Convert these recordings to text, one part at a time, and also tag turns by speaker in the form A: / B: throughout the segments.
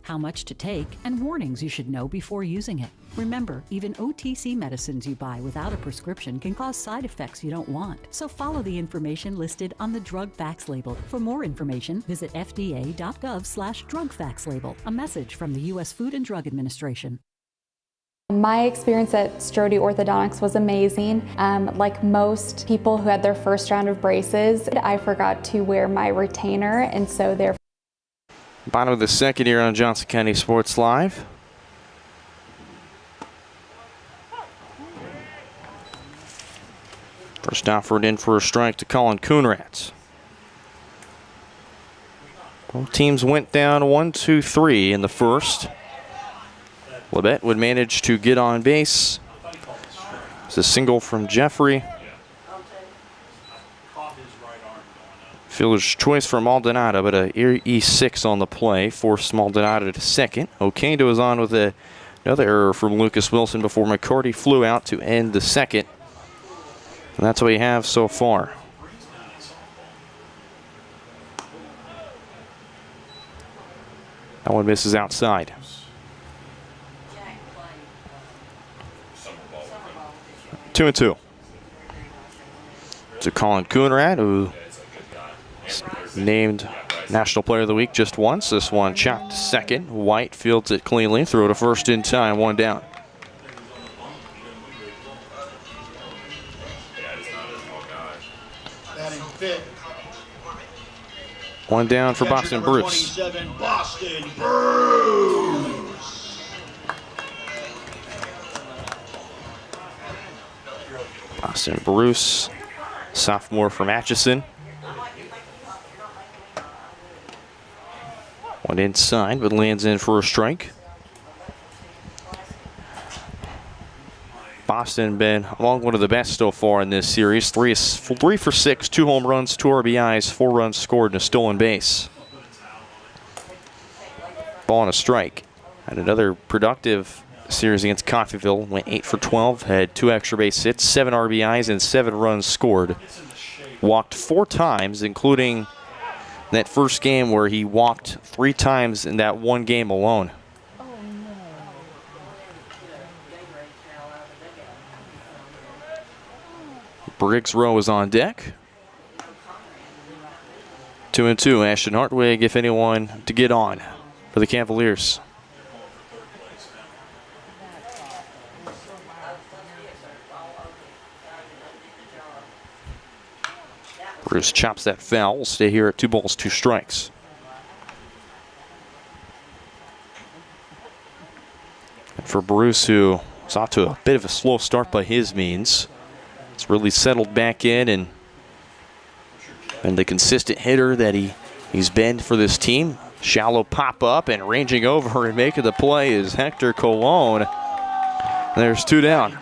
A: how much to take, and warnings you should know before using it. Remember, even OTC medicines you buy without a prescription can cause side effects you don't want. So follow the information listed on the drug facts label. For more information, visit fda.gov/drug facts label. A message from the U.S. Food and Drug Administration.
B: My experience at Strode Orthodontics was amazing. Like most people who had their first round of braces, I forgot to wear my retainer, and so therefore.
C: Bottom of the second here on Johnson County Sports Live. First offered in for a strike to Colin Coonrad. Both teams went down 1-2-3 in the first. Labette would manage to get on base. It's a single from Jeffrey. Fielder's choice for Maldonado, but a E6 on the play forced Maldonado to second. Oquendo is on with another error from Lucas Wilson before McCarty flew out to end the second. And that's what we have so far. That one misses outside. 2-2. To Colin Coonrad, who named National Player of the Week just once. This one chopped to second. White fields it cleanly, threw it to first in time, one down. One down for Boston Bruce.
D: Boston Bruce.
C: Boston Bruce, sophomore from Atchison. One inside, but lands in for a strike. Boston been among one of the best so far in this series. Three for 6, 2 home runs, 2 RBIs, 4 runs scored, and a stolen base. Ball and a strike. Had another productive series against Coffeyville. Went 8 for 12, had 2 extra base hits, 7 RBIs, and 7 runs scored. Walked 4 times, including that first game where he walked 3 times in that one game alone. Briggs Rowe is on deck. 2-2. Ashton Hartwig, if anyone, to get on for the Cavaliers. Bruce chops that foul. We'll stay here at 2 balls, 2 strikes. And for Bruce, who was off to a bit of a slow start by his means, it's really settled back in and the consistent hitter that he's been for this team. Shallow pop up and ranging over and making the play is Hector Colon. There's 2 down.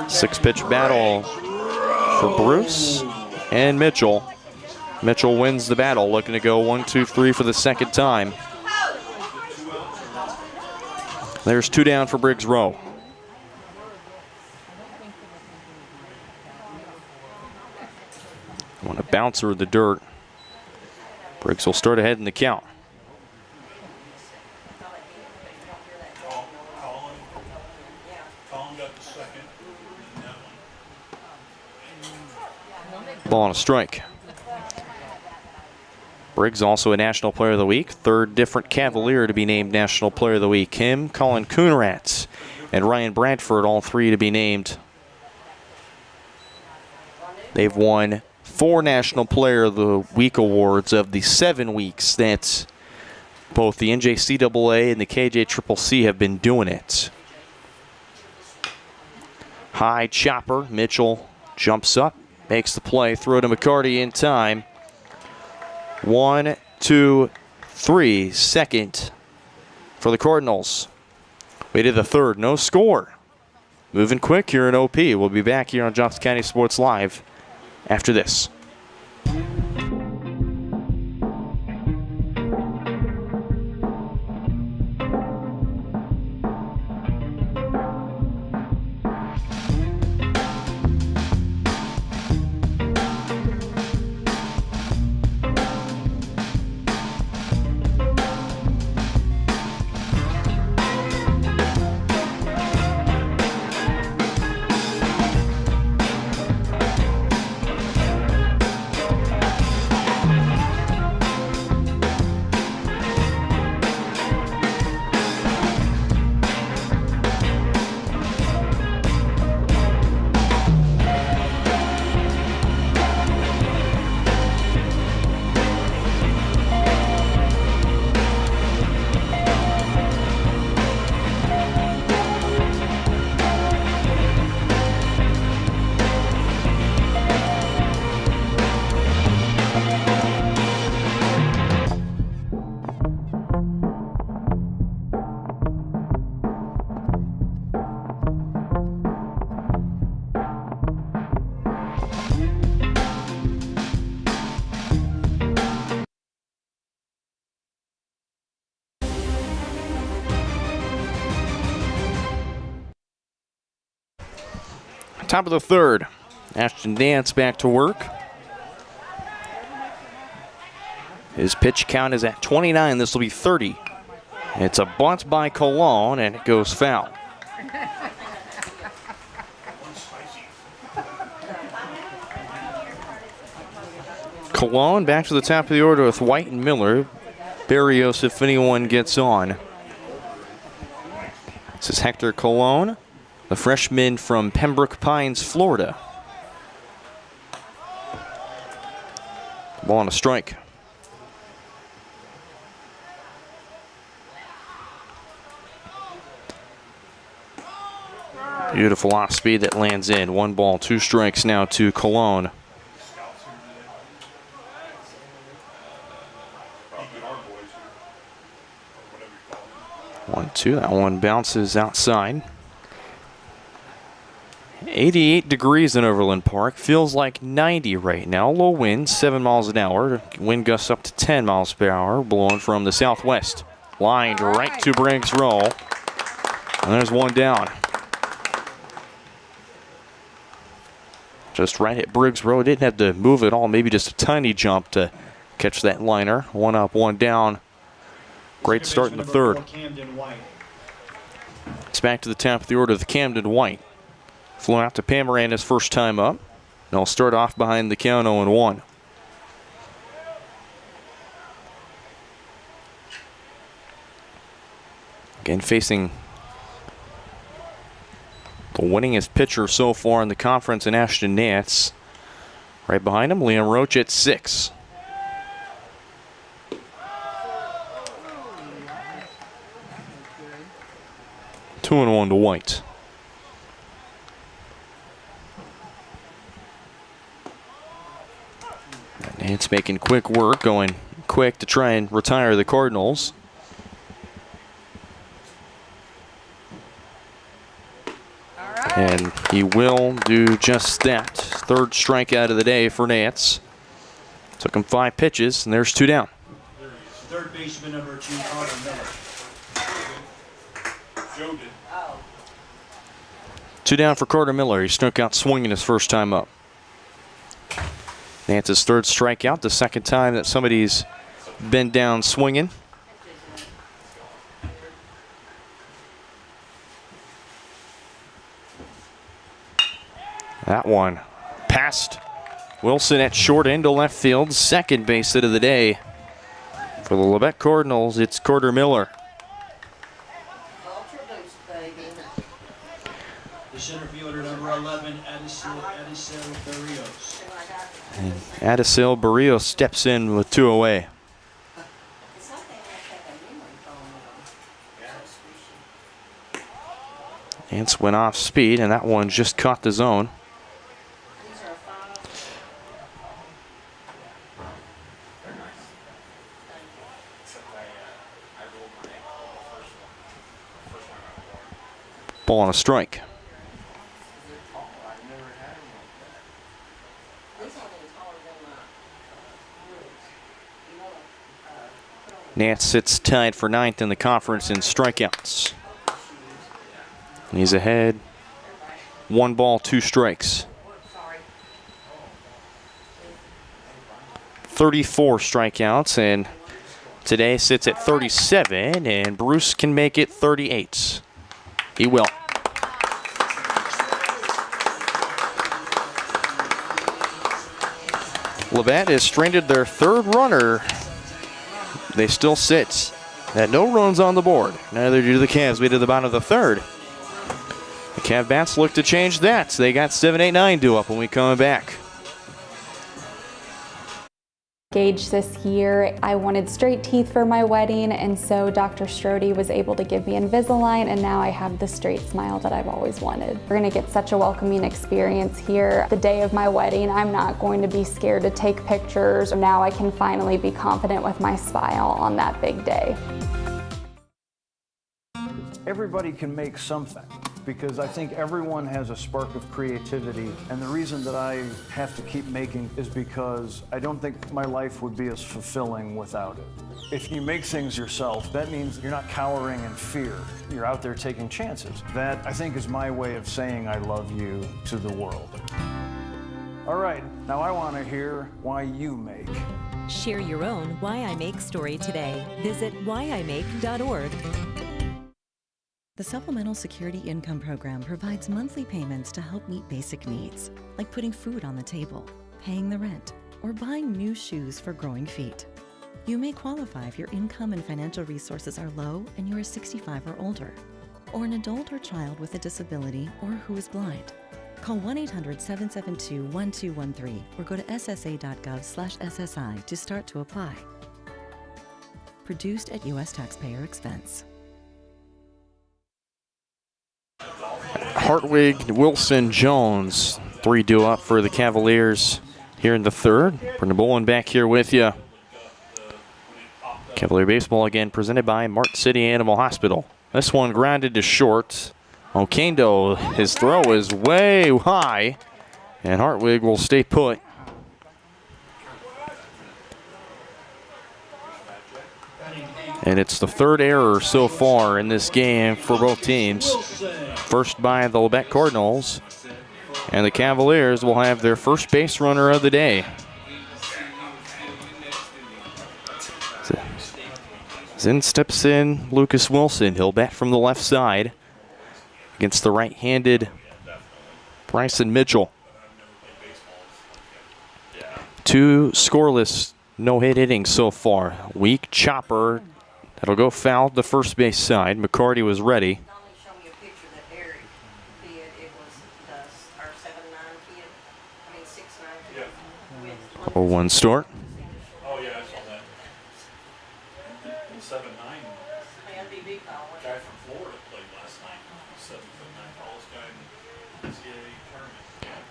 C: 6-pitch battle for Bruce and Mitchell. Mitchell wins the battle, looking to go 1-2-3 for the second time. There's 2 down for Briggs Rowe. Want a bouncer in the dirt. Briggs will start ahead in the count. Ball on a strike. Briggs also a National Player of the Week. 3rd different Cavalier to be named National Player of the Week. Him, Colin Coonrad, and Ryan Bradford, all 3 to be named. They've won 4 National Player of the Week awards of the 7 weeks that both the NJCAA and the KJCCC have been doing it. High chopper. Mitchell jumps up, makes the play, throw to McCarty in time. 1, 2, 3, second for the Cardinals. We did the 3rd, no score. Moving quick here in OP. We'll be back here on Johnson County Sports Live after this. Top of the third. Ashton Dance back to work. His pitch count is at 29. This will be 30. It's a bunt by Cologne, and it goes foul. Cologne back to the top of the order with White and Miller. Barrios if anyone gets on. This is Hector Cologne, the freshman from Pembroke Pines, Florida. Ball on a strike. Beautiful off speed that lands in. 1 ball, 2 strikes now to Cologne. 1-2. That one bounces outside. 88 degrees in Overland Park. Feels like 90 right now. Low wind, 7 miles an hour. Wind gusts up to 10 miles per hour, blowing from the southwest. Lined right to Briggs Roll. And there's one down. Just right at Briggs Row. Didn't have to move at all. Maybe just a tiny jump to catch that liner. 1 up, 1 down. Great start in the third. It's back to the top of the order, the Camden White. Flew out to Pamaran his first time up. They'll start off behind the count 0-1. Again, facing the winningest pitcher so far in the conference in Ashton Nance. Right behind him, Liam Roach at 6. Two and 1 to White. Nance making quick work, going quick to try and retire the Cardinals. And he will do just that. Third strikeout of the day for Nance. Took him 5 pitches, and there's 2 down.
D: Third baseman number 2, Carter Miller.
C: 2 down for Carter Miller. He struck out swinging his first time up. Nance's third strikeout, the second time that somebody's been down swinging. That one past Wilson at short end to left field. Second base hit of the day. For the Labette Cardinals, it's Carter Miller.
D: The center fielder number 11, Adicel Barrios.
C: And Adicel Barrios steps in with 2 away. Nance went off speed, and that one just caught the zone. Ball on a strike. Nance sits tied for 9th in the conference in strikeouts. He's ahead. 1 ball, 2 strikes. 34 strikeouts, and today sits at 37, and Bruce can make it 38. He will. Labette has stranded their 3rd runner. They still sit at no runs on the board. Neither do the Cavs. We to the bottom of the 3rd. The Cav Bats look to change that. They got 7, 8, 9 due up when we come back.
B: Engaged this year. I wanted straight teeth for my wedding, and so Dr. Strode was able to give me Invisalign, and now I have the straight smile that I've always wanted. We're gonna get such a welcoming experience here. The day of my wedding, I'm not going to be scared to take pictures. Now I can finally be confident with my smile on that big day.
E: Everybody can make something. because I think everyone has a spark of creativity, and the reason that I have to keep making is because I don't think my life would be as fulfilling without it. If you make things yourself, that means you're not cowering in fear. You're out there taking chances. That, I think, is my way of saying I love you to the world. All right, now I want to hear why you make.
F: Share your own Why I Make story today. Visit whyimake.org.
G: The Supplemental Security Income Program provides monthly payments to help meet basic needs, like putting food on the table, paying the rent, or buying new shoes for growing feet. You may qualify if your income and financial resources are low and you are 65 or older, or an adult or child with a disability or who is blind. Call 1-800-772-1213 or go to ssa.gov/SSI to start to apply. Produced at U.S. taxpayer expense.
C: Hartwig, Wilson, Jones, 3 due up for the Cavaliers here in the third. Brendan Bolin back here with you. Cavalier baseball again presented by Martin City Animal Hospital. This one grounded to short. Okendo, his throw is way high, and Hartwig will stay put. And it's the third error so far in this game for both teams. First by the Labette Cardinals, and the Cavaliers will have their first base runner of the day. Then steps in Lucas Wilson. He'll bat from the left side against the right-handed Bryson Mitchell. 2 scoreless no-hit innings so far. Weak chopper. That'll go foul to the first base side. McCarty was ready. 0-1 start.
H: Oh, yeah, I saw that. 7'9". Guy from Florida played last night. 7'9", tallest guy in the NCAA tournament.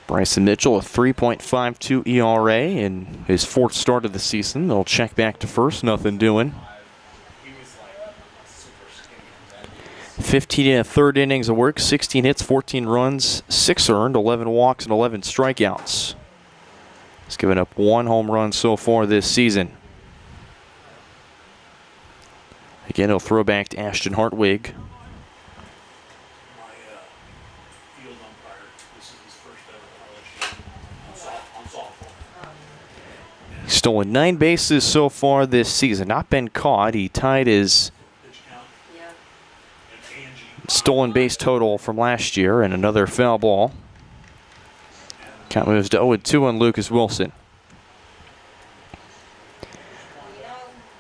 C: Bryson Mitchell, a 3.52 ERA in his 4th start of the season. They'll check back to first, nothing doing. 15 and a third innings of work, 16 hits, 14 runs, 6 earned, 11 walks, and 11 strikeouts. He's given up 1 home run so far this season. Again, he'll throw back to Ashton Hartwig. He's stolen 9 bases so far this season. Not been caught. He tied his stolen base total from last year, and another foul ball. Count moves to 0-2 on Lucas Wilson.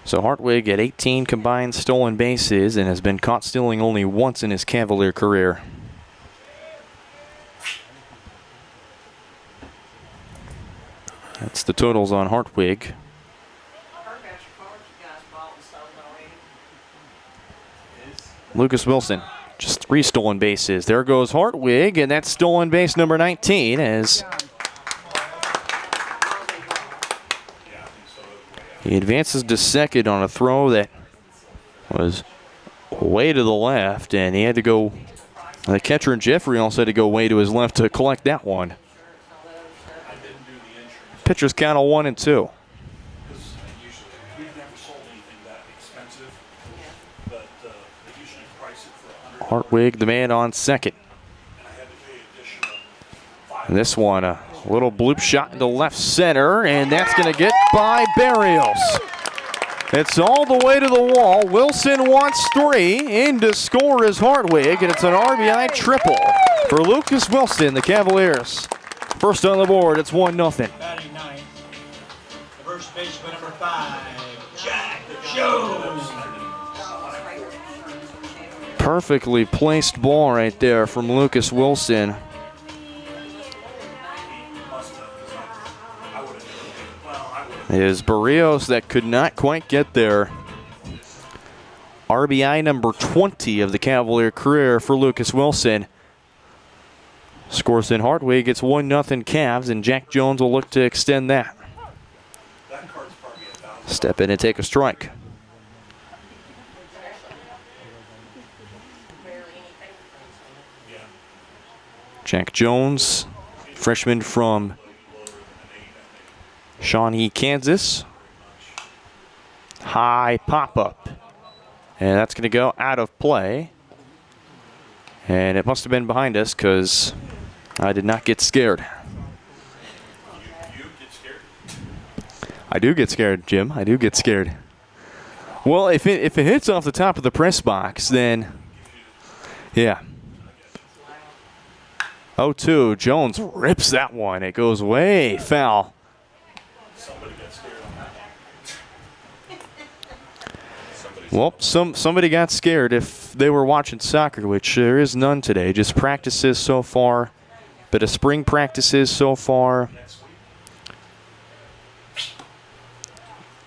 C: So Hartwig at 18 combined stolen bases and has been caught stealing only once in his Cavalier career. That's the totals on Hartwig. Lucas Wilson, just 3 stolen bases. There goes Hartwig, and that's stolen base number 19 as he advances to second on a throw that was way to the left, and he had to go, the catcher and Jeffrey also had to go way to his left to collect that one. Pitcher's count of 1-2. Hartwig, the man on second. And this one, a little bloop shot into left center, and that's going to get by Barrios. It's all the way to the wall. Wilson wants 3. In to score is Hartwig, and it's an RBI triple for Lucas Wilson, the Cavaliers. First on the board, it's 1-0.
D: Batting ninth, the first baseman number 5, Jack Jones.
C: Perfectly placed ball right there from Lucas Wilson. It is Barrios that could not quite get there. RBI number 20 of the Cavalier career for Lucas Wilson. Scores in Hartwig. It's 1-0 Cavs, and Jack Jones will look to extend that. Step in and take a strike. Jack Jones, freshman from Shawnee, Kansas. High pop-up. And that's going to go out of play. And it must have been behind us because I did not get scared.
H: You get scared?
C: I do get scared, Jim. I do get scared. Well, if it hits off the top of the press box, then yeah. 0-2. Jones rips that one. It goes way foul.
H: Somebody got scared on that.
C: Well, somebody got scared if they were watching soccer, which there is none today. Just practices so far. Bit of spring practices so far.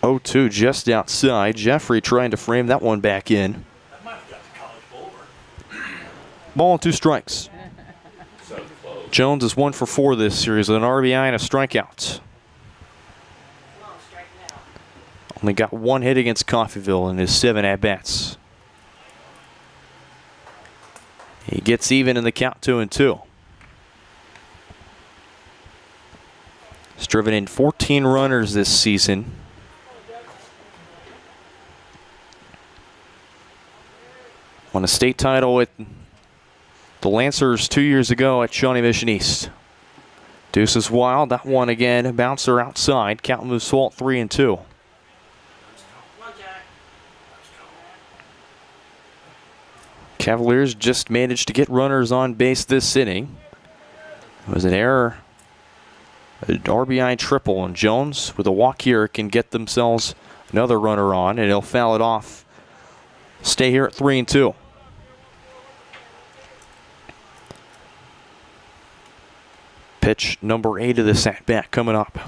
C: 0-2 just outside. Jeffrey trying to frame that one back in.
H: That might have got the college bowler.
C: Ball and 2 strikes. Jones is 1 for 4 this series with an RBI and a strikeout. Only got 1 hit against Coffeyville in his 7 at-bats. He gets even in the count 2-2. He's driven in 14 runners this season. Won a state title with the Lancers 2 years ago at Shawnee Mission East. Deuce is wild. That one again. A bouncer outside. Count moves Swalt 3-2. Cavaliers just managed to get runners on base this inning. It was an error. An RBI triple, and Jones with a walk here can get themselves another runner on, and he'll foul it off. Stay here at 3-2. Pitch number 8 of this at-bat coming up.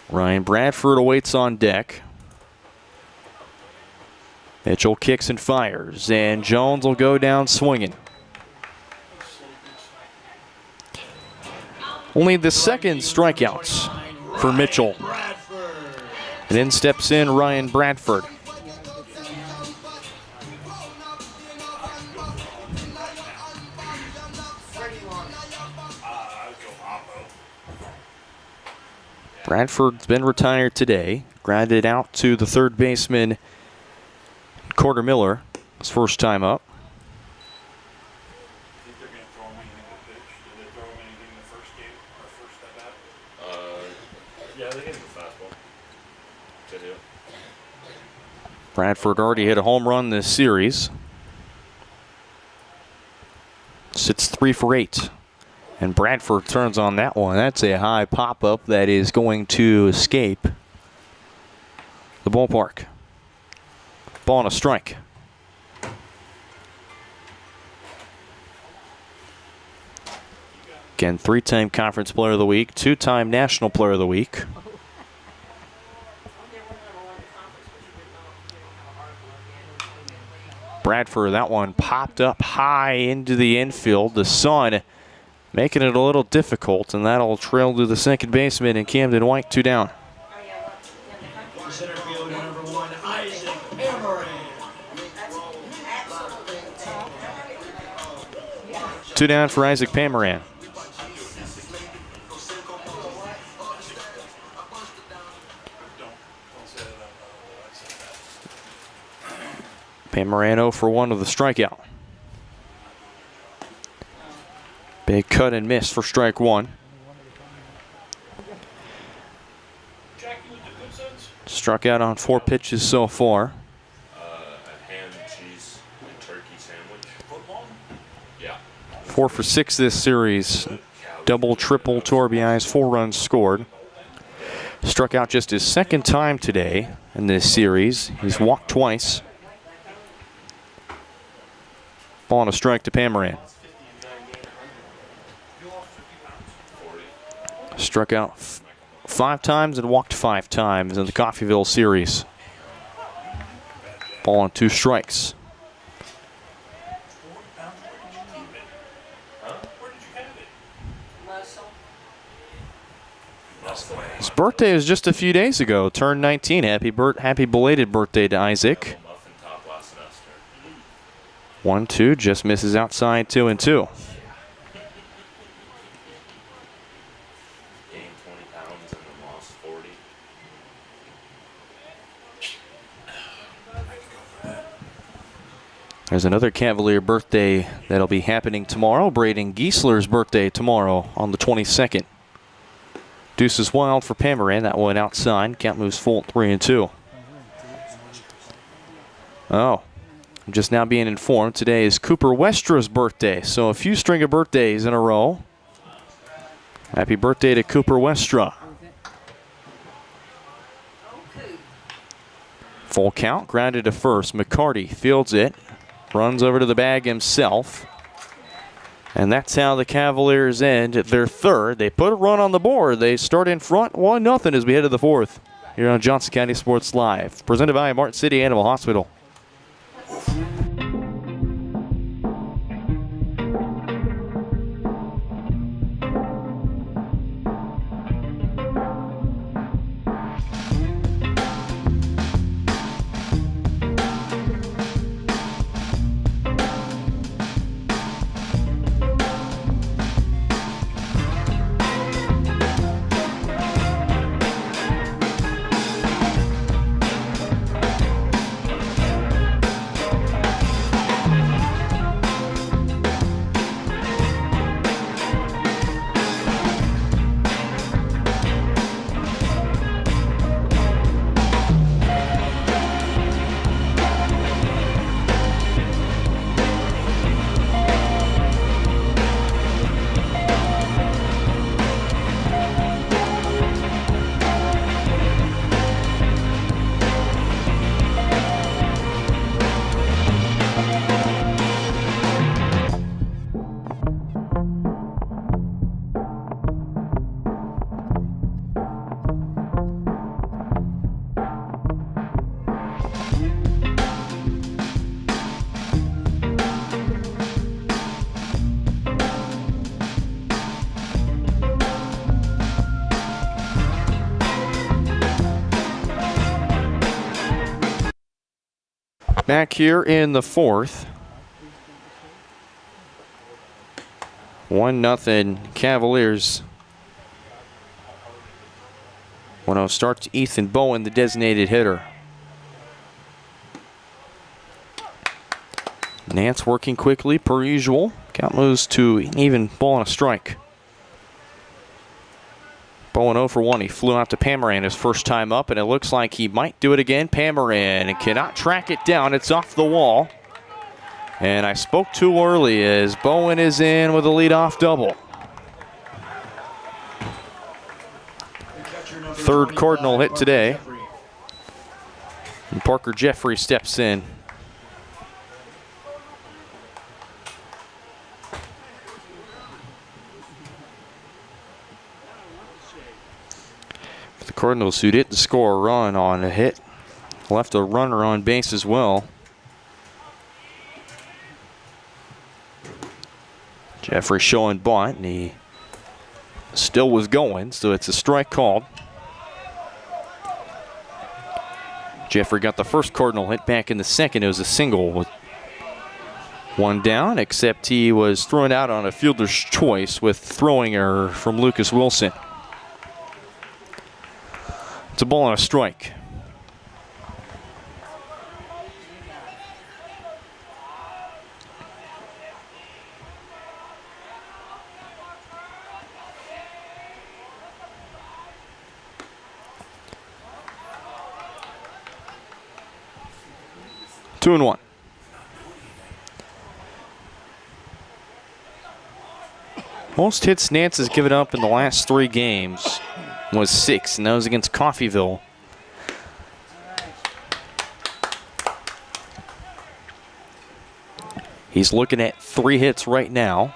C: Ryan Bradford awaits on deck. Mitchell kicks and fires, and Jones will go down swinging. Only the second strikeouts for Mitchell. And then steps in Ryan Bradford. Bradford's been retired today. Grounded out to the third baseman, Carter Miller, his first time up.
H: Think they're going to throw him anything to pitch? Did they throw him anything the first game or first at bat? Yeah, they hit the fastball. They do.
C: Bradford already hit a home run this series. Sits 3 for 8. And Bradford turns on that one. That's a high pop-up that is going to escape the ballpark. Ball and a strike. Again, 3-time Conference Player of the Week, 2-time National Player of the Week. Bradford, that one popped up high into the infield. The sun making it a little difficult, and that'll trail to the second baseman and Camden White, 2 down.
D: Center fielder number 1, Isaac Emery.
C: 2 down for Isaac Pamaran. Pamaran 0 for 1 with a strikeout. Big cut and miss for strike 1. Struck out on 4 pitches so far.
H: A ham, cheese, and turkey sandwich. Yeah.
C: 4 for 6 this series. Double, triple, 2 RBIs, 4 runs scored. Struck out just his second time today in this series. He's walked twice. Ball and a strike to Pamaran. Struck out 5 times and walked 5 times in the Coffeyville series. Ball and 2 strikes. His birthday was just a few days ago. Turned 19. Happy belated birthday to Isaac. 1-2, just misses outside 2-2.
H: Gained 20 pounds and then lost 40.
C: There's another Cavalier birthday that'll be happening tomorrow. Braden Giesler's birthday tomorrow on the 22nd. Deuces wild for Pamaran. That one outside. Count moves full 3-2. Oh, I'm just now being informed today is Cooper Westra's birthday. So a few string of birthdays in a row. Happy birthday to Cooper Westra. Full count, grounded to first. McCarty fields it. Runs over to the bag himself. And that's how the Cavaliers end their third. They put a run on the board. They start in front 1-0 as we head to the fourth. Here on Johnson County Sports Live. Presented by Martin City Animal Hospital. Back here in the fourth. 1-0 Cavaliers. 1-0 start to Ethan Bowen, the designated hitter. Nance working quickly per usual. Count moves to an even ball and a strike. Bowen 0 for 1. He flew out to Pamaran his first time up, and it looks like he might do it again. Pamaran cannot track it down. It's off the wall. And I spoke too early as Bowen is in with a leadoff double. Third Cardinal hit today. And Parker Jeffrey steps in. The Cardinals, who didn't score a run on a hit, left a runner on base as well. Jeffrey showing bunt, and he still was going, so it's a strike called. Jeffrey got the first Cardinal hit back in the second. It was a single with one down, except he was thrown out on a fielder's choice with throwing error from Lucas Wilson. It's a ball and a strike. Two and one. Most hits Nance has given up in the last 3 games was 6, and that was against Coffeyville. He's looking at 3 hits right now,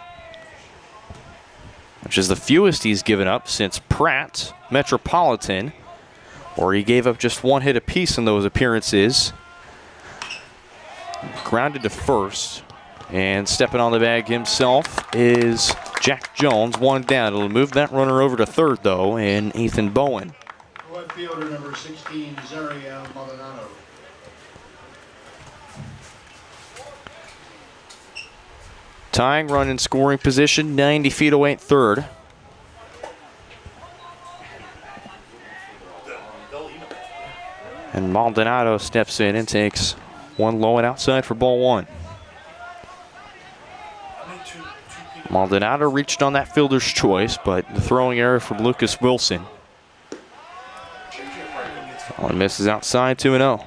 C: which is the fewest he's given up since Pratt Metropolitan, where he gave up just 1 hit apiece in those appearances. Grounded to first, and stepping on the bag himself is Jack Jones, 1 down. It'll move that runner over to third, though, and Ethan Bowen.
D: Left fielder number 16, Zaria Maldonado.
C: Tying run in scoring position, 90 feet away at third. And Maldonado steps in and takes one low and outside for ball one. Maldonado reached on that fielder's choice, but the throwing error from Lucas Wilson. One misses outside, 2-0.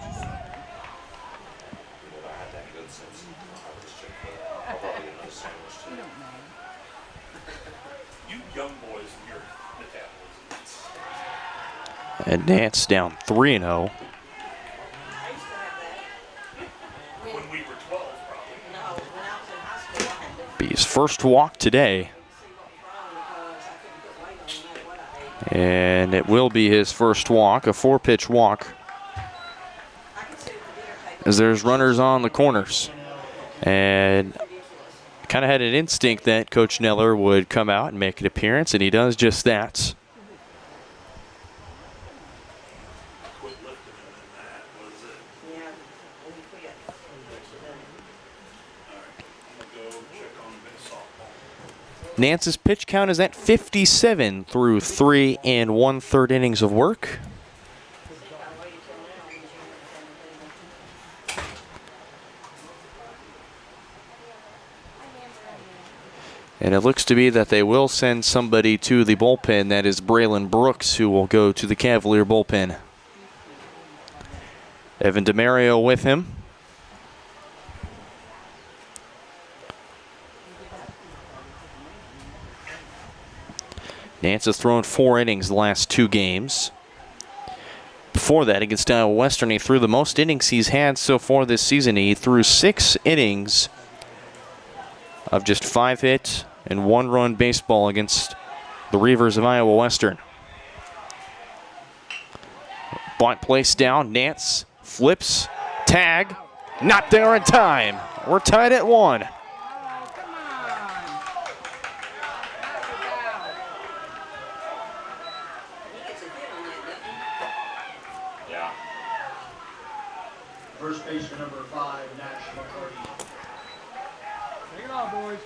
C: And Nance down 3-0. Be his first walk today. And it will be his first walk, a 4-pitch walk. As there's runners on the corners. And kind of had an instinct that Coach Neller would come out and make an appearance, and he does just that. Nance's pitch count is at 57 through 3 1/3 innings of work. And it looks to be that they will send somebody to the bullpen. That is Braylon Brooks, who will go to the Cavalier bullpen. Evan DeMario with him. Nance has thrown 4 innings the last 2 games. Before that, against Iowa Western, he threw the most innings he's had so far this season. He threw 6 innings of just 5-hit and 1-run baseball against the Reavers of Iowa Western. Bunt placed down. Nance flips. Tag. Not there in time. We're tied at 1.
D: First baseman number 5, Nash McCarty. Take it off, boys.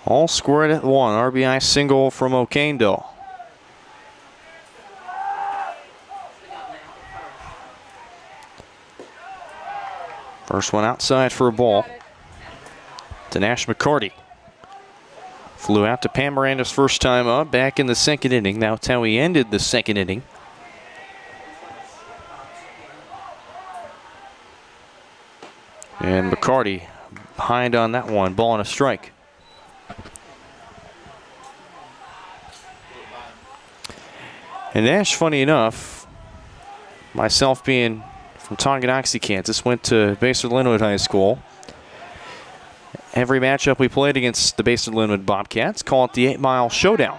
C: All scored at 1. RBI single from Oquendo. First one outside for a ball to Nash McCarty. Flew out to Pam Miranda's first time up, back in the second inning. That's how he ended the second inning. And McCarty behind on that one, ball and a strike. And Nash, funny enough, myself being from Tonganoxie, Kansas, went to Basehor-Linwood High School. Every matchup we played against the Basehor-Linwood Bobcats, call it the 8 Mile Showdown.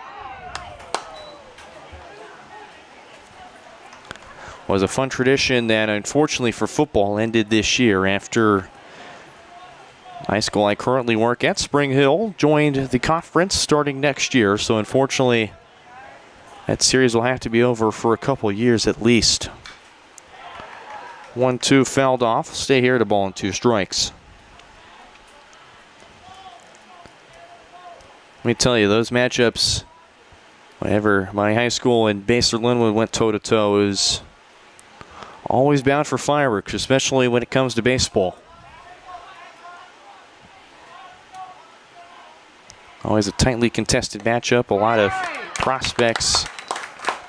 C: Was a fun tradition that, unfortunately for football, ended this year after high school I currently work at, Spring Hill, joined the conference starting next year. So unfortunately, that series will have to be over for a couple years at least. 1-2 fouled off. Stay here at a ball and 2 strikes. Let me tell you, those matchups, whenever my high school and Basehor-Linwood went toe-to-toe, is always bound for fireworks, especially when it comes to baseball. Always a tightly contested matchup, a lot of prospects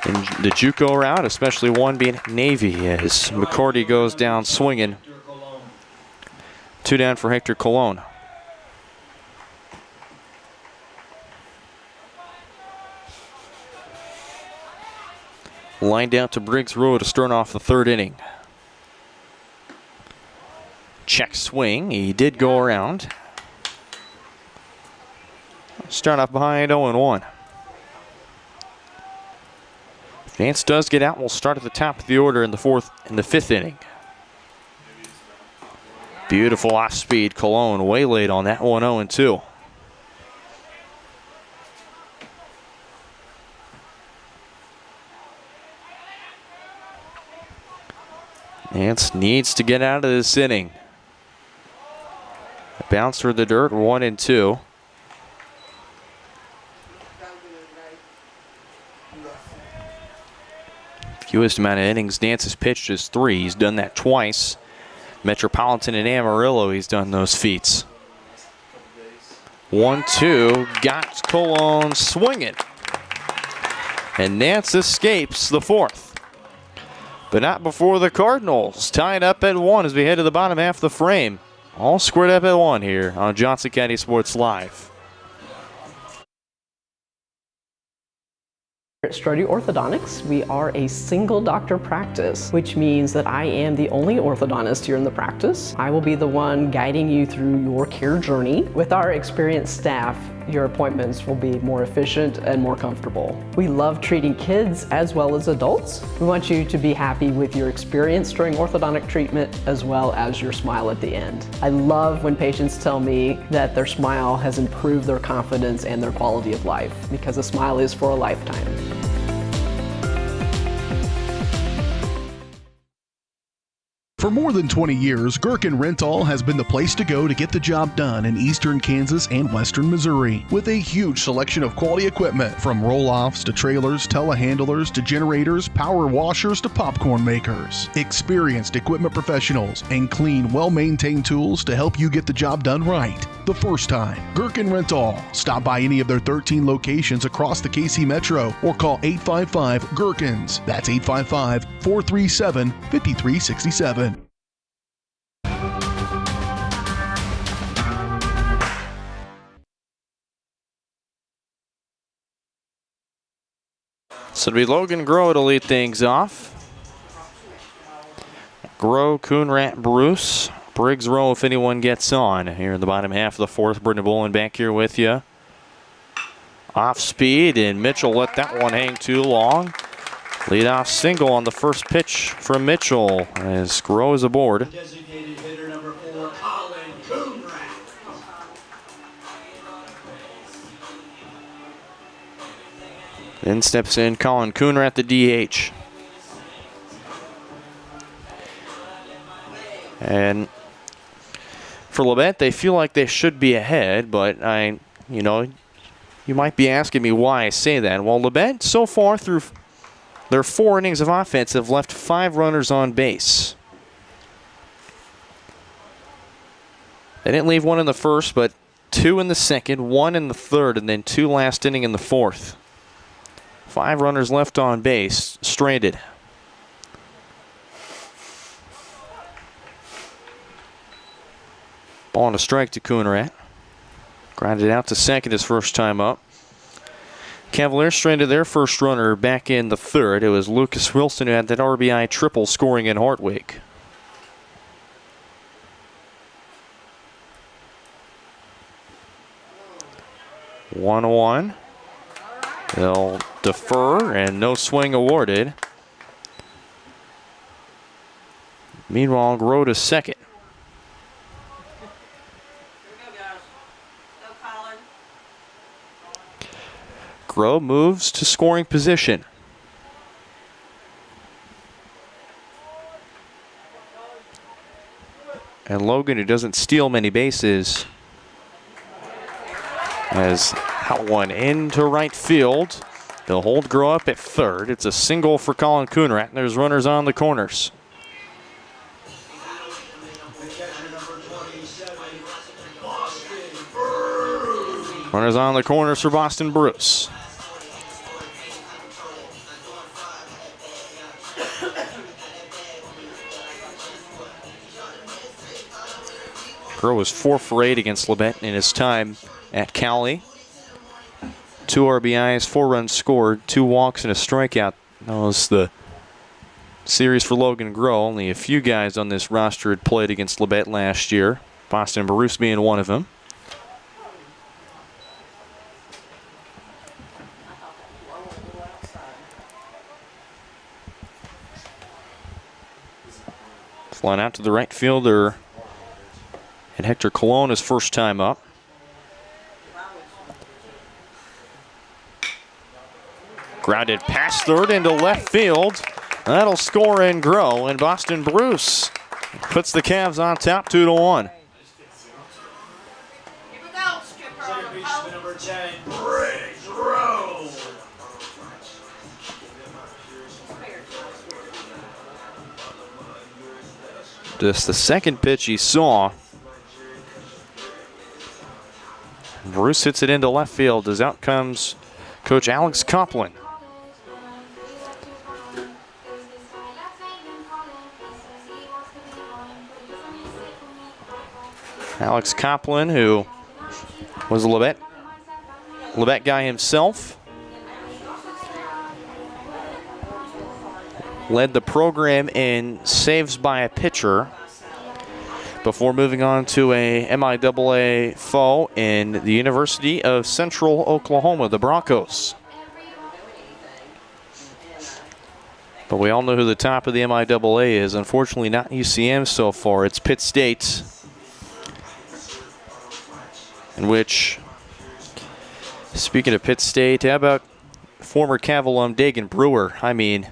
C: in the JUCO route, especially one being Navy, as McCarty goes down swinging. 2 down for Hector Colon. Lined out to Briggs Road to start off the 3rd inning. Check swing. He did go around. Start off behind 0-1. If Nance does get out, we'll start at the top of the order in the 5th inning. Beautiful off speed. Colon way late on that one, 0-2. Nance needs to get out of this inning. Bounce through the dirt, 1-2. Fewest amount of innings Nance has pitched is 3. He's done that twice. Metropolitan and Amarillo, he's done those feats. 1-2, got Colon swinging. And Nance escapes the 4th. But not before the Cardinals. Tied up at 1 as we head to the bottom half of the frame. All squared up at 1 here on Johnson County Sports Live.
I: At Strode Orthodontics, we are a single doctor practice, which means that I am the only orthodontist here in the practice. I will be the one guiding you through your care journey. With our experienced staff, your appointments will be more efficient and more comfortable. We love treating kids as well as adults. We want you to be happy with your experience during orthodontic treatment as well as your smile at the end. I love when patients tell me that their smile has improved their confidence and their quality of life, because a smile is for a lifetime.
J: For more than 20 years, Gherkin Rental has been the place to go to get the job done in eastern Kansas and western Missouri. With a huge selection of quality equipment, from roll-offs to trailers, telehandlers to generators, power washers to popcorn makers. Experienced equipment professionals and clean, well-maintained tools to help you get the job done right the first time. Gherkin Rental. Stop by any of their 13 locations across the KC Metro or call 855-GHERKINS. That's 855-437-5367.
C: So it'll be Logan Grow to lead things off. Grow, Coonrat, Bruce, Briggs Rowe if anyone gets on. Here in the bottom half of the 4th, Brendan Bolin back here with you. Off speed, and Mitchell let that one hang too long. Leadoff single on the first pitch from Mitchell as Grow is aboard.
D: Designated hitter number 4, Colin Coonrat.
C: Then steps in Colin Coonrat, the DH. And for Labette, they feel like they should be ahead, but you might be asking me why I say that. Well, Labette, so far through their 4 innings of offense, have left 5 runners on base. They didn't leave 1 in the first, but 2 in the second, 1 in the third, and then 2 last inning in the 4th. 5 runners left on base, stranded. Ball on a strike to Coonrat. Grounded out to second his first time up. Cavaliers stranded their first runner back in the 3rd. It was Lucas Wilson who had that RBI triple scoring in Hartwig. One. They'll defer and no swing awarded. Meanwhile, Grow to second. Grow moves to scoring position. And Logan, who doesn't steal many bases, has out one into right field. They'll hold Grow up at 3rd. It's a single for Colin Coonrat, and there's runners on the corners. Runners on the corners for Boston Bruce. Grow was 4 for 8 against Labette in his time at Cali. 2 RBIs, 4 runs scored, 2 walks and a strikeout. That was the series for Logan Grow. Only a few guys on this roster had played against Labette last year. Boston Bruce being one of them. Flying out to the right fielder. And Hector Colon his first time up. Grounded past 3rd into left field. That'll score and grow, and Boston Bruce puts the Cavs on top 2-1.
D: Second baseman number 10, Briggs Rowe.
C: Just the second pitch he saw. Bruce hits it into left field as out comes Coach Alex Coplin. Alex Coplin, who was a Labette guy himself, led the program in saves by a pitcher before moving on to a MIAA foe in the University of Central Oklahoma, the Broncos. But we all know who the top of the MIAA is. Unfortunately, not UCM so far. It's Pitt State, in which, speaking of Pitt State, how about former Cav alum Dagan Brewer? I mean,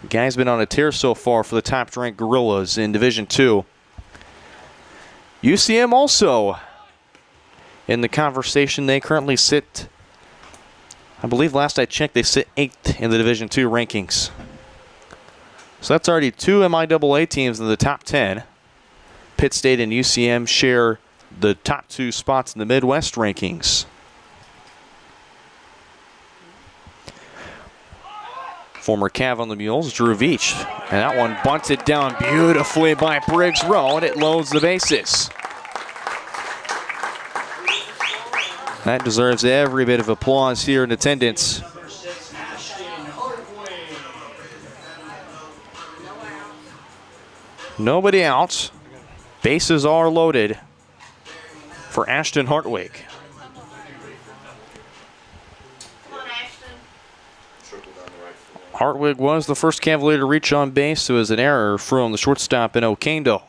C: guy's been on a tear so far for the top-ranked Gorillas in Division II. UCM also in the conversation. They currently sit, I believe last I checked, they sit 8th in the Division II rankings. So that's already 2 MIAA teams in the top 10. Pitt State and UCM share the top 2 spots in the Midwest rankings. Former Cav on the Mules, Drew Veach. And that one bunted down beautifully by Briggs Rowe, and it loads the bases. That deserves every bit of applause here in attendance. Nobody out. Bases are loaded for Ashton Hartwig. Hartwig was the first Cavalier to reach on base. It was an error from the shortstop in Okendo.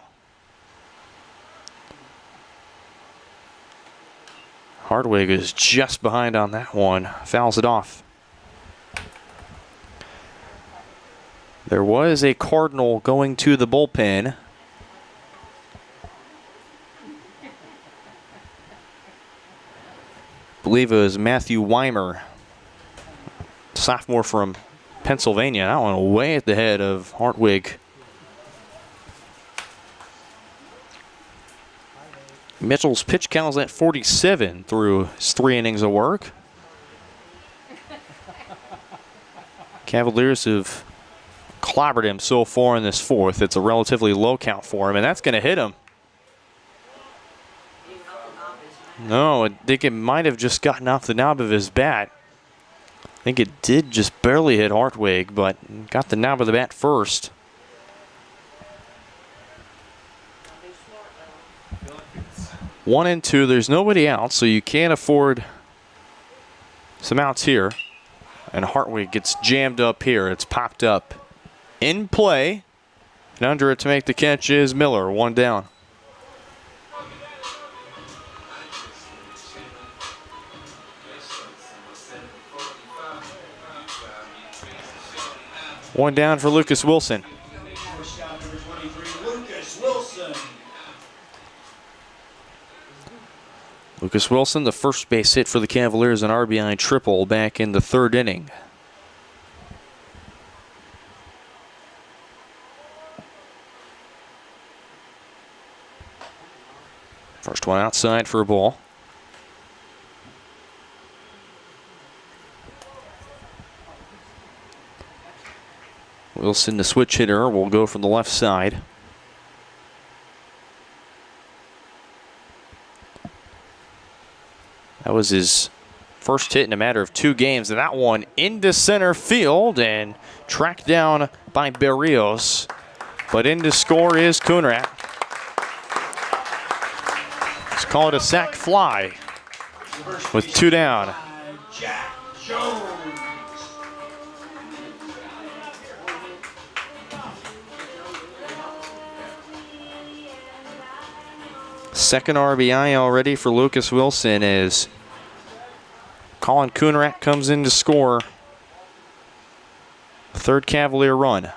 C: Hartwig is just behind on that one. Fouls it off. There was a Cardinal going to the bullpen. I believe it was Matthew Weimer, sophomore from Pennsylvania. That one way at the head of Hartwig. Mitchell's pitch count is at 47 through his 3 innings of work. Cavaliers have clobbered him so far in this 4th. It's a relatively low count for him, and that's going to hit him. No, I think it might have just gotten off the knob of his bat. I think it did just barely hit Hartwig, but got the knob of the bat first. One and 2, there's nobody out, so you can't afford some outs here. And Hartwig gets jammed up here. It's popped up in play. And under it to make the catch is Miller, 1 down. One down for Lucas Wilson. Lucas Wilson, the first base hit for the Cavaliers, an RBI triple back in the 3rd inning. First one outside for a ball. Wilson, the switch hitter, will go from the left side. That was his first hit in a matter of 2 games, and that one into center field and tracked down by Berrios. But in to score is Coonrat. Let's call it a sac fly with 2 down.
D: Jack Jones.
C: Second RBI already for Lucas Wilson as Colin Coonrat comes in to score. 3rd Cavalier run.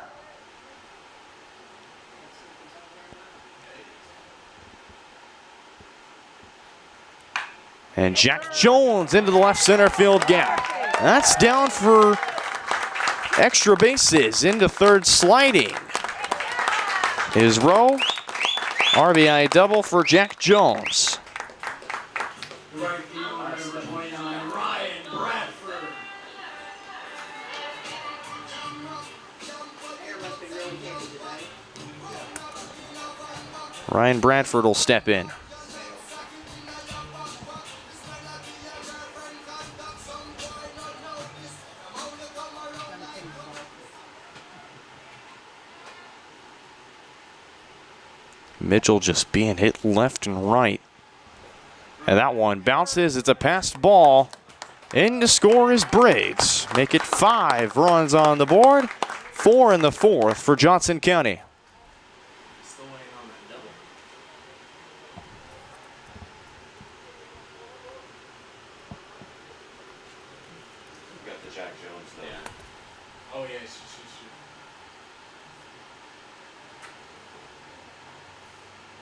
C: And Jack Jones into the left center field gap. That's down for extra bases into third sliding. His row, RBI double for Jack Jones.
D: Right field, number 29, Ryan Bradford.
C: Ryan Bradford will step in. Mitchell just being hit left and right. And that one bounces. It's a passed ball. In to score is Briggs. Make it 5 runs on the board. 4 in the fourth for Johnson County.
H: Got the Jack Jones though. Yeah. Oh yeah, shoot.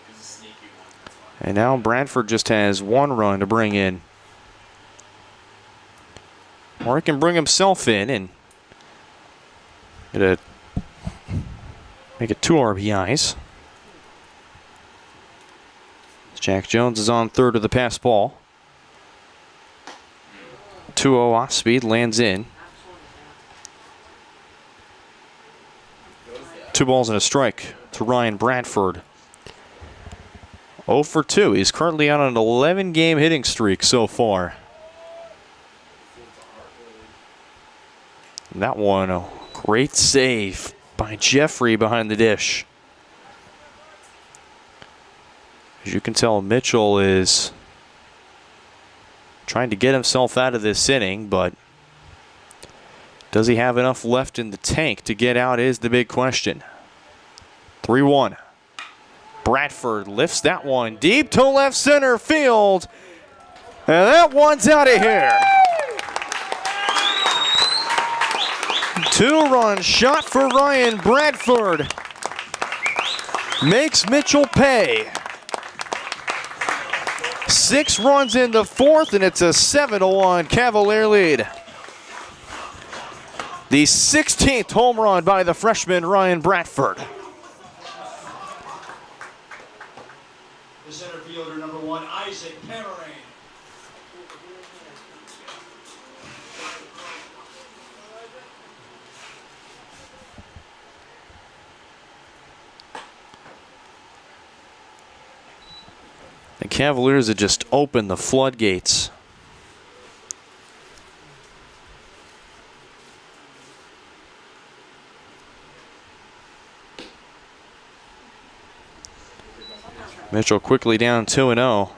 H: He's a sneaky one. That's why.
C: And now Bradford just has 1 run to bring in. Or he can bring himself in and make it 2 RBIs. Jack Jones is on third of the pass ball. 2-0 off speed, lands in. 2 balls and a strike to Ryan Bradford. 0 for 2. He's currently on an 11-game hitting streak so far. And that one, a great save by Jeffrey behind the dish. As you can tell, Mitchell is trying to get himself out of this inning, but does he have enough left in the tank to get out is the big question. 3-1. Bradford lifts that one deep to left center field. And that one's out of here. 2-run shot for Ryan Bradford. Makes Mitchell pay. 6 runs in the fourth, and it's a 7-1 Cavalier lead. The 16th home run by the freshman Ryan Bradford.
D: The center fielder, number 1, Isaac Pomerane.
C: The Cavaliers have just opened the floodgates. Mitchell quickly down 2-0.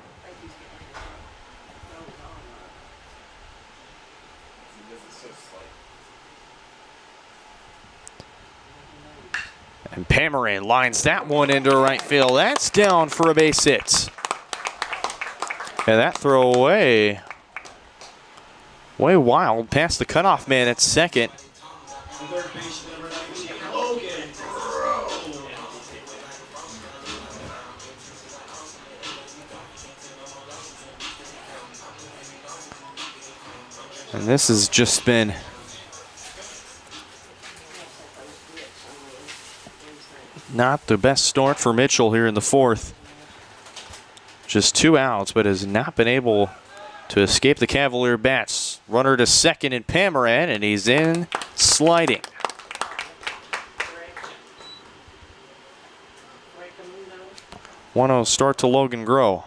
C: And Pomerane lines that one into right field. That's down for a base hit. And that throw way wild past the cutoff man at second.
D: Third baseman, number 19, Logan.
C: And this has just been not the best start for Mitchell here in the fourth. Just 2 outs, but has not been able to escape the Cavalier bats. Runner to second in Pomerane, and he's in sliding. One-0 start to Logan Grow.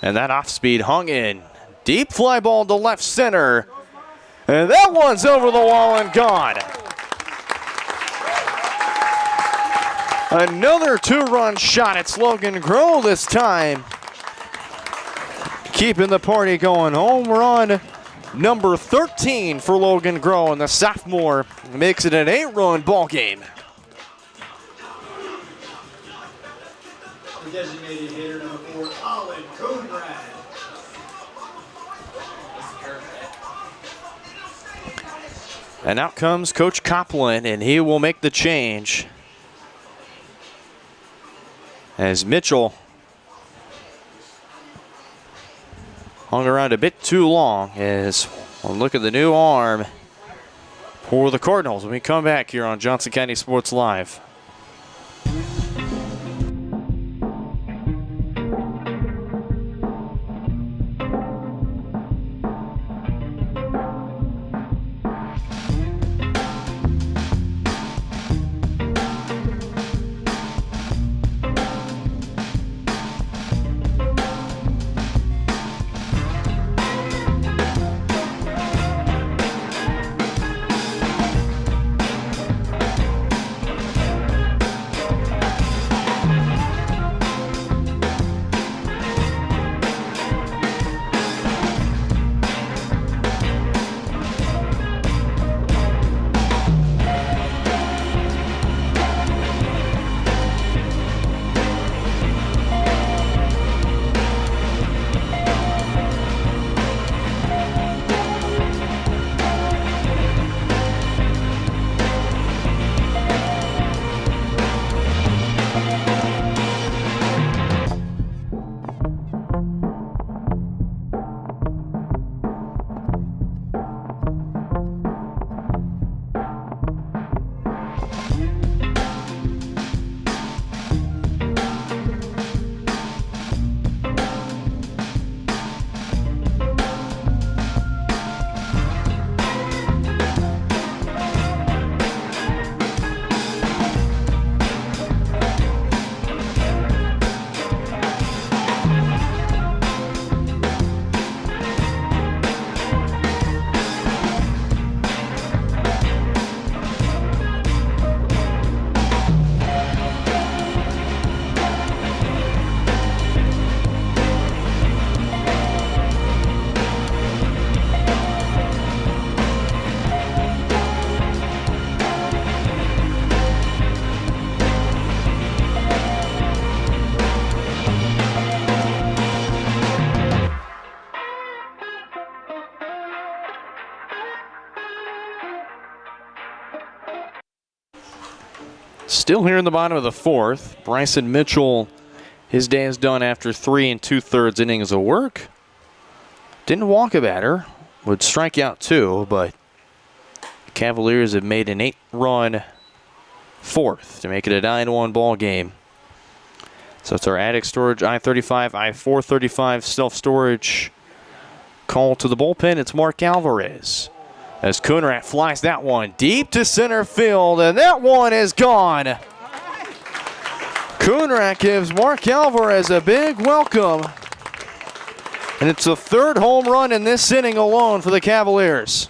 C: And that off-speed hung in. Deep fly ball to left center. And that one's over the wall and gone. Another 2-run shot. It's Logan Grow this time. Keeping the party going. Home run number 13 for Logan Grow, and the sophomore makes it an 8-run ball game.
D: The designated hitter, number 4, Colin Coonrad.
C: And out comes Coach Copland, and he will make the change. As Mitchell hung around a bit too long. As we'll look at the new arm for the Cardinals when we come back here on Johnson County Sports Live. Still here in the bottom of the fourth. Bryson Mitchell, his day is done after 3 2/3 innings of work. Didn't walk a batter, would strike out 2, but the Cavaliers have made an 8-run fourth to make it a 9-1 ball game. So it's our attic storage I-35, I-435 self-storage call to the bullpen. It's Mark Alvarez. As Coonrat flies that one deep to center field, and that one is gone. Coonrat gives Mark Alvarez a big welcome. And it's the 3rd home run in this inning alone for the Cavaliers.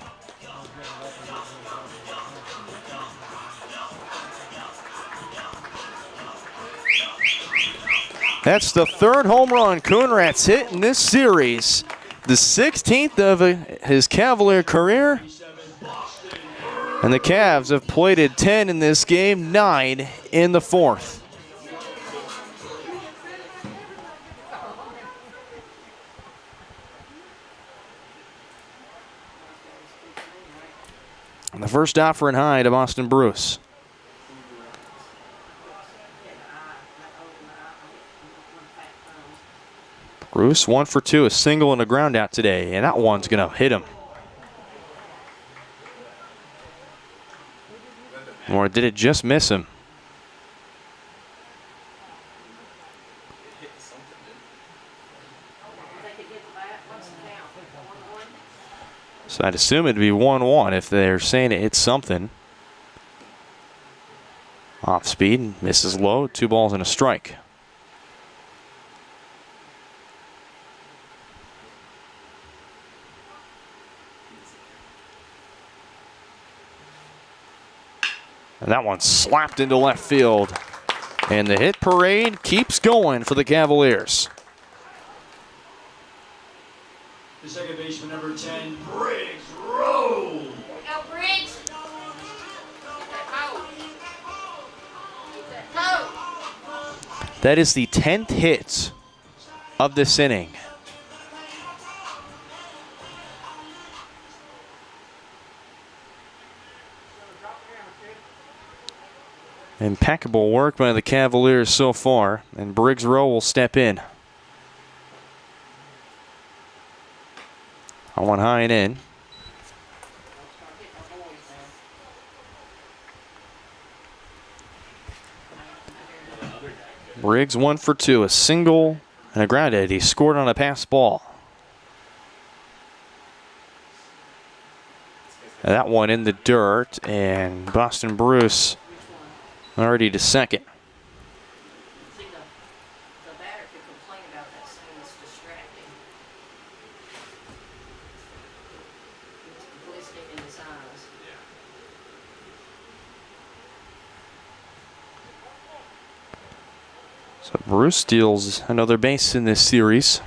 C: That's the 3rd home run Coonrat's hit in this series. The 16th of his Cavalier career. And the Cavs have plated 10 in this game, 9 in the 4th. And the first offering high to Boston Bruce. Bruce 1 for 2, a single and a ground out today, and that one's going to hit him. Or did it just miss him? So I'd assume it'd be 1-1 if they're saying it hits something. Off speed, misses low, 2 balls and a strike. And that one slapped into left field. And the hit parade keeps going for the Cavaliers.
D: The second baseman, number 10, Briggs Rowe.
K: Go, Briggs.
C: That is the 10th hit of this inning. Impeccable work by the Cavaliers so far, and Briggs Rowe will step in. On one high and in. Briggs 1 for 2, a single and a grounded. He scored on a pass ball. And that one in the dirt, and Boston Bruce already to second.
K: See, the batter could complain about that swing is distracting. It's glistening in his eyes.
C: So Bruce steals another base in this series.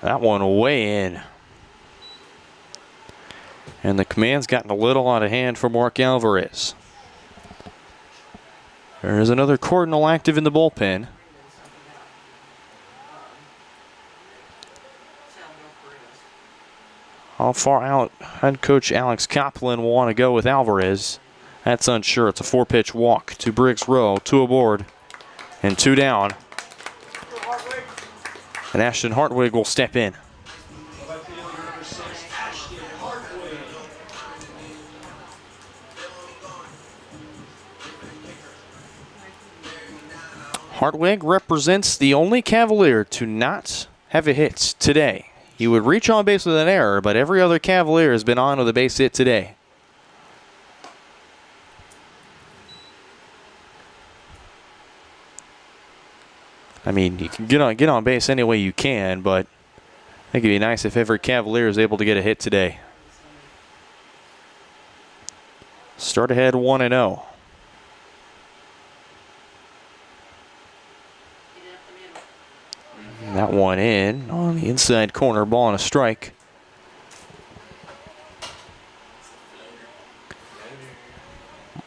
C: That one way in. And the command's gotten a little out of hand for Mark Alvarez. There's another Cardinal active in the bullpen. How far out head coach Alex Copland will want to go with Alvarez? That's unsure. It's a 4-pitch walk to Briggs Rowe. 2 aboard and 2 down. And Ashton Hartwig will step in. Hartwig represents the only Cavalier to not have a hit today. He would reach on base with an error, but every other Cavalier has been on with a base hit today. I mean, you can get on base any way you can, but I think it'd be nice if every Cavalier is able to get a hit today. Start ahead 1-0. That one in on the inside corner, ball and a strike.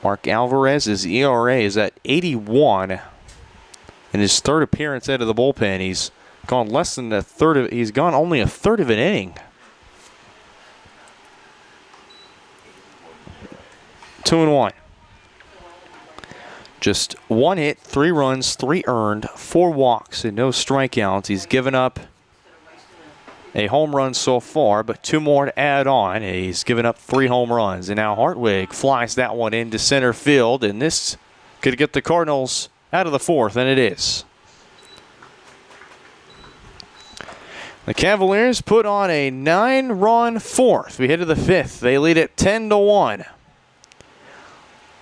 C: Mark Alvarez's ERA is at 81. In his third appearance out of the bullpen, he's gone less than a third of. He's gone only a third of an inning. 2-1. Just 1 hit, 3 runs, 3 earned, 4 walks, and no strikeouts. He's given up a home run so far, but 2 more to add on. He's given up 3 home runs, and now Hartwig flies that one into center field, and this could get the Cardinals out of the 4th, and it is. The Cavaliers put on a 9-run 4th. We head to the 5th. They lead it 10-1.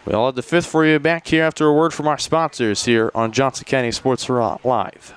C: We'll have the 5th for you back here after a word from our sponsors here on Johnson County Sports Live.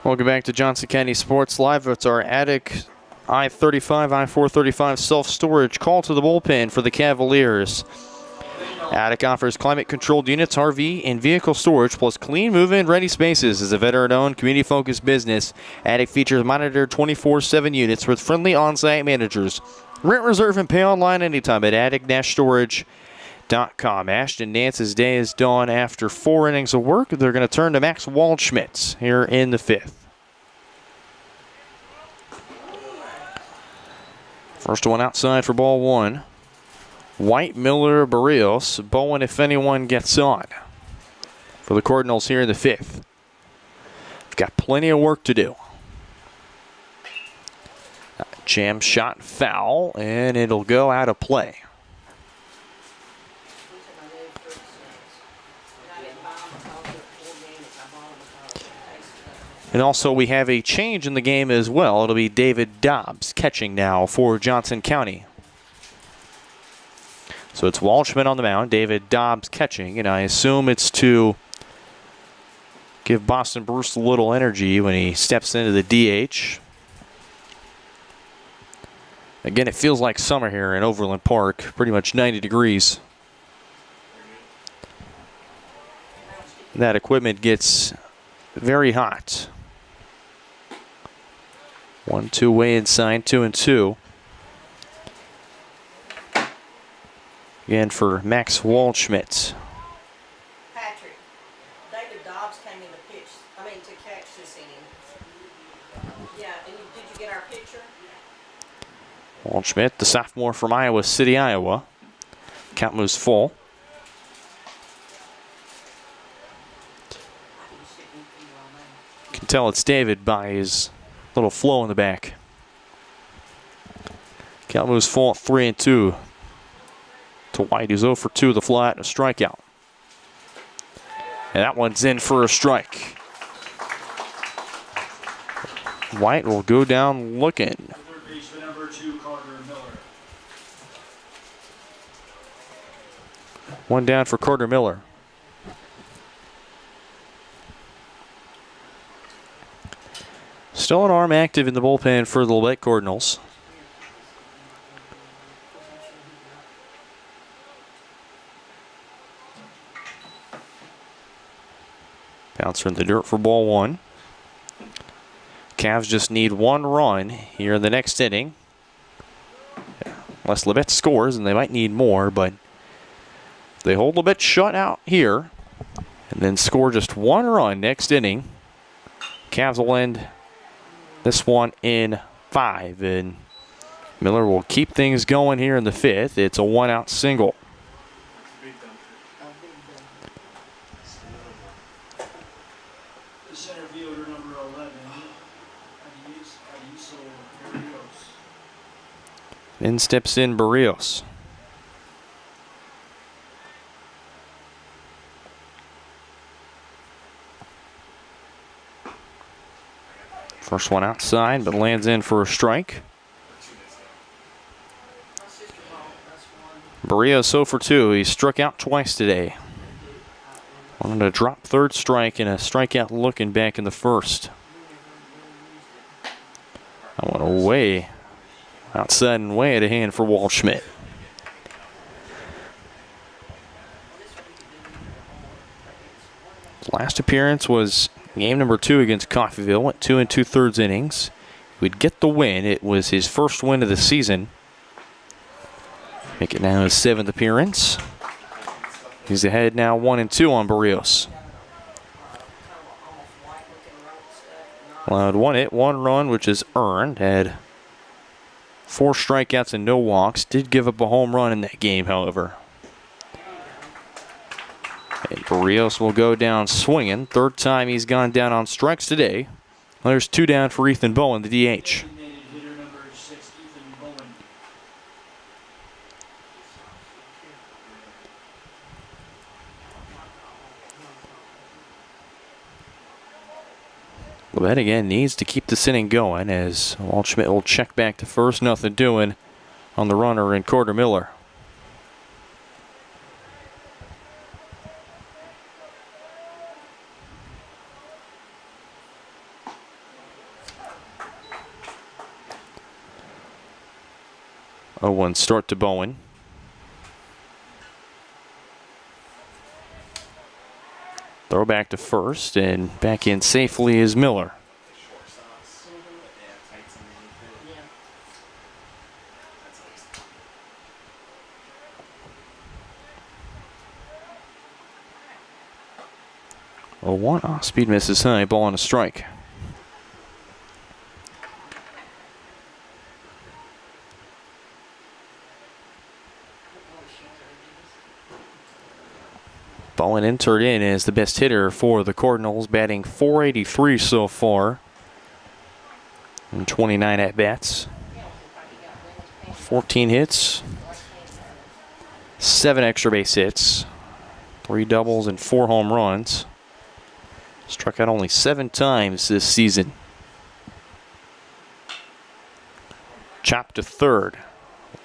C: Welcome back to Johnson County Sports Live. It's our Attic I-35, I-435 self-storage call to the bullpen for the Cavaliers. Attic offers climate-controlled units, RV, and vehicle storage, plus clean, move-in, ready spaces. As a veteran-owned, community-focused business, Attic features monitored 24/7 units with friendly on-site managers. Rent, reserve, and pay online anytime at attic-storage.com. Ashton Dance's day is done after 4 innings of work. They're going to turn to Max Waldschmidt here in the 5th. First one outside for ball 1. White, Miller, Barrios, Bowen if anyone gets on for the Cardinals here in the 5th. Got plenty of work to do. Jam shot foul, and it'll go out of play. And also we have a change in the game as well. It'll be David Dobbs catching now for Johnson County. So it's Waldschmidt on the mound, David Dobbs catching, and I assume it's to give Boston Bruce a little energy when he steps into the DH. Again, it feels like summer here in Overland Park, pretty much 90 degrees. That equipment gets very hot. 1-2 way inside, 2-2. Again for Max Waldschmidt.
K: Patrick, David Dobbs came in to catch this inning. Yeah, and did you get our picture?
C: Waldschmidt, the sophomore from Iowa City, Iowa. Count moves full. You can tell it's David by his little flow in the back. Count moves full at 3-2. To White, who's 0 for 2, the flat, and a strikeout. And that one's in for a strike. White will go down looking.
D: Third baseman number 2, Carter Miller.
C: One down for Carter Miller. Still an arm active in the bullpen for the Labette Cardinals. Bouncer in the dirt for ball 1. Cavs just need 1 run here in the next inning. Unless Labette scores, and they might need more, but if they hold Labette shut out here and then score just 1 run next inning, Cavs will end this one in 5, and Miller will keep things going here in the 5th. It's a 1-out single.
D: Center fielder number 11, Barrios.
C: In steps in Barrios. First one outside, but lands in for a strike. Barrios 0 for 2. He struck out twice today. Wanted to drop third strike and a strikeout looking back in the first. I went away outside and way out of hand for Waldschmidt. Last appearance was game number 2 against Coffeyville. Went 2 2/3 innings. We'd get the win. It was his first win of the season. Make it now his 7th appearance. He's ahead now 1-2 on Barrios. Allowed 1 hit, 1 run, which is earned. Had 4 strikeouts and no walks. Did give up a home run in that game, however. And Barrios will go down swinging. 3rd time he's gone down on strikes today. There's 2 down for Ethan Bowen, the DH. Labette again needs to keep this inning going as Waldschmidt will check back to first. Nothing doing on the runner in Carter Miller. 0-1 start to Bowen. Throw back to first, and back in safely is Miller. 0-1 off speed, misses high, ball on a strike. Bowen entered in as the best hitter for the Cardinals, batting .483 so far in 29 at-bats. 14 hits, 7 extra base hits, 3 doubles and 4 home runs. Struck out only 7 times this season. Chop to third.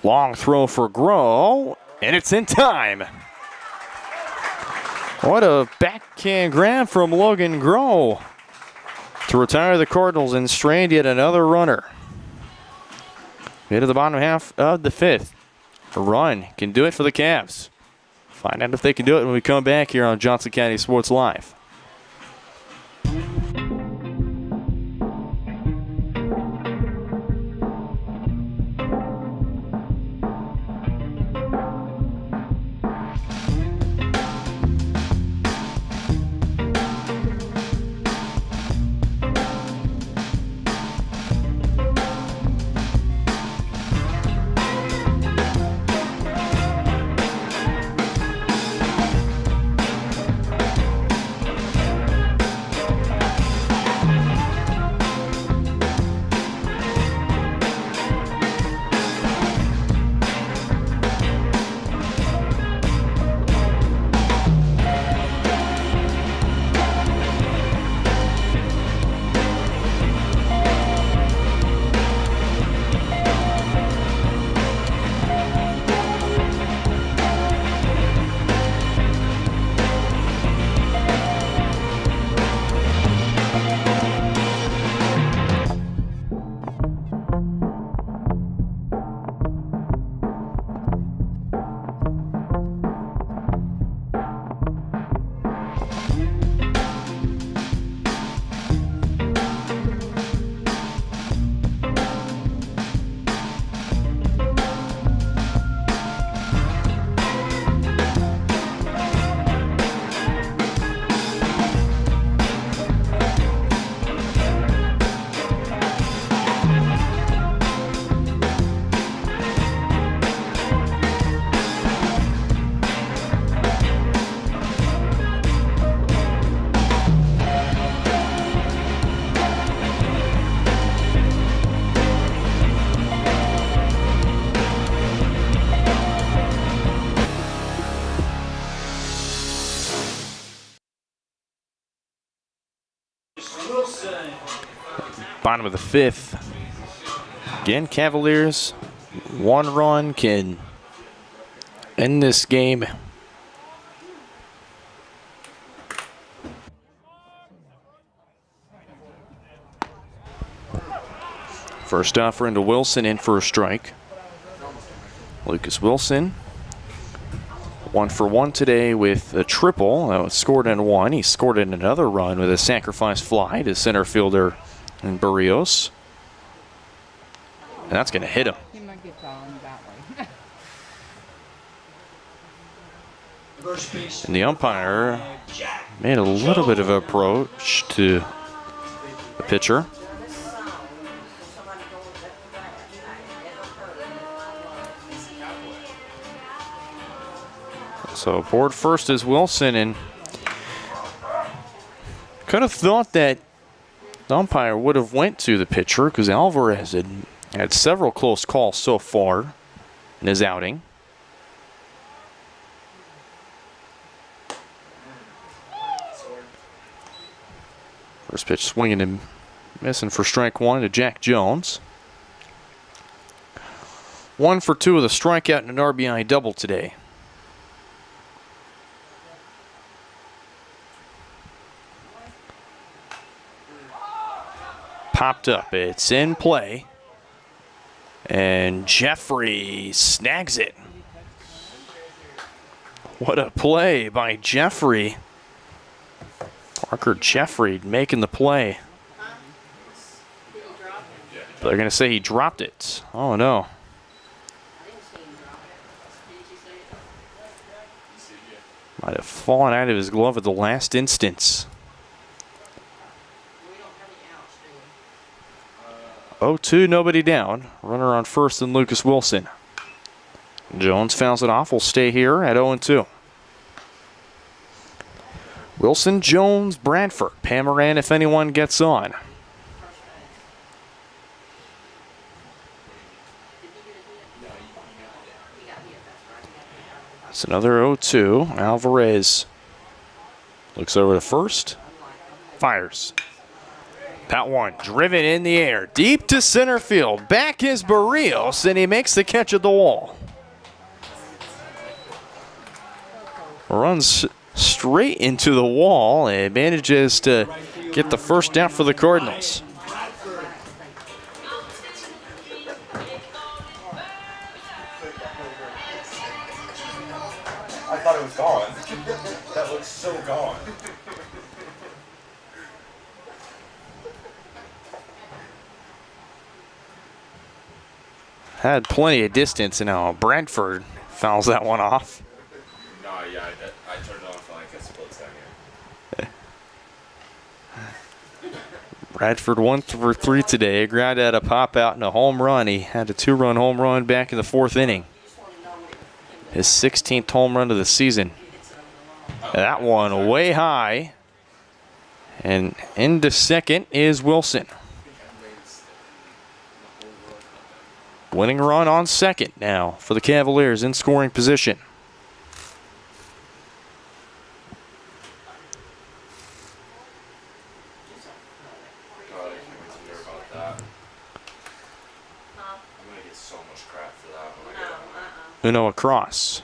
C: Long throw for Groh, and it's in time. What a backhand grab from Logan Groh to retire the Cardinals and strand yet another runner. Into the bottom half of the 5th. A run can do it for the Cavs. Find out if they can do it when we come back here on Johnson County Sports Live. Bottom of the 5th. Again, Cavaliers, 1 run can end this game. First offer into Wilson, in for a strike. Lucas Wilson, 1 for 1 today with a triple. Scored in 1. He scored in another run with a sacrifice fly to center fielder and Barrios. And that's going to hit him. And the umpire made a little bit of an approach to the pitcher. So board first is Wilson, and could have thought that the umpire would have went to the pitcher because Alvarez had several close calls so far in his outing. First pitch swinging and missing for strike 1 to Jack Jones. 1 for 2 with a strikeout and an RBI double today. Popped up. It's in play. And Jeffrey snags it. What a play by Jeffrey. Parker Jeffrey making the play. They're going to say he dropped it. Oh, no. Might have fallen out of his glove at the last instance. 0-2, nobody down. Runner on first and Lucas Wilson. Jones fouls it off. Will stay here at 0-2. Wilson, Jones, Bradford. Pamaran if anyone gets on. That's another 0-2. Alvarez looks over to first. Fires. That one driven in the air. Deep to center field. Back is Barrios, and he makes the catch at the wall. Runs straight into the wall and manages to get the first down for the Cardinals.
L: I thought it was gone. That looks so gone.
C: Had plenty of distance, and now Bradford fouls that one off.
L: No, yeah, I turned it on for like a split second.
C: Bradford 1 for 3 today. Ground out a pop out and a home run. He had a 2-run home run back in the 4th inning. His 16th home run of the season. That one way high. And into second is Wilson. Winning run on second now for the Cavaliers in scoring position. Uno across.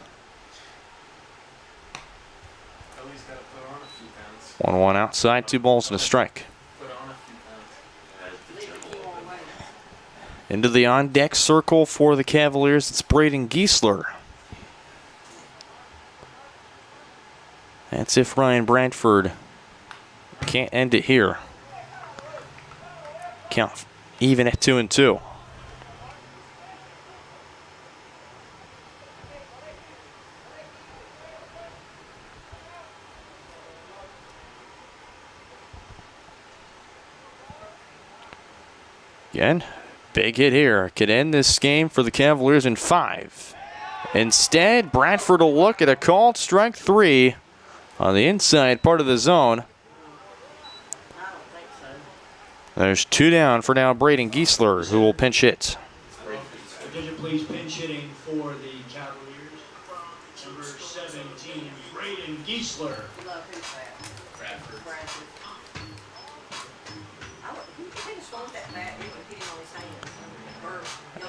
C: 1-1 outside, 2 balls and a strike. Into the on-deck circle for the Cavaliers, it's Braden Giesler. That's if Ryan Bradford can't end it here. Count even at 2-2. Again, big hit here. Could end this game for the Cavaliers in 5. Instead, Bradford will look at a called strike 3 on the inside part of the zone. There's 2 down for now Braden Giesler, who will pinch hit.
D: Attention please, pinch hitting for the Cavaliers. Number 17, Braden Giesler.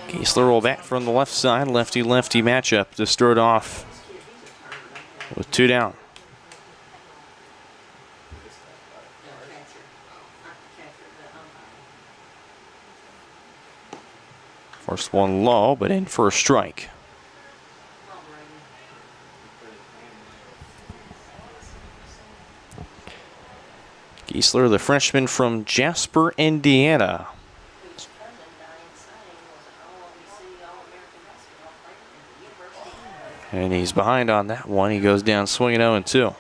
C: Giesler will bat from the left side, lefty-lefty matchup to start off with 2 down. First one low, but in for a strike. Giesler, the freshman from Jasper, Indiana. And he's behind on that one. He goes down swinging 0-2.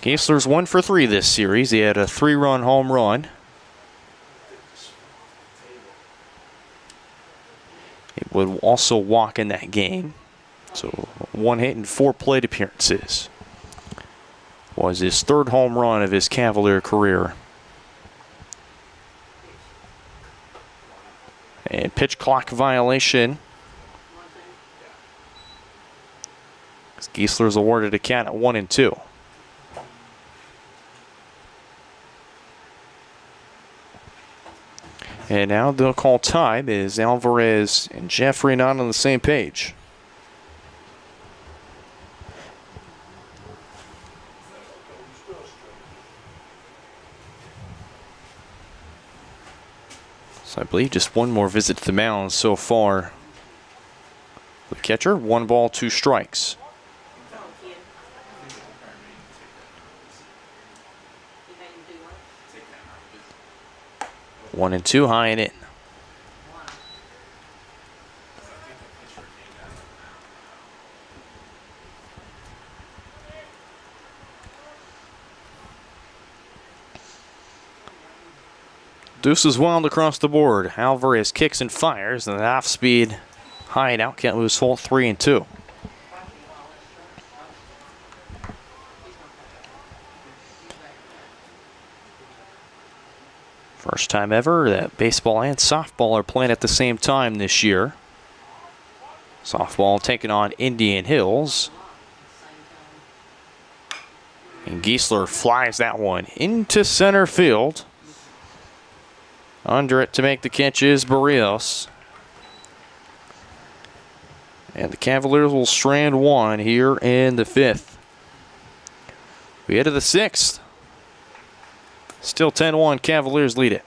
C: Giesler's 1 for 3 this series. He had a 3-run home run. He would also walk in that game. So 1 hit and 4 plate appearances. Was his 3rd home run of his Cavalier career. And pitch clock violation. Giesler's awarded a count at 1-2. And now they'll call time as Alvarez and Jeffrey not on the same page. So I believe just one more visit to the mound so far. The catcher, 1 ball, 2 strikes. 1-2, high and in. Deuces wound across the board. Alvarez kicks and fires, and the off-speed high and out, can't lose full, 3-2. First time ever that baseball and softball are playing at the same time this year. Softball taking on Indian Hills. And Giesler flies that one into center field. Under it to make the catch is Barrios. And the Cavaliers will strand 1 here in the 5th. We head to the 6th. Still 10-1, Cavaliers lead it.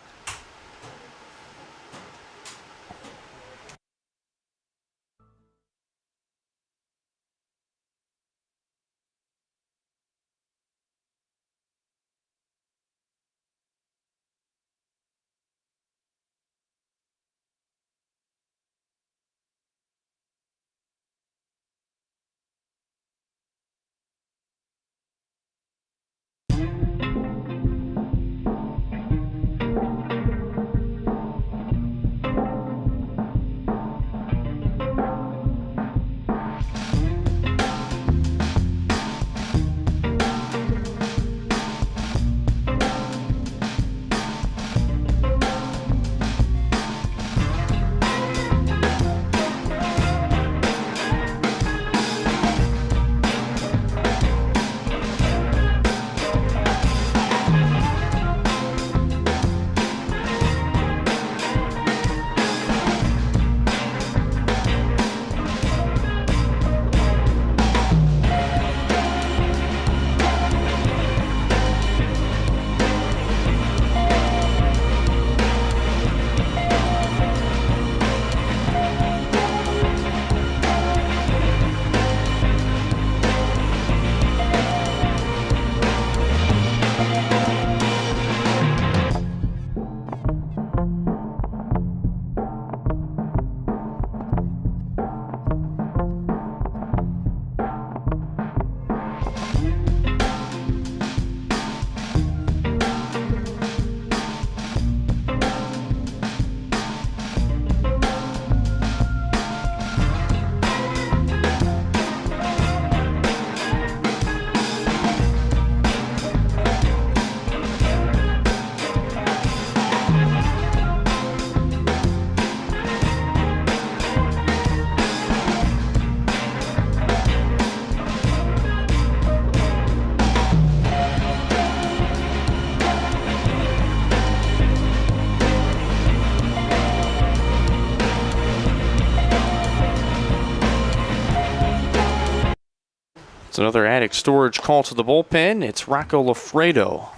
C: It's another Attic Storage call to the bullpen. It's Rocco Lafredo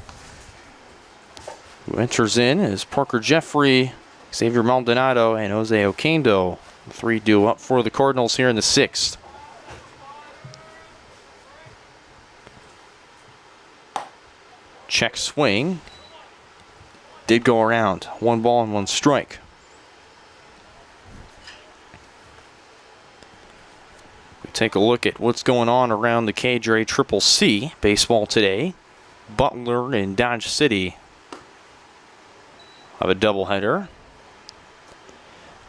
C: who enters in as Parker Jeffrey, Xavier Maldonado, and Jose Oquendo. 3 due up for the Cardinals here in the 6th. Check swing. Did go around. 1 ball and 1 strike. Take a look at what's going on around the KJ-CCC baseball today. Butler and Dodge City have a doubleheader.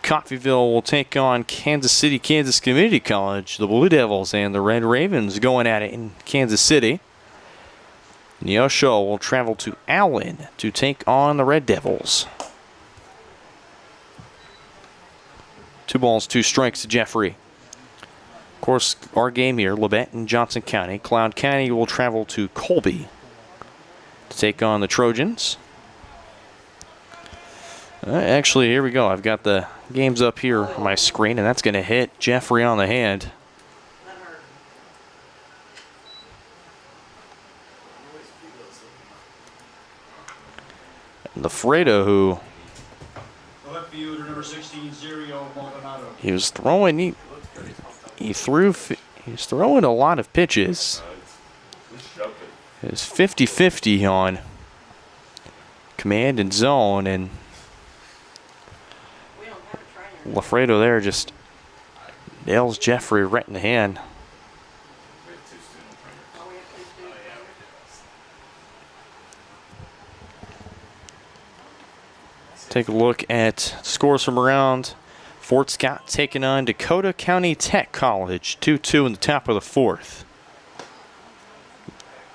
C: Coffeyville will take on Kansas City, Kansas Community College. The Blue Devils and the Red Ravens going at it in Kansas City. Neosho will travel to Allen to take on the Red Devils. 2 balls, 2 strikes to Jeffrey. Of course, our game here, Labette and Johnson County. Cloud County will travel to Colby to take on the Trojans. Actually, here we go. I've got the games up here on my screen, and that's going to hit Jeffrey on the hand. And Lafredo, who
D: fielder, number 16, Zerio Maldonado.
C: He was throwing. He's throwing a lot of pitches. It was 50-50 on command and zone, and Lafredo there just nails Jeffrey right in the hand. Take a look at scores from around. Fort Scott taking on Dakota County Tech College, 2-2 in the top of the fourth.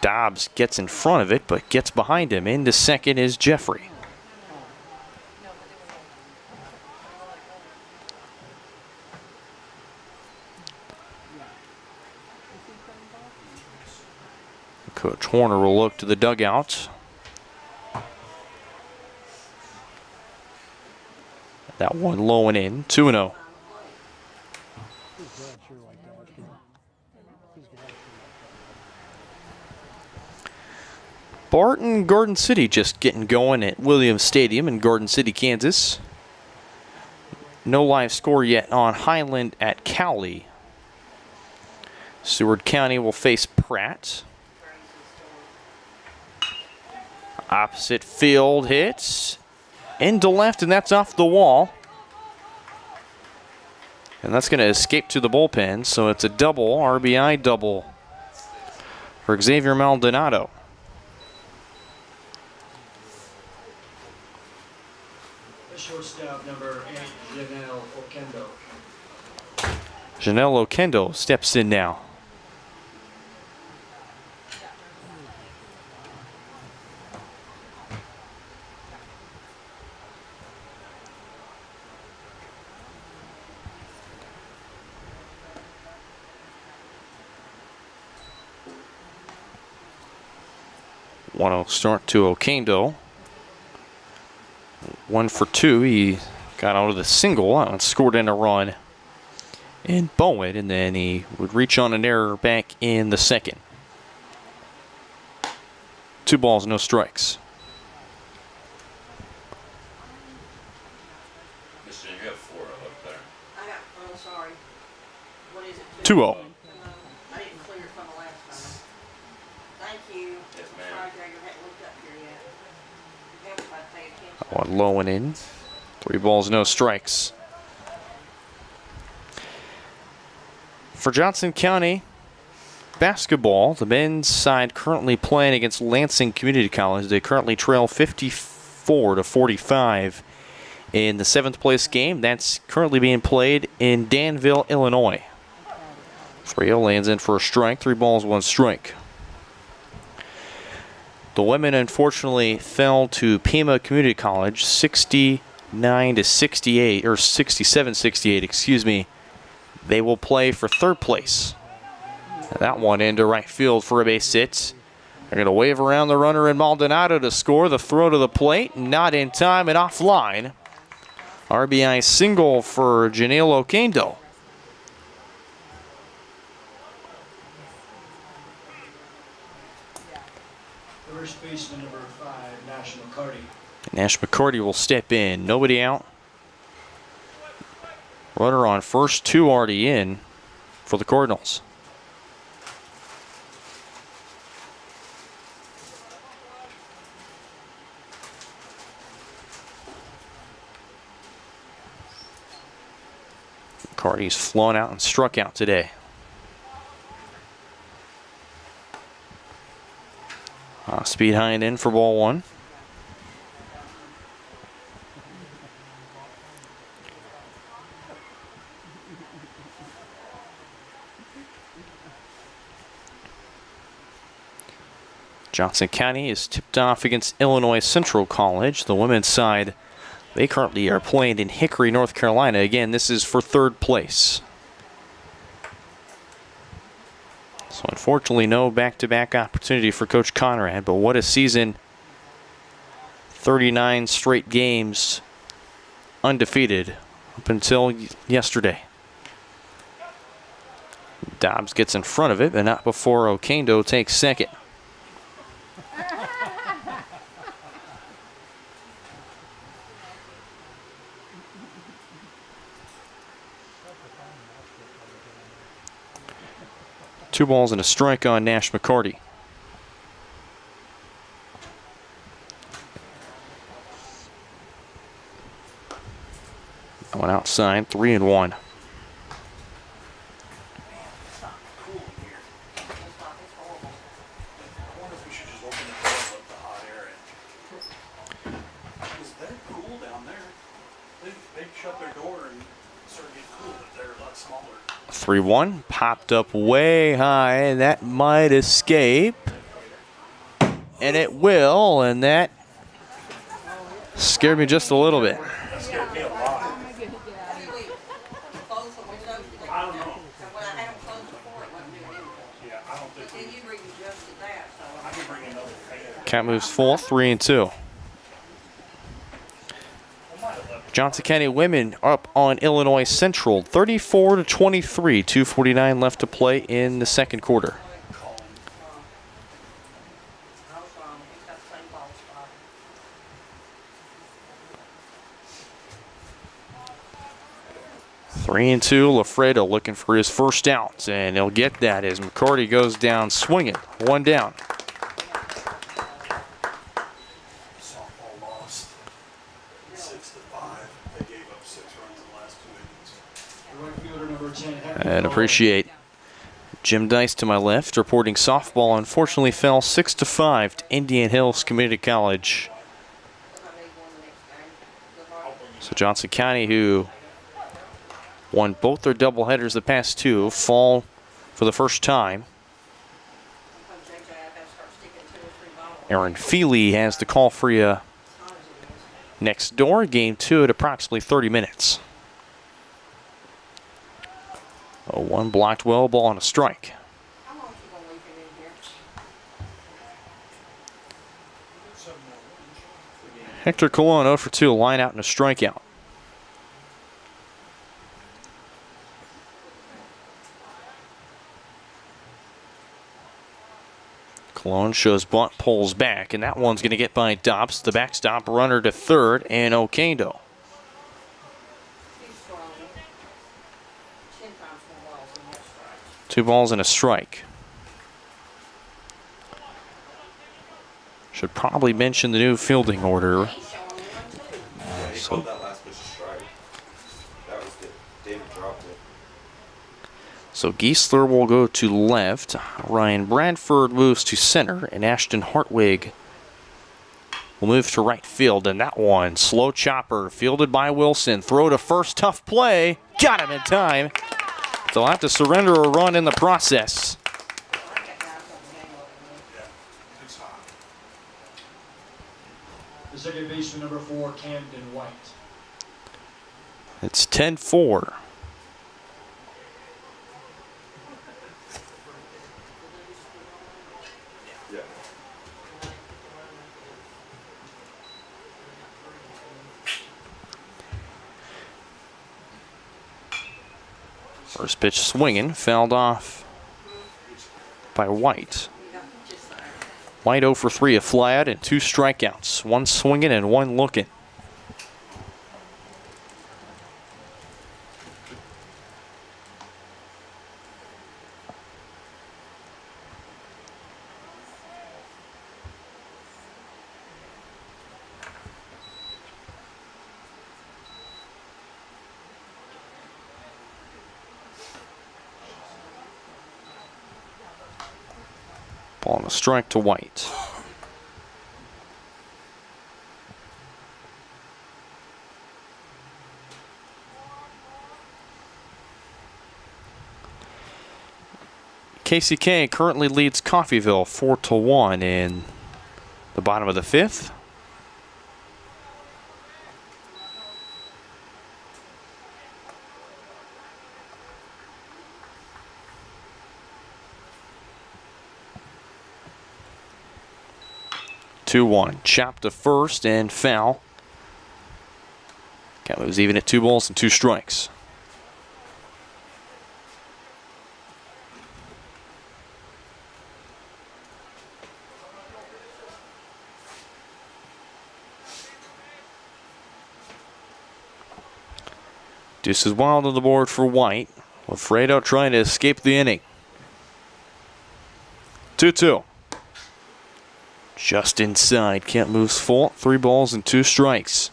C: Dobbs gets in front of it, but gets behind him. Into second is Jeffrey. Coach Horner will look to the dugout. That one low and in, 2-0. Barton Garden City just getting going at Williams Stadium in Garden City, Kansas. No live score yet on Highland at Cowley. Seward County will face Pratt. Opposite field hits. Into left, and that's off the wall. And that's going to escape to the bullpen, so it's a double, RBI double for Xavier Maldonado.
D: The shortstop, number 8, Janelle Okendo.
C: Janelle Okendo steps in now. One start to Okendo. 1 for 2. He got out of the single and scored in a run in Bowen, and then he would reach on an error back in the second. 2 balls, no strikes.
L: Mr. You have 4 up there.
K: I got, oh, sorry. What is it?
C: 2-0.
K: I didn't clear it from the last time. Thank you.
L: Yes, ma'am.
K: Sorry, Greg, I hadn't looked up here yet. Help if I pay attention.
C: One low and in. 3 balls, no strikes. For Johnson County basketball, the men's side currently playing against Lansing Community College. They currently trail 54-45 in the 7th place game. That's currently being played in Danville, Illinois. 3-0 lands in for a strike. 3 balls, 1 strike. The women unfortunately fell to Pima Community College 69-68, or 67-68, excuse me. They will play for 3rd place. That one into right field for a base hit. They're going to wave around the runner in Maldonado to score. The throw to the plate, not in time and offline. RBI single for Janelle Okendo.
D: First baseman, number 5, Nash McCarty.
C: Nash McCarty will step in. Nobody out. Runner on first, 2 already in for the Cardinals. McCarty's flown out and struck out today. Speed high and in for ball 1. Johnson County is tipped off against Illinois Central College. The women's side, they currently are playing in Hickory, North Carolina. Again, this is for 3rd place. So unfortunately, no back-to-back opportunity for Coach Conrad, but what a season. 39 straight games undefeated up until yesterday. Dobbs gets in front of it, but not before Okendo takes second. 2 balls and a strike on Nash McCarty. One outside, 3-1.
H: Is that cool down there? They shut their door and started getting cool, but they're a lot smaller.
C: 3-1, popped up way high, and that might escape. And it will, and that scared me just a little bit.
H: That scared me a lot. I don't know. Yeah, I don't think
K: Then you readjusted that, so.
H: I can bring another fan.
C: Count moves full, 3-2. Johnson County women up on Illinois Central, 34-23. 2:49 left to play in the second quarter. Three and two, Lafredo looking for his first out, and he'll get that as McCarty goes down swinging. One down.
H: Softball lost 6-5. They gave up 6 runs in the last 2 innings.
D: Right fielder number 10, Hector
C: And
D: Colon.
C: appreciate Jim Dice to my left reporting softball unfortunately fell 6-5 to Indian Hills Community College. So Johnson County, who won both their doubleheaders the past two, fall for the first time. Aaron Feely has the call for you next door. Game 2 at approximately 30 minutes. 0-1 blocked well, ball and a strike. Hector Colon 0 for 2, line out and a strikeout. Colon shows bunt, pulls back, and that one's going to get by Dobbs. The backstop runner to third, and Okendo. Two balls and a strike. Should probably mention the new fielding order.
L: Yeah, he called that last pitch a strike. That was good. David dropped it.
C: So Giesler will go to left. Ryan Bradford moves to center, and Ashton Hartwig will move to right field. And that one, slow chopper, fielded by Wilson. Throw to first, tough play. Got him in time. They'll have to surrender a run in the process.
D: The second baseman number 4, Camden White.
C: It's 10-4. First pitch swinging, fouled off by White. White 0 for 3, a flyout and 2 strikeouts. One swinging and one looking. Ball and a strike to White. KCK currently leads Coffeyville 4-1 in the bottom of the 5th. Chop to first and foul. Count moves even at 2 balls and 2 strikes. Deuce is wild on the board for White. Lafredo trying to escape the inning. 2-2. Just inside. Kent moves full. 3 balls and 2 strikes.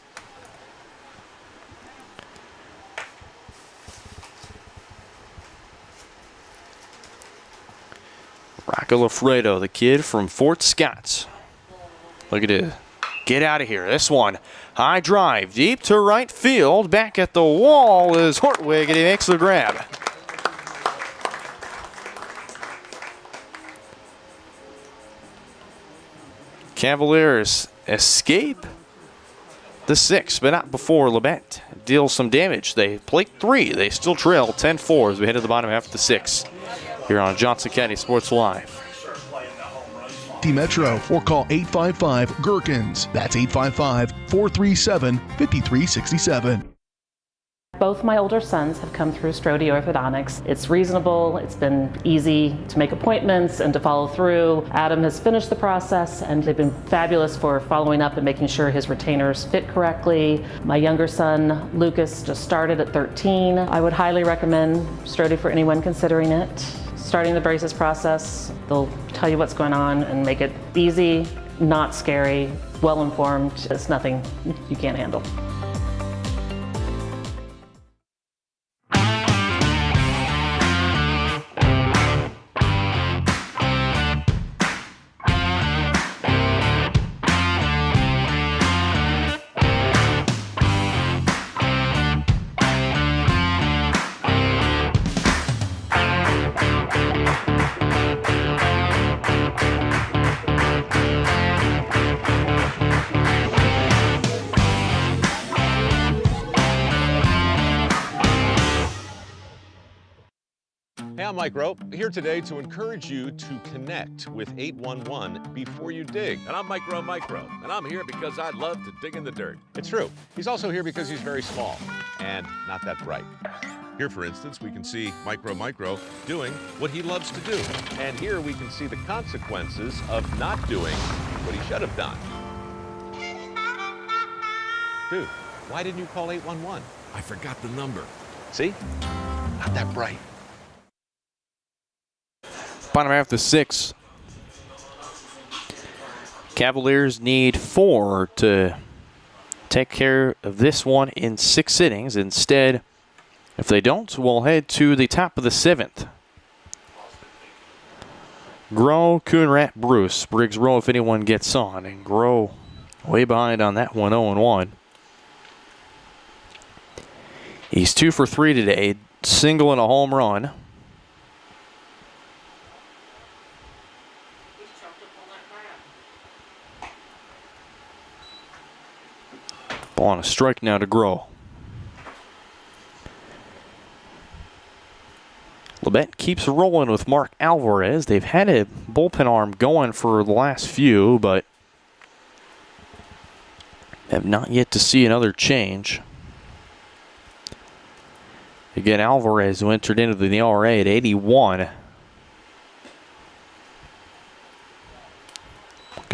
C: Rocco Lafredo, the kid from Fort Scott. Look at it. Get out of here. This one. High drive. Deep to right field. Back at the wall is Hortwig, and he makes the grab. Cavaliers escape the 6th, but not before Labette deals some damage. They plate 3. They still trail 10-4 as we head to the bottom half of the 6th. Here on Johnson County Sports Live.
J: Metro or call 855-GHERKINS. That's 855-437-5367.
I: Both my older sons have come through Strode Orthodontics. It's reasonable, it's been easy to make appointments and to follow through. Adam has finished the process and they've been fabulous for following up and making sure his retainers fit correctly. My younger son, Lucas, just started at 13. I would highly recommend Strode for anyone considering it. Starting the braces process, they'll tell you what's going on and make it easy, not scary, well-informed. It's nothing you can't handle.
M: Hey, I'm Mike Rowe, here today to encourage you to connect with 811 before you dig.
N: And I'm Mike Rowe, and I'm here because I love to dig in the dirt.
M: It's true. He's also here because he's very small and not that bright. Here, for instance, we can see Mike Rowe doing what he loves to do. And here we can see the consequences of not doing what he should have done. Dude, why didn't you call 811?
N: I forgot the number.
M: See? Not that bright.
C: Bottom half of the 6th. Cavaliers need 4 to take care of this one in 6 innings. Instead, if they don't, we'll head to the top of the 7th. Groh, Coonrat, Bruce. Briggs Rowe if anyone gets on. And Groh way behind on that one, 0-1. He's 2 for 3 today. Single and a home run. Ball on a strike now to Groh. Labette keeps rolling with Mark Alvarez. They've had a bullpen arm going for the last few, but have not yet to see another change. Again, Alvarez, who entered into the ERA at 81. Going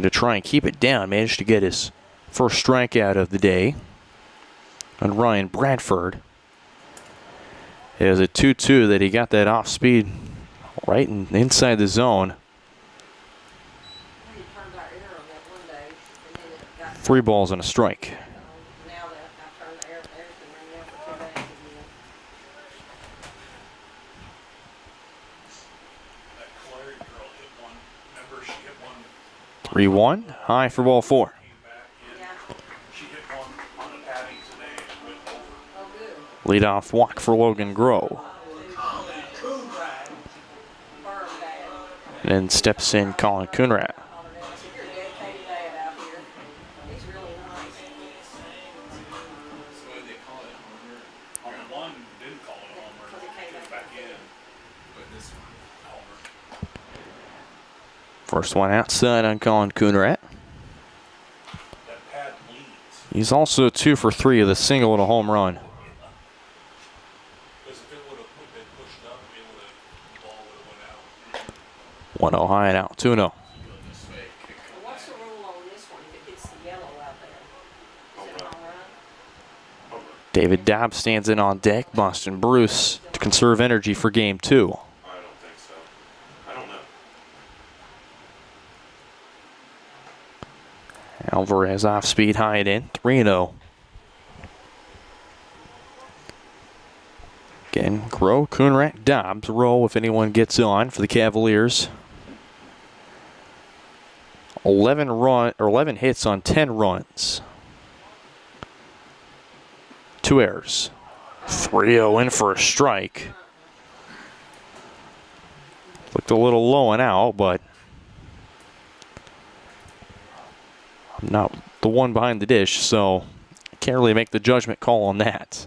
C: to try and keep it down. Managed to get his first strikeout of the day on Ryan Bradford. It was a 2-2 that he got that off speed right inside the zone. 3 balls and a strike.
N: She hit
C: 3-1, high for ball 4. Leadoff walk for Logan Groh. And then steps in Colin Coonrat. First one outside on Colin Coonrat. He's also 2 for 3 with a single and a home run. 1-0 high and out, 2-0.
K: What's the rule on this one if it hits the yellow out there? Is it a home run?
C: David Dobbs stands in on deck. Boston Bruce to conserve energy for game 2.
L: I don't think so. I don't know.
C: Alvarez off speed, high and in, 3-0. Again, Groh, Coonrack, Dobbs roll if anyone gets on for the Cavaliers. 11 hits on 10 runs. 2 errors. 3-0 in for a strike. Looked a little low and out, but I'm not the one behind the dish, so I can't really make the judgment call on that.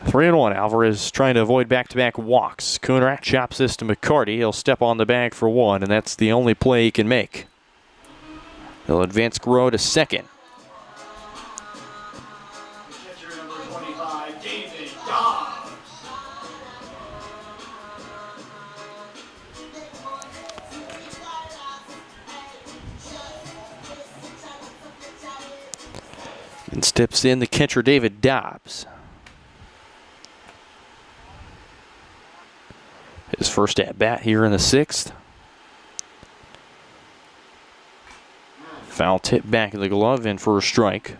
C: 3-1. Alvarez trying to avoid back-to-back walks. Coonrack chops this to McCarty. He'll step on the bag for 1, and that's the only play he can make. He'll advance Groh to second.
D: Catcher number 25, David Dobbs.
C: And steps in the catcher, David Dobbs. His first at-bat here in the 6th. Foul tip back of the glove, in for a strike.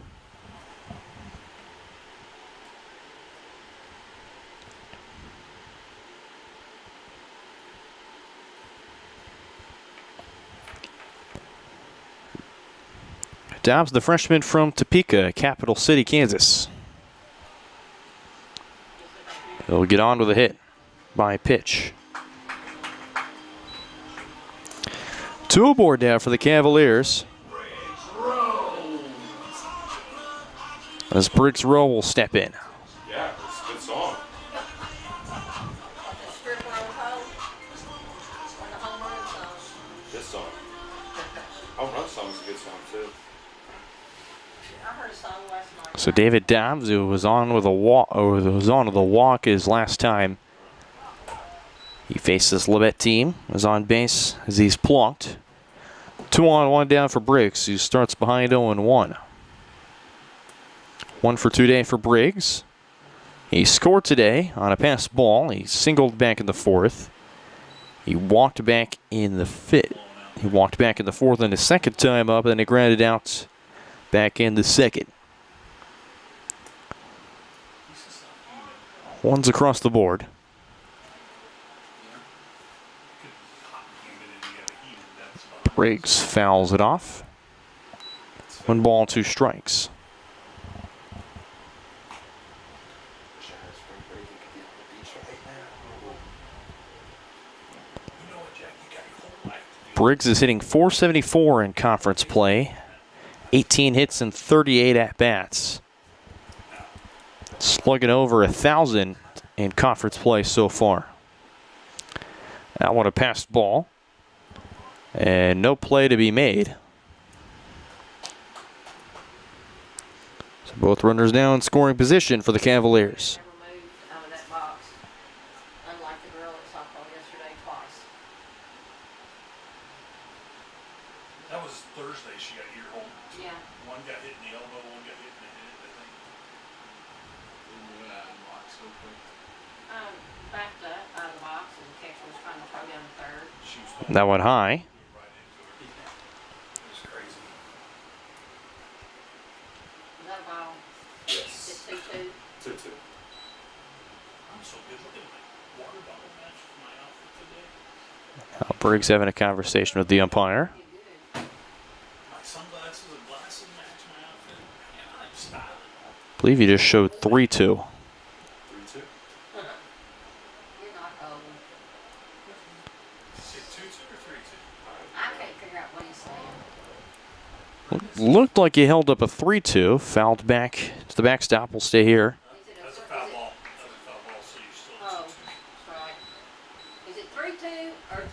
C: Dobbs, the freshman from Topeka, Capital City, Kansas. He'll get on with a hit by pitch. 2 aboard now for the Cavaliers. As Briggs Rowe will step in.
L: Yeah, it's a good song. This song. Home Run song is a good song too.
K: I heard a song last night.
C: So David Dobbs, who was on with a walk, or was on with a walk his last time he faced this Labette team, was on base as he's plunked. 2 on, 1 down for Briggs, who starts behind 0-1. 1 for 2 day for Briggs. He scored today on a pass ball. He singled back in the 4th. He walked back in the 5th. He walked back in the 4th and the second time up, and then he grounded out back in the 2nd. 1s across the board. Briggs fouls it off. 1 ball, 2 strikes. Briggs is hitting .474 in conference play. 18 hits and 38 at-bats. Slugging over 1,000 in conference play so far. That one a passed ball. And no play to be made. So both runners now in scoring position for the Cavaliers.
K: Out of that box, unlike the girl at softball yesterday twice.
H: That was Thursday she got ear home.
K: Yeah.
H: One got hit in the elbow, one got hit in the head, I think. Went out of the box so quick.
K: Backed up out of the box, and the catcher was trying to throw down the third.
C: That one high.
H: It was crazy.
K: Is that a ball?
L: Yes.
K: Is it 2-2?
L: 2-2.
H: I'm so good. Look at my water bottle match for my outfit today.
C: Now Briggs having a conversation with the umpire.
H: My sunglasses and glasses match my outfit. And I'm styling.
C: I believe he just showed 3-2.
L: 3-2.
K: You're not old.
H: Is it 2-2 or 3-2?
K: I can't figure out what he's saying.
C: Looked like he held up a 3-2. Fouled back to the backstop. Will stay here.
H: That's a foul ball. That's a foul ball, so you still
K: Oh, that's right. Is it 3-2 or 2-2?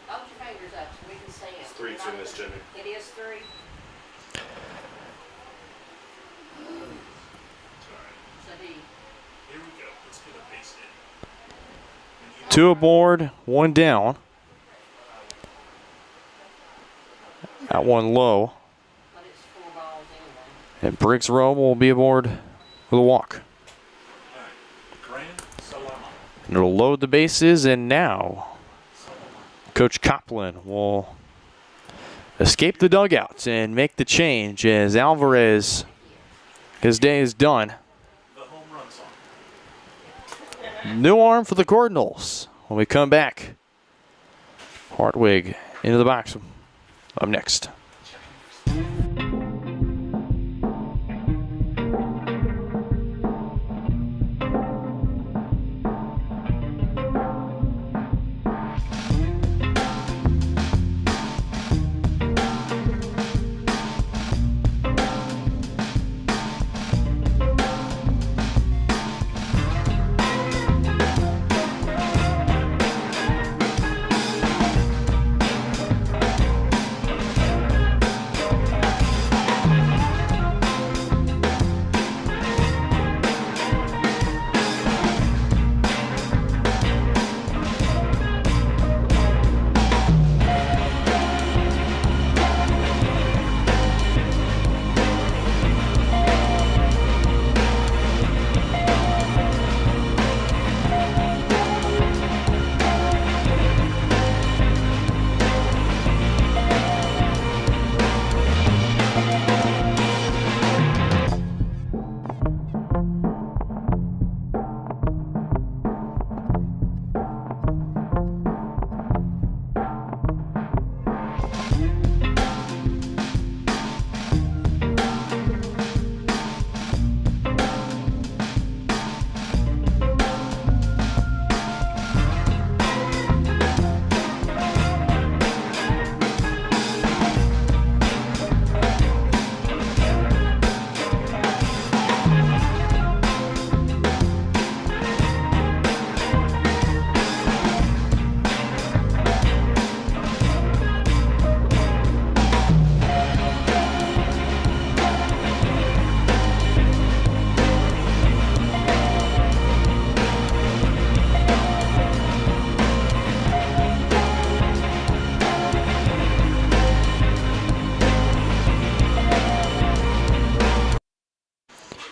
K: Hold your fingers up so we can see it.
L: It's 3-2, Miss Jimmy.
K: It is 3? So he...
H: Here we go. Let's get a base hit.
C: 2 aboard, 1 down. That one low.
K: But it's 4 balls anyway.
C: And Briggs Rowe will be aboard with a walk.
H: Grand Salama.
C: And it'll load the bases, and now Coach Copland will escape the dugouts and make the change as Alvarez, his day is done. New arm for the Cardinals. When we come back, Hartwig into the box. Up next.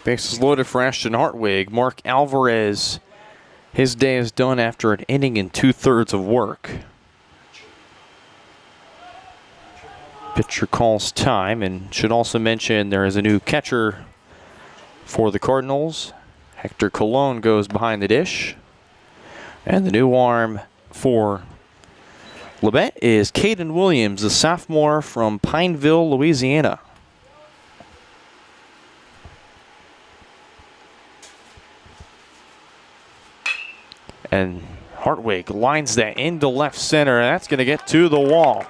C: Bases loaded for Ashton Hartwig. Mark Alvarez, his day is done after an inning and 2/3 of work. Pitcher calls time, and should also mention there is a new catcher for the Cardinals. Hector Colon goes behind the dish. And the new arm for Labette is Caden Williams, a sophomore from Pineville, Louisiana. And Hartwig lines that into left center, and that's going to get to the wall.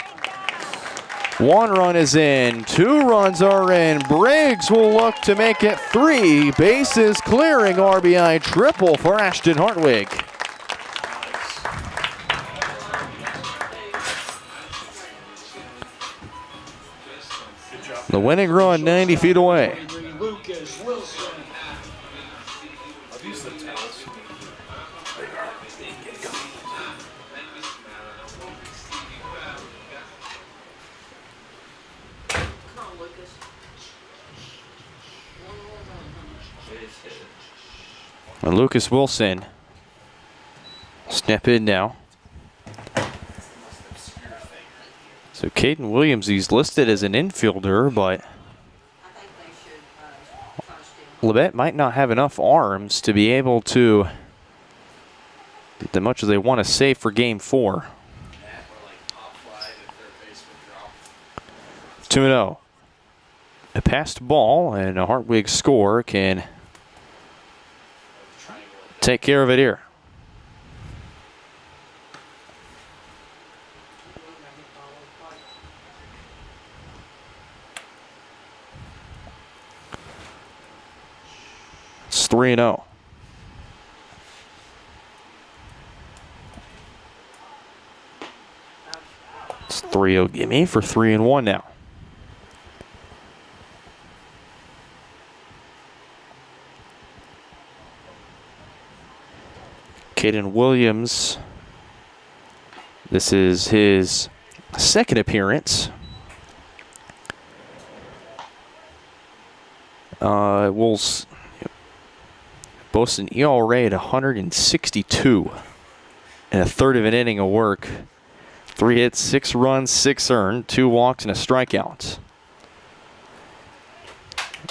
C: 1 run is in, 2 runs are in. Briggs will look to make it 3. Bases clearing RBI triple for Ashton Hartwig. The winning run 90 feet away. And Lucas Wilson step in now. So Caden Williams, he's listed as an infielder, but Labette might not have enough arms to be able to get as much as they want to save for game 4. 2-0. A passed ball and a Hartwig score can take care of it here. It's 3-0. It's 3-0 gimme for 3-1 now. Caden Williams, this is his second appearance. Will boast an ERA at 162 and 1/3 of an inning of work. 3 hits, 6 runs, 6 earned, 2 walks, and a strikeout.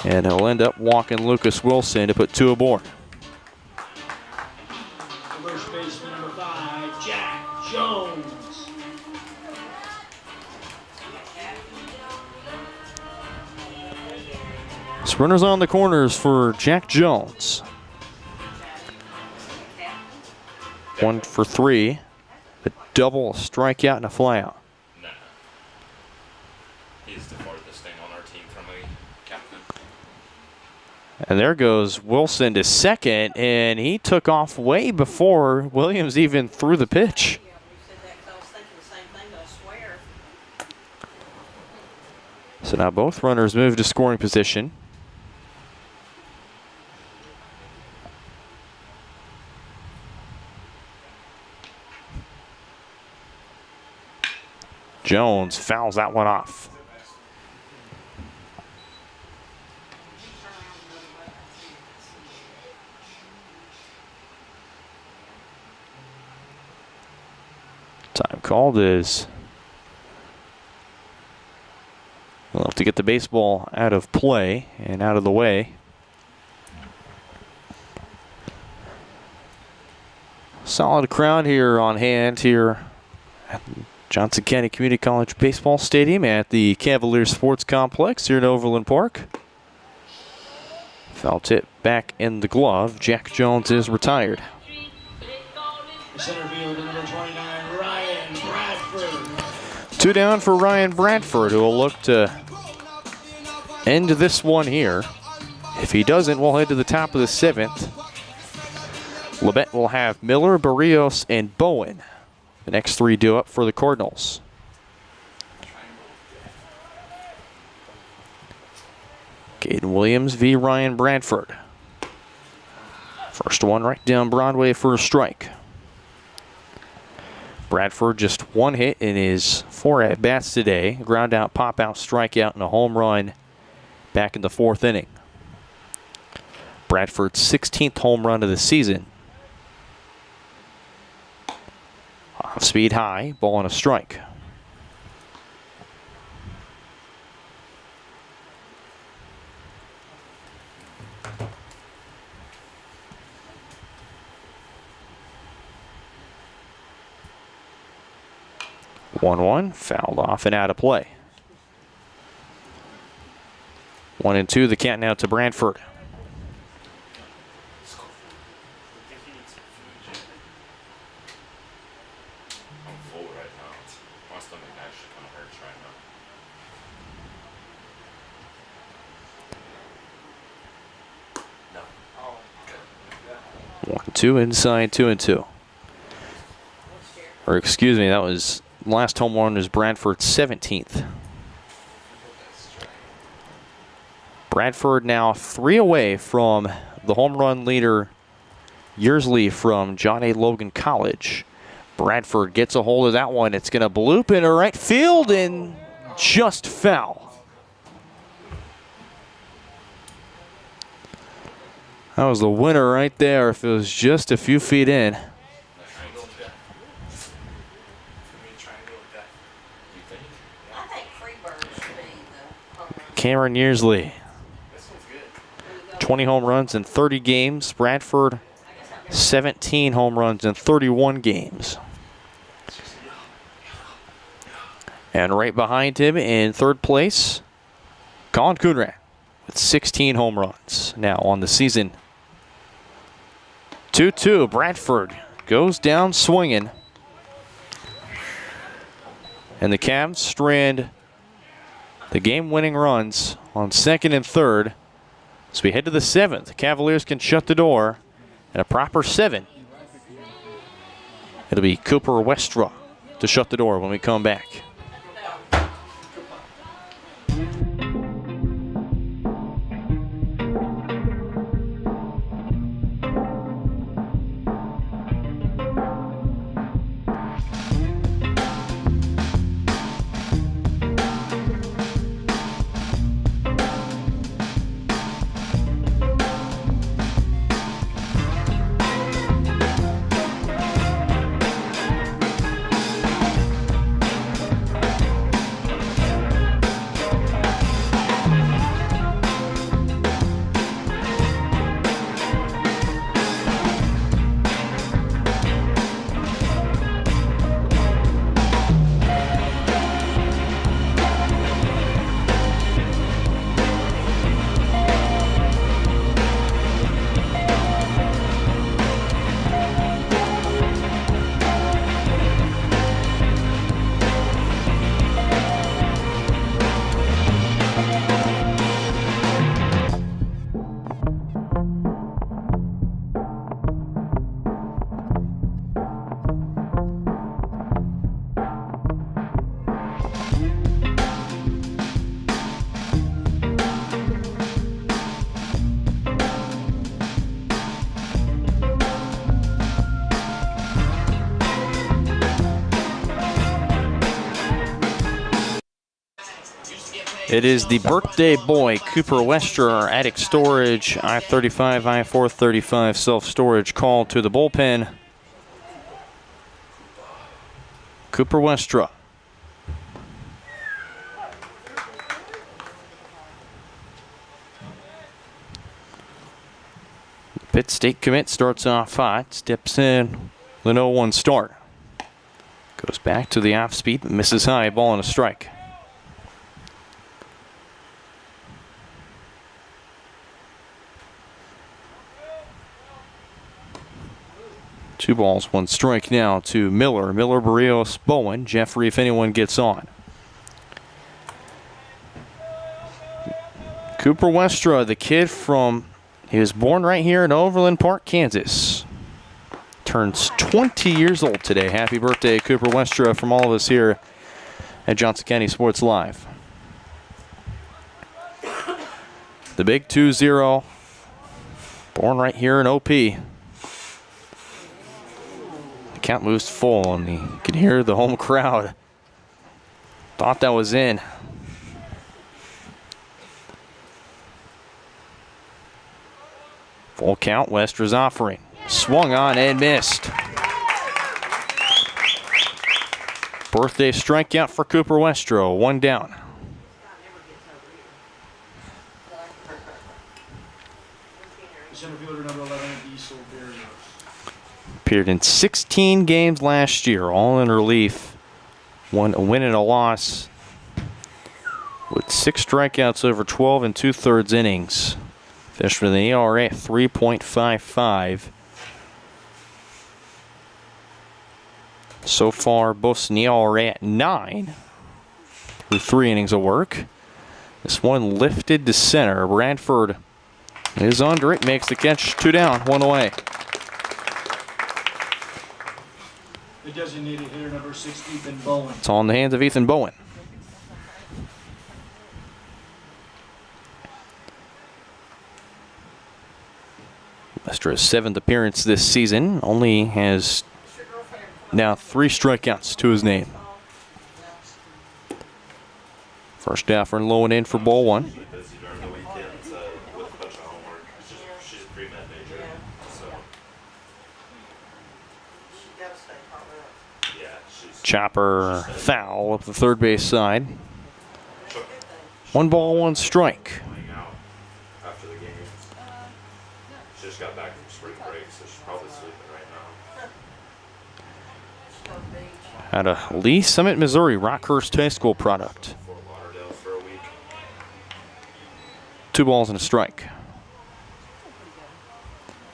C: And he'll end up walking Lucas Wilson to put 2 aboard.
D: First baseman number 5, Jack Jones.
C: So runners on the corners for Jack Jones. 1 for 3. A double, a strikeout, and a flyout.
H: Nah. He's the farthest thing on our team from a captain.
C: And there goes Wilson to second, and he took off way before Williams even threw the pitch. So now both runners move to scoring position. Jones fouls that one off. Time called is we'll have to get the baseball out of play and out of the way. Solid crowd here on hand here at Johnson County Community College Baseball Stadium at the Cavaliers Sports Complex here in Overland Park. Foul tip back in the glove. Jack Jones is retired.
D: Center fielder number 29, Ryan Bradford.
C: 2 down for Ryan Bradford, who will look to end this one here. If he doesn't, we'll head to the top of the 7th. Labette will have Miller, Barrios, and Bowen. The next 3 due up for the Cardinals. Caden Williams v. Ryan Bradford. First one right down Broadway for a strike. Bradford just 1 hit in his 4 at-bats today. Ground out, pop out, strikeout, and a home run back in the 4th inning. Bradford's 16th home run of the season. Off speed high, ball on a strike. One, fouled off and out of play. 1-2, the count now to Bradford. Two inside, 2-2. Or excuse me, that was last home run was Bradford's 17th. Bradford now 3 away from the home run leader Yearsley from John A. Logan College. Bradford gets a hold of that one. It's going to bloop into right field and just foul. That was the winner right there if it was just a few feet in. Cameron Yearsley. 20 home runs in 30 games. Bradford, 17 home runs in 31 games. And right behind him in 3rd place, Colin Coonrad with 16 home runs now on the season. 2-2, Bradford goes down swinging. And the Cavs strand the game-winning runs on 2nd and 3rd. As we head to the 7th, the Cavaliers can shut the door at a proper 7. It'll be Cooper Westra to shut the door when we come back. It is the birthday boy, Cooper Westra, attic storage, I-35, I-435 self-storage, called to the bullpen. Cooper Westra. Pitt State commit starts off hot, steps in with an 0-1 start. Goes back to the off-speed, but misses high, ball and a strike. Two balls, one strike now to Miller. Miller, Barrios, Bowen. Jeffrey, if anyone gets on. Cooper Westra, the kid from, he was born right here in Overland Park, Kansas. Turns 20 years old today. Happy birthday, Cooper Westra, from all of us here at Johnson County Sports Live. The big 2-0. Born right here in OP. Count moves full, and you can hear the home crowd. Thought that was in. Full count, Westra's offering. Swung on and missed. Birthday strikeout for Cooper Westra, 1 down.
D: Center fielder number 11, Diesel Barrios.
C: Appeared in 16 games last year, all in relief. A win and a loss. With 6 strikeouts over 12 and 2/3 innings. Finished with an ERA at 3.55. So far, both an ERA at 9 through 3 innings of work. This one lifted to center. Bradford is under it, makes the catch. 2 down, 1 away.
D: The designated hitter number 6, Ethan Bowen.
C: It's on the hands of Ethan Bowen. Westra's 7th appearance this season. Only has now 3 strikeouts to his name. First offer and low and in for ball 1. Chopper foul up the third base side. 1 ball, 1 strike.
L: After the game. She just got back from spring break, so she's probably sleeping right now.
C: Out of Lee Summit, Missouri, Rockhurst High School product. 2 balls and a strike.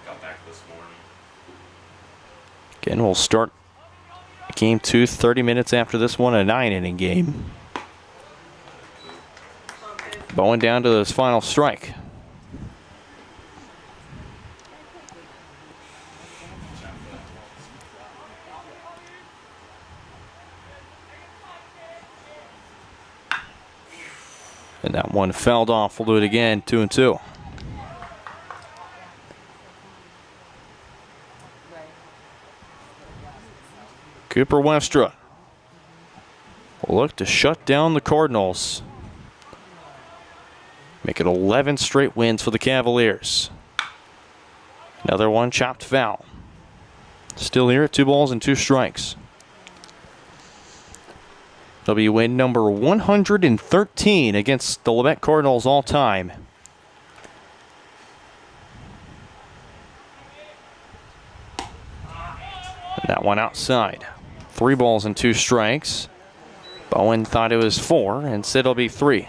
L: Got back this morning.
C: Again, we'll start game 2, 30 minutes after this one, a 9-inning game. Bowen down to his final strike. And that one fouled off. We'll do it again, 2-2. Cooper Westra will look to shut down the Cardinals. Make it 11 straight wins for the Cavaliers. Another one chopped foul. Still here at 2 balls and 2 strikes. It'll be win number 113 against the Labette Cardinals all time. And that one outside. 3 balls and 2 strikes. Bowen thought it was 4 and said it'll be 3.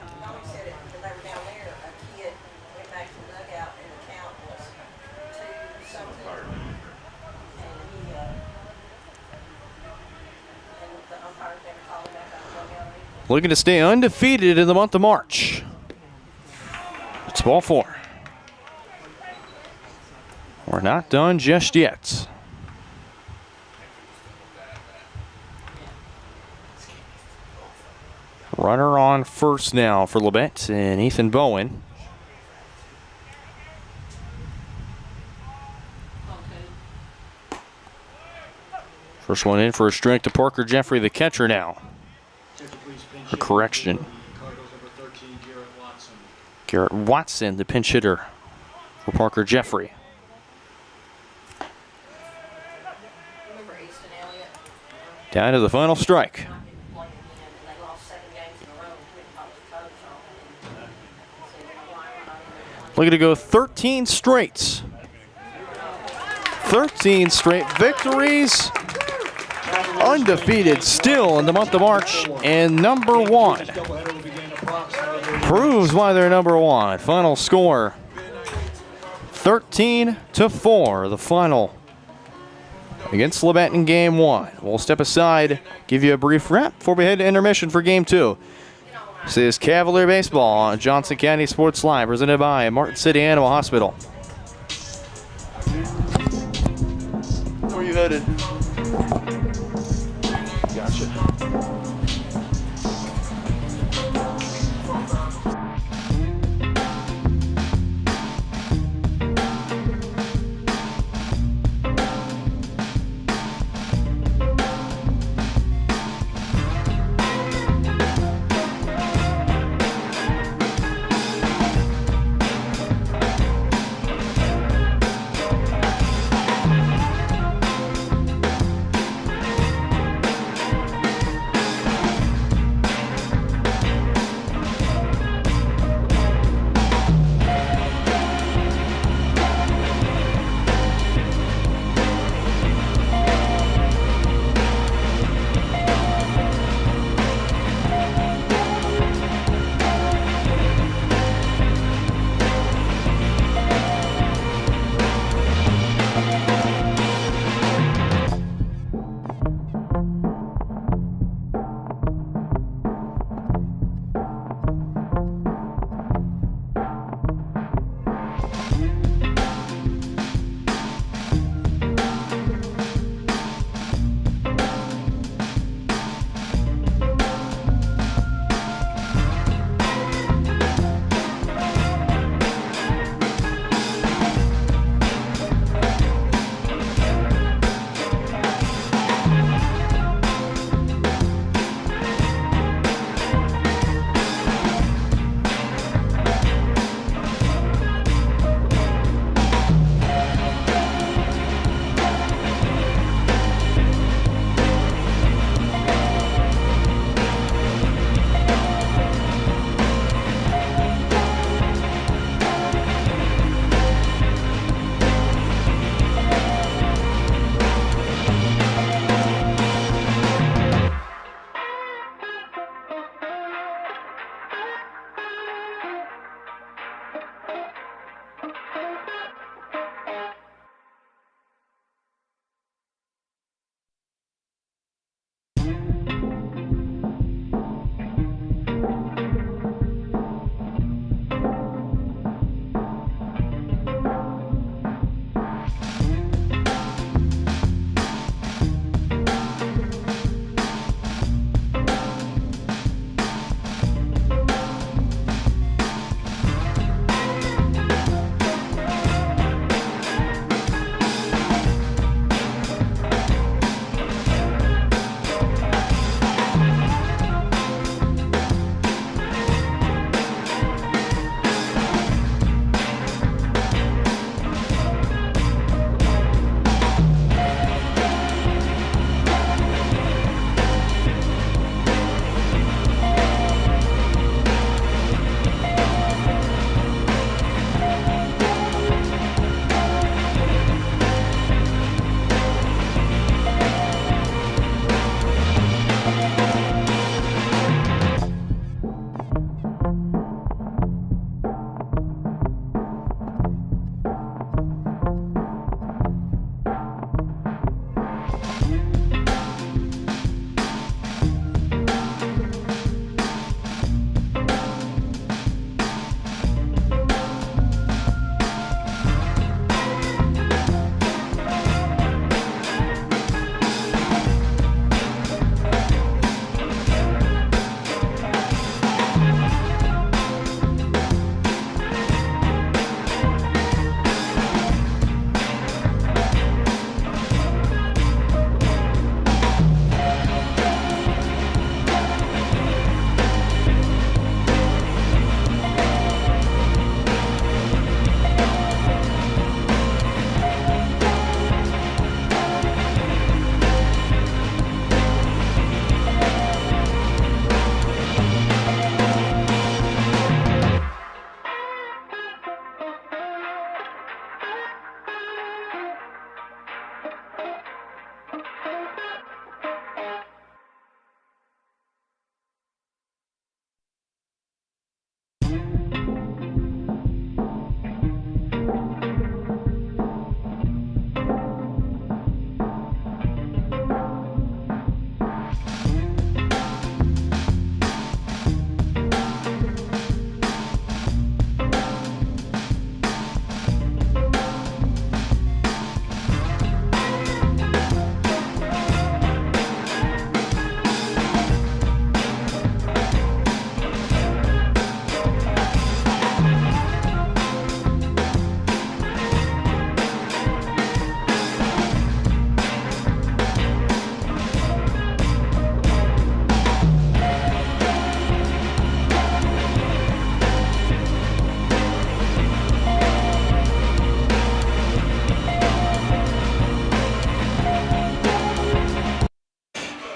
C: Looking to stay undefeated in the month of March. It's ball 4. We're not done just yet. Runner on first now for Labette and Ethan Bowen. First one in for a strike to Parker Jeffrey, the catcher now. A correction.
D: 13, Garrett Watson.
C: Garrett Watson, the pinch hitter for Parker Jeffrey. Down to the final strike. Looking to go 13 straight. 13 straight victories. Undefeated still in the month of March. And number one. Proves why they're number one. Final score 13-4. The final against Labette in game one. We'll step aside, give you a brief wrap before we head to intermission for game two. This is Cavalier Baseball on Johnson County Sports Live, presented by Martin City Animal Hospital. Where are you headed? Gotcha.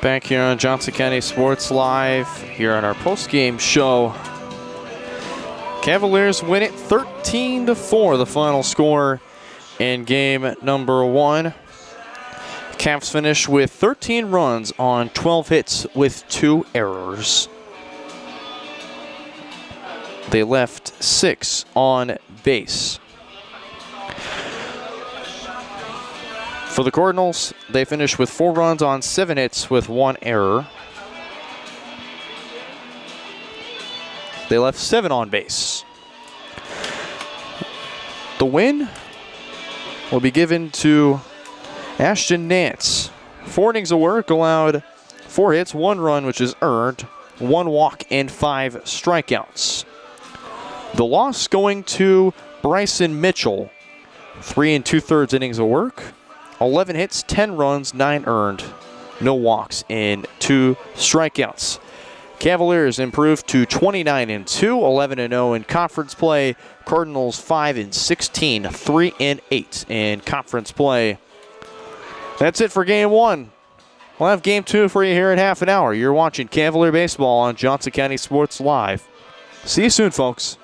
C: Back here on Johnson County Sports Live, here on our post-game show. Cavaliers win it 13-4, the final score in game number 1. Cavs finish with 13 runs on 12 hits with 2 errors. They left 6 on base. For the Cardinals, they finished with 4 runs on 7 hits with 1 error. They left 7 on base. The win will be given to Ashton Nance. 4 innings of work, allowed 4 hits, 1 run, which is earned, 1 walk, and 5 strikeouts. The loss going to Bryson Mitchell. 3 2/3 innings of work, 11 hits, 10 runs, 9 earned, no walks, and 2 strikeouts. Cavaliers improved to 29-2, 11-0 in conference play. Cardinals 5-16, 3-8 in conference play. That's it for game 1. We'll have game 2 for you here in half an hour. You're watching Cavalier Baseball on Johnson County Sports Live. See you soon, folks.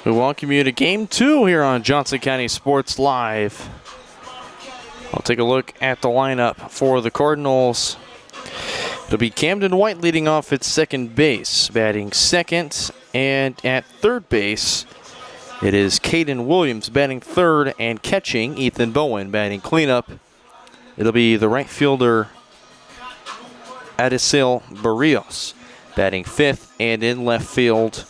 C: We welcome you to Game 2 here on Johnson County Sports Live. I'll take a look at the lineup for the Cardinals. It'll be Camden White leading off at second base, batting second, and at third base, it is Caden Williams batting third and catching Ethan Bowen batting cleanup. It'll be the right fielder Adisil Barrios batting fifth, and in left field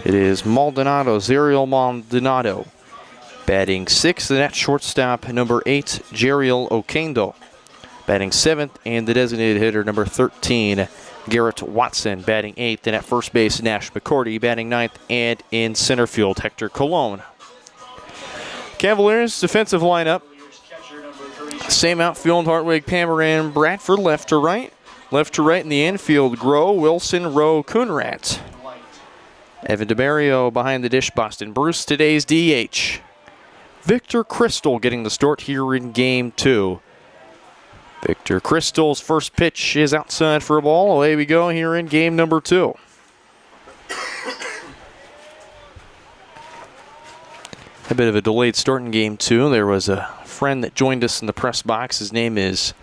C: it is Maldonado, Zeriel Maldonado batting sixth, and at shortstop number 8 Jeriel Okendo batting seventh, and the designated hitter number 13 Garrett Watson batting eighth, and at first base Nash McCordy batting ninth, and in center field Hector Colon. Cavaliers defensive lineup. Same outfield, Hartwig, Pamaran, Bradford left to right. Left to right in the infield, Groh, Wilson, Rowe, Coonrat. Evan DeMario behind the dish, Boston Bruce, today's DH. Victor Crystal getting the start here in Game 2. Victor Crystal's first pitch is outside for a ball. Away we go here in game number 2. A bit of a delayed start in Game 2. There was a friend that joined us in the press box. His name is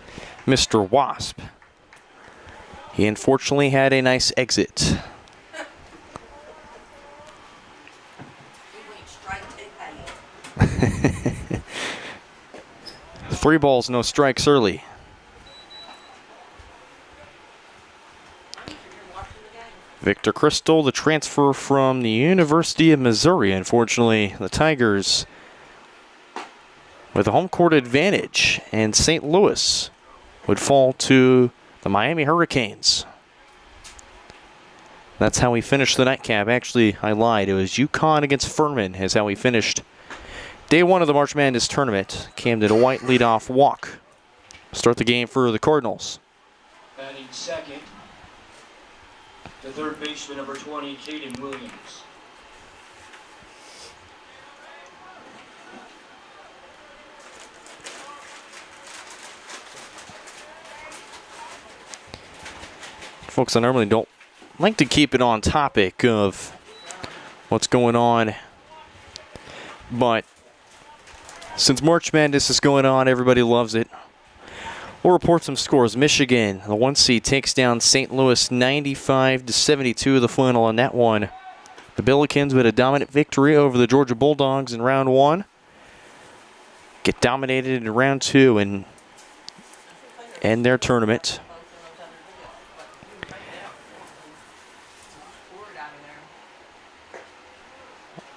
C: Mr. Wasp. He unfortunately had a nice exit. Three balls, no strikes early. Victor Crystal, the transfer from the University of Missouri. Unfortunately, the Tigers with a home court advantage, and St. Louis would fall to the Miami Hurricanes. That's how we finished the nightcap. Actually, I lied. It was UConn against Furman is how we finished day 1 of the March Madness tournament. Camden White leadoff walk. Start the game for the Cardinals.
D: Batting second, the third baseman, number 20, Caden Williams.
C: Folks, I normally don't like to keep it on topic of what's going on, but since March Madness is going on, everybody loves it. We'll report some scores. Michigan, the 1 seed, takes down St. Louis 95-72, the final on that one. The Billikens with a dominant victory over the Georgia Bulldogs in round 1. Get dominated in round 2 and end their tournament.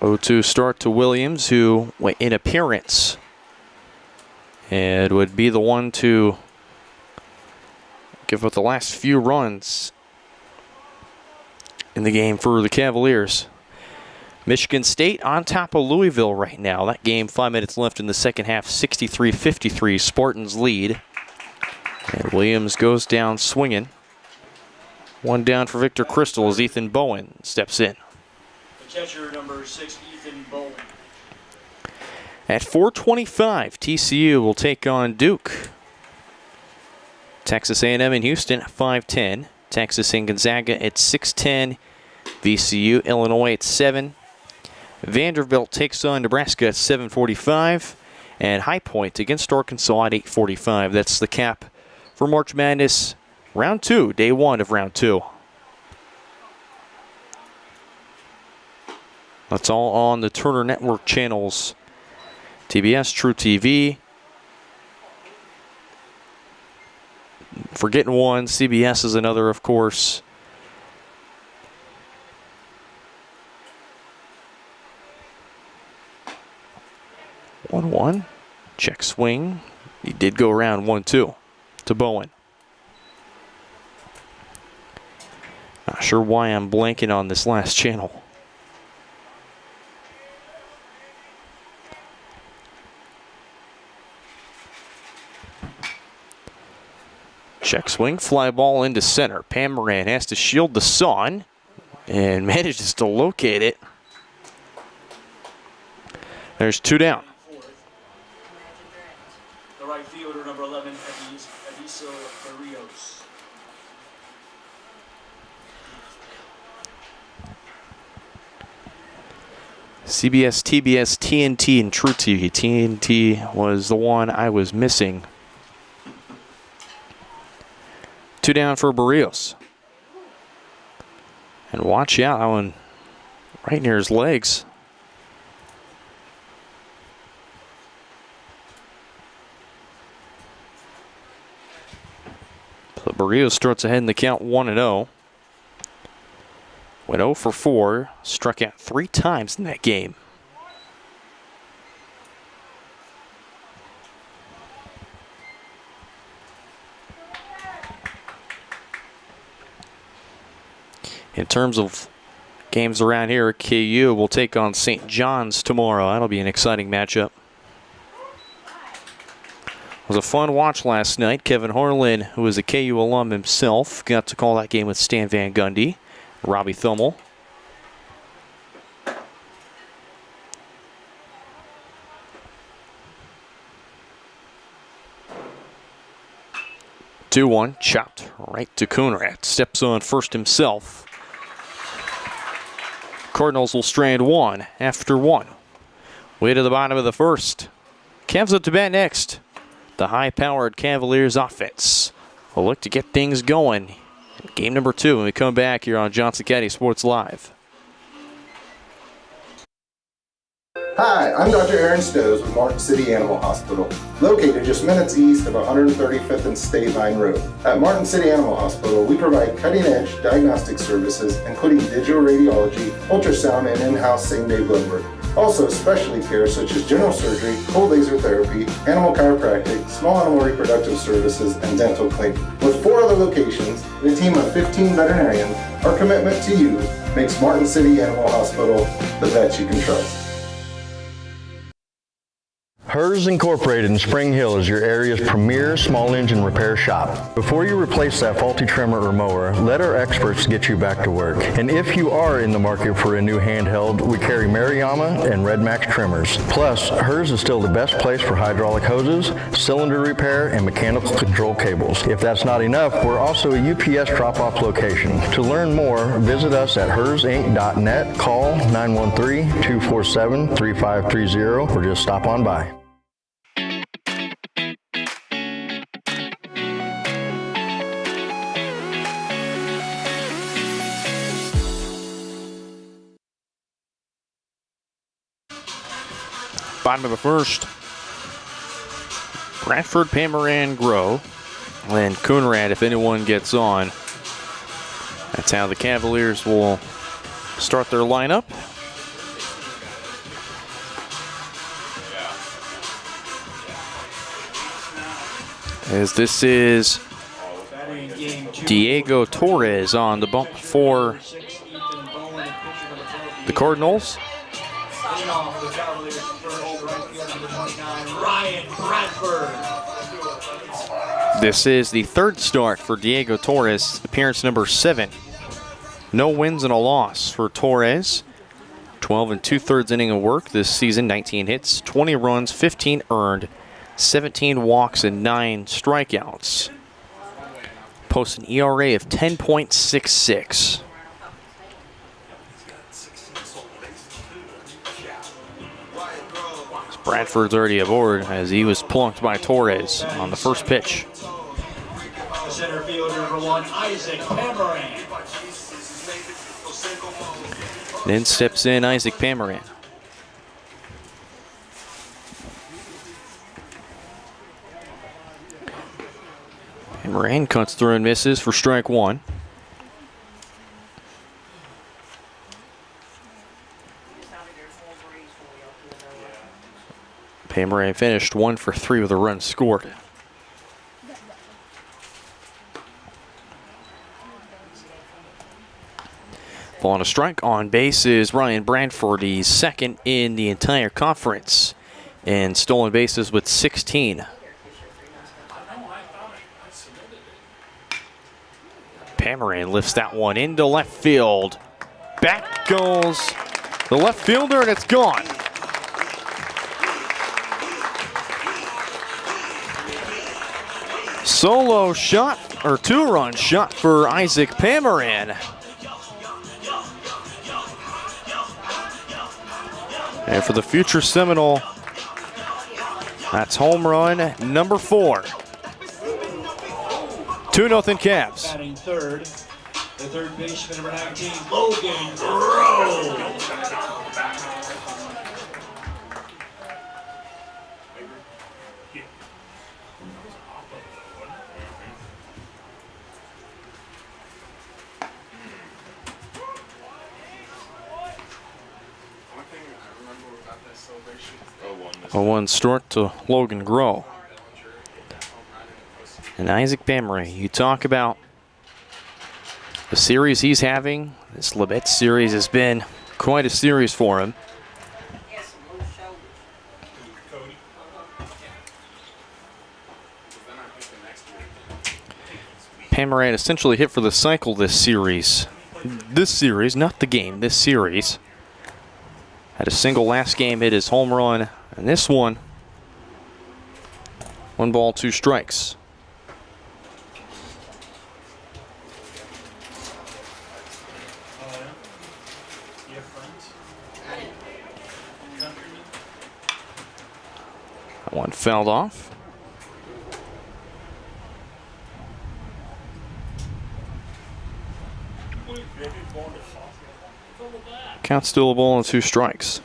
C: O2 start to Williams, who in appearance and would be the one to give up the last few runs in the game for the Cavaliers. Michigan State on top of Louisville right now. That game, 5 minutes left in the second half, 63-53, Spartans lead. And Williams goes down swinging. One down for Victor Crystal as Ethan Bowen steps in.
D: The catcher, number 6, Ethan Bowen.
C: At 4:25, TCU will take on Duke. Texas A&M in Houston at 5:10. Texas and Gonzaga at 6:10. VCU, Illinois at 7. Vanderbilt takes on Nebraska at 7:45. And High Point against Arkansas at 8:45. That's the cap for March Madness round 2, day 1 of round 2. That's all on the Turner Network channels. TBS, True TV. Forgetting one, CBS is another, of course. One. Check swing. He did go around 1-2 to Bowen. Not sure why I'm blanking on this last channel. Check swing, fly ball into center. Pamaran has to shield the sun and manages to locate it. There's 2 down.
D: The right fielder, number 11, Adisil Barrios.
C: CBS, TBS, TNT, and True TV. TNT was the one I was missing. 2 down for Barrios. And watch out, that one right near his legs. So Barrios starts ahead in the count 1-0. Went 0 for 4, struck out 3 times in that game. In terms of games around here, KU will take on St. John's tomorrow. That'll be an exciting matchup. It was a fun watch last night. Kevin Harlan, who is a KU alum himself, got to call that game with Stan Van Gundy, Robbie Thummel. (2-1) chopped right to Coonrad. Steps on first himself. Cardinals will strand 1 after 1. Way to the bottom of the first. Cavs up to bat next. The high-powered Cavaliers offense will look to get things going. Game number 2 when we come back here on Johnson County Sports Live.
O: Hi, I'm Dr. Aaron Stows with Martin City Animal Hospital, located just minutes east of 135th and State Line Road. At Martin City Animal Hospital, we provide cutting-edge diagnostic services, including digital radiology, ultrasound, and in-house same-day blood work. Also, specialty care such as general surgery, cold laser therapy, animal chiropractic, small animal reproductive services, and dental cleaning. With 4 other locations and a team of 15 veterinarians, our commitment to you makes Martin City Animal Hospital the vet you can trust.
P: Hers Incorporated in Spring Hill is your area's premier small engine repair shop. Before you replace that faulty trimmer or mower, let our experts get you back to work. And if you are in the market for a new handheld, we carry Maruyama and Red Max trimmers. Plus, Hers is still the best place for hydraulic hoses, cylinder repair, and mechanical control cables. If that's not enough, we're also a UPS drop-off location. To learn more, visit us at hersinc.net, call 913-247-3530, or just stop on by.
C: Bottom of the first. Bradford, Pamaran, Grow, and Coonrad, if anyone gets on. That's how the Cavaliers will start their lineup. As this is Diego Torres on the bump for the Cardinals. This is the 3rd start for Diego Torres, appearance number 7. No wins and a loss for Torres. 12 2/3 inning of work this season, 19 hits, 20 runs, 15 earned, 17 walks, and 9 strikeouts. Posts an ERA of 10.66. Bradford's already aboard as he was plunked by Torres on the first pitch.
D: Center fielder number 1, Isaac Pamaran.
C: Then steps in Isaac Pamaran. Pamaran cuts through and misses for strike 1. Pamaran finished 1 for 3 with a run scored. Ball on a strike. On base is Ryan Bradford. He's 2nd in the entire conference in stolen bases with 16. Pamaran lifts that one into left field. Back goes the left fielder, and it's gone. Solo shot, or 2-run shot for Isaac Pamaran. And for the future Seminole, that's home run number 4. 2-0 Cavs.
D: Batting third, the third baseman, number 19, Logan Groh.
C: 0-1 start to Logan Groh. And Isaac Bamery, you talk about the series he's having. This Labette series has been quite a series for him. Bamery had essentially hit for the cycle this series. This series, not the game, this series. Had a single last game, hit his home run. And this one, 1 ball, 2 strikes. That one fouled off. Count still a ball and 2 strikes.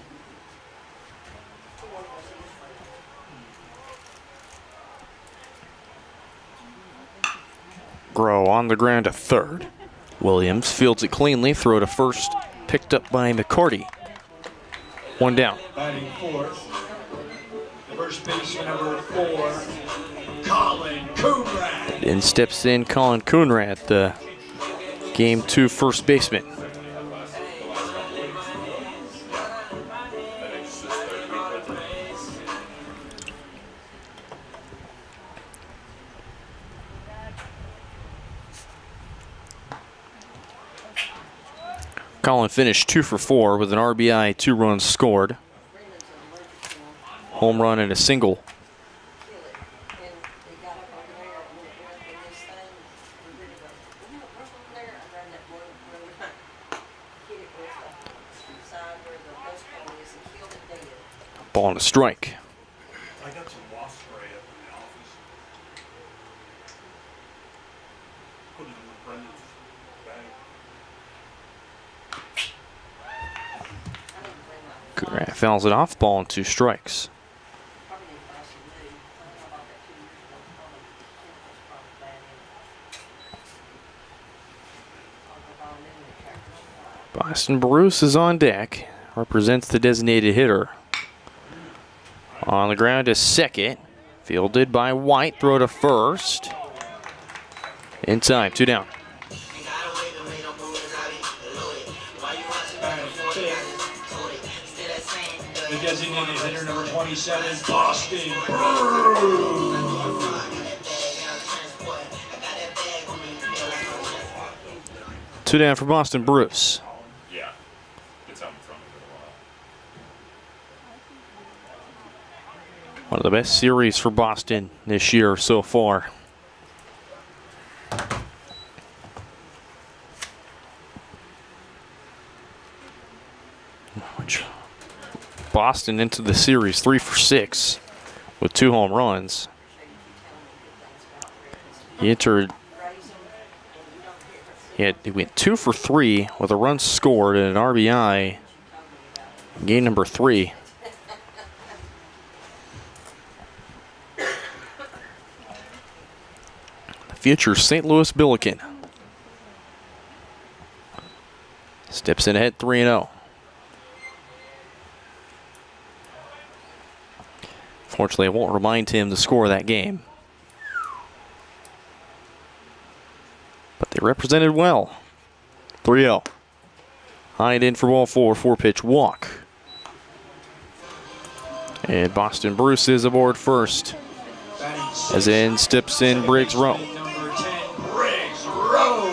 C: Groh on the ground to third. Williams fields it cleanly, throw to first, picked up by McCarty. 1 down.
D: Batting fourth, the first baseman, number 4, Colin Coonrad.
C: In steps in Colin Coonrad, the Game 2 first baseman. Colin finished 2 for 4 with an RBI, 2 runs scored. Home run and a single. Ball and a strike.
H: I got some wasp spray up in the office. Put it in Brendan's bag.
C: Coonrad fouls it off, ball and 2 strikes. Boston Bruce is on deck, represents the designated hitter. On the ground to second, fielded by White, throw to first. In time, 2 down.
D: The designated hitter, number 27, Boston Bruce.
C: Two down for Boston Bruce.
H: Yeah, it's out in front of it a while.
C: One of the best series for Boston this year so far. Boston into the series 3 for 6 with 2 home runs. He went 2 for 3 with a run scored and an RBI. Game number 3. The future St. Louis Billiken steps in ahead 3-0. Fortunately, it won't remind him to score that game. But they represented well. 3-0. High and in for ball 4, 4-pitch walk. And Boston Bruce is aboard first. As in steps in Briggs Rowe.
D: Number 10, Briggs Rowe.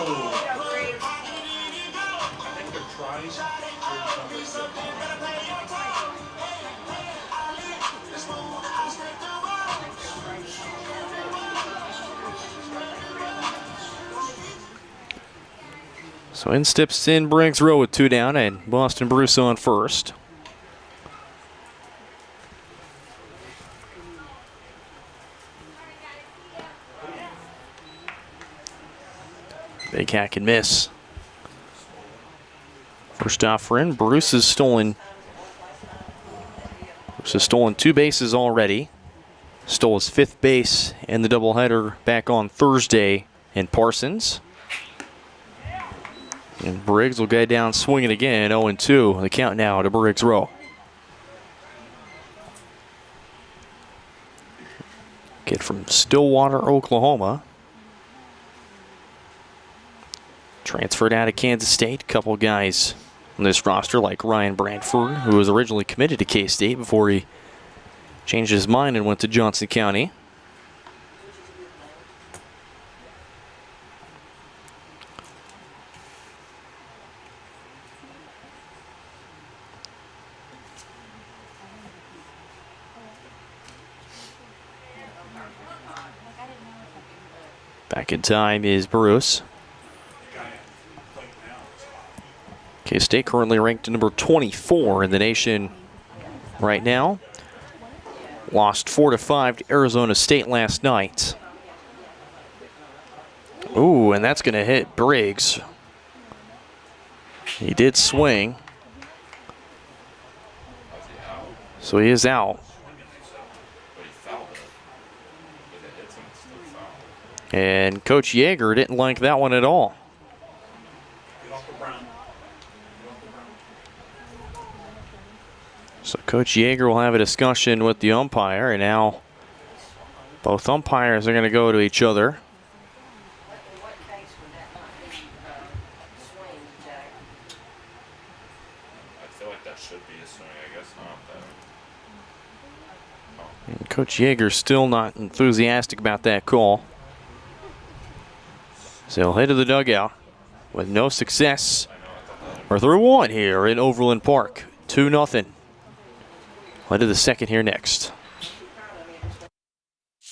C: So in steps in Briggs Rowe with 2 down and Boston Bruce on first. Big hack and miss. First offer in, Bruce has stolen 2 bases already. Stole his 5th base in the doubleheader back on Thursday in Parsons. And Briggs will get down swinging again, 0-2. The count now to Briggs Rowe. Kid from Stillwater, Oklahoma. Transferred out of Kansas State. Couple guys on this roster like Ryan Bradford, who was originally committed to K-State before he changed his mind and went to Johnson County. Back in time is Bruce. K-State currently ranked number 24 in the nation right now. Lost 4-5 to Arizona State last night. Ooh, and that's going to hit Briggs. He did swing. So he is out. And Coach Yeager didn't like that one at all. So Coach Yeager will have a discussion with the umpire, and now both umpires are going to go to each other.
H: I feel like that should be a swing. I guess not, though.
C: And Coach Yeager's still not enthusiastic about that call. So he'll head to the dugout with no success. We're through 1 here in Overland Park. 2-0. Head to the second here next.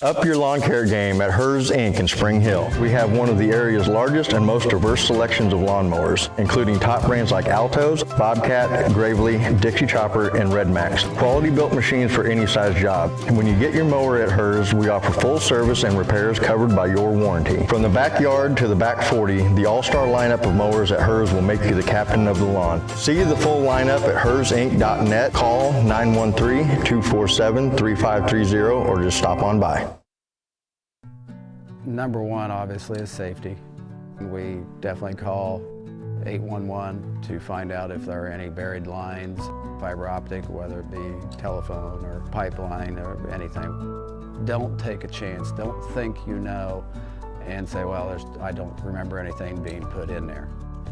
P: Up your lawn care game at Hers Inc. in Spring Hill. We have one of the area's largest and most diverse selections of lawnmowers, including top brands like Altos, Bobcat, Gravely, Dixie Chopper, and Red Max. Quality built machines for any size job. And when you get your mower at Hers, we offer full service and repairs covered by your warranty. From the backyard to the back 40, the all-star lineup of mowers at Hers will make you the captain of the lawn. See the full lineup at hersinc.net. Call 913-247-3530 or just stop on by.
Q: Number one, obviously, is safety. We definitely call 811 to find out if there are any buried lines, fiber optic, whether it be telephone or pipeline or anything. Don't take a chance. Don't think you know and say, well, I don't remember anything being put in there.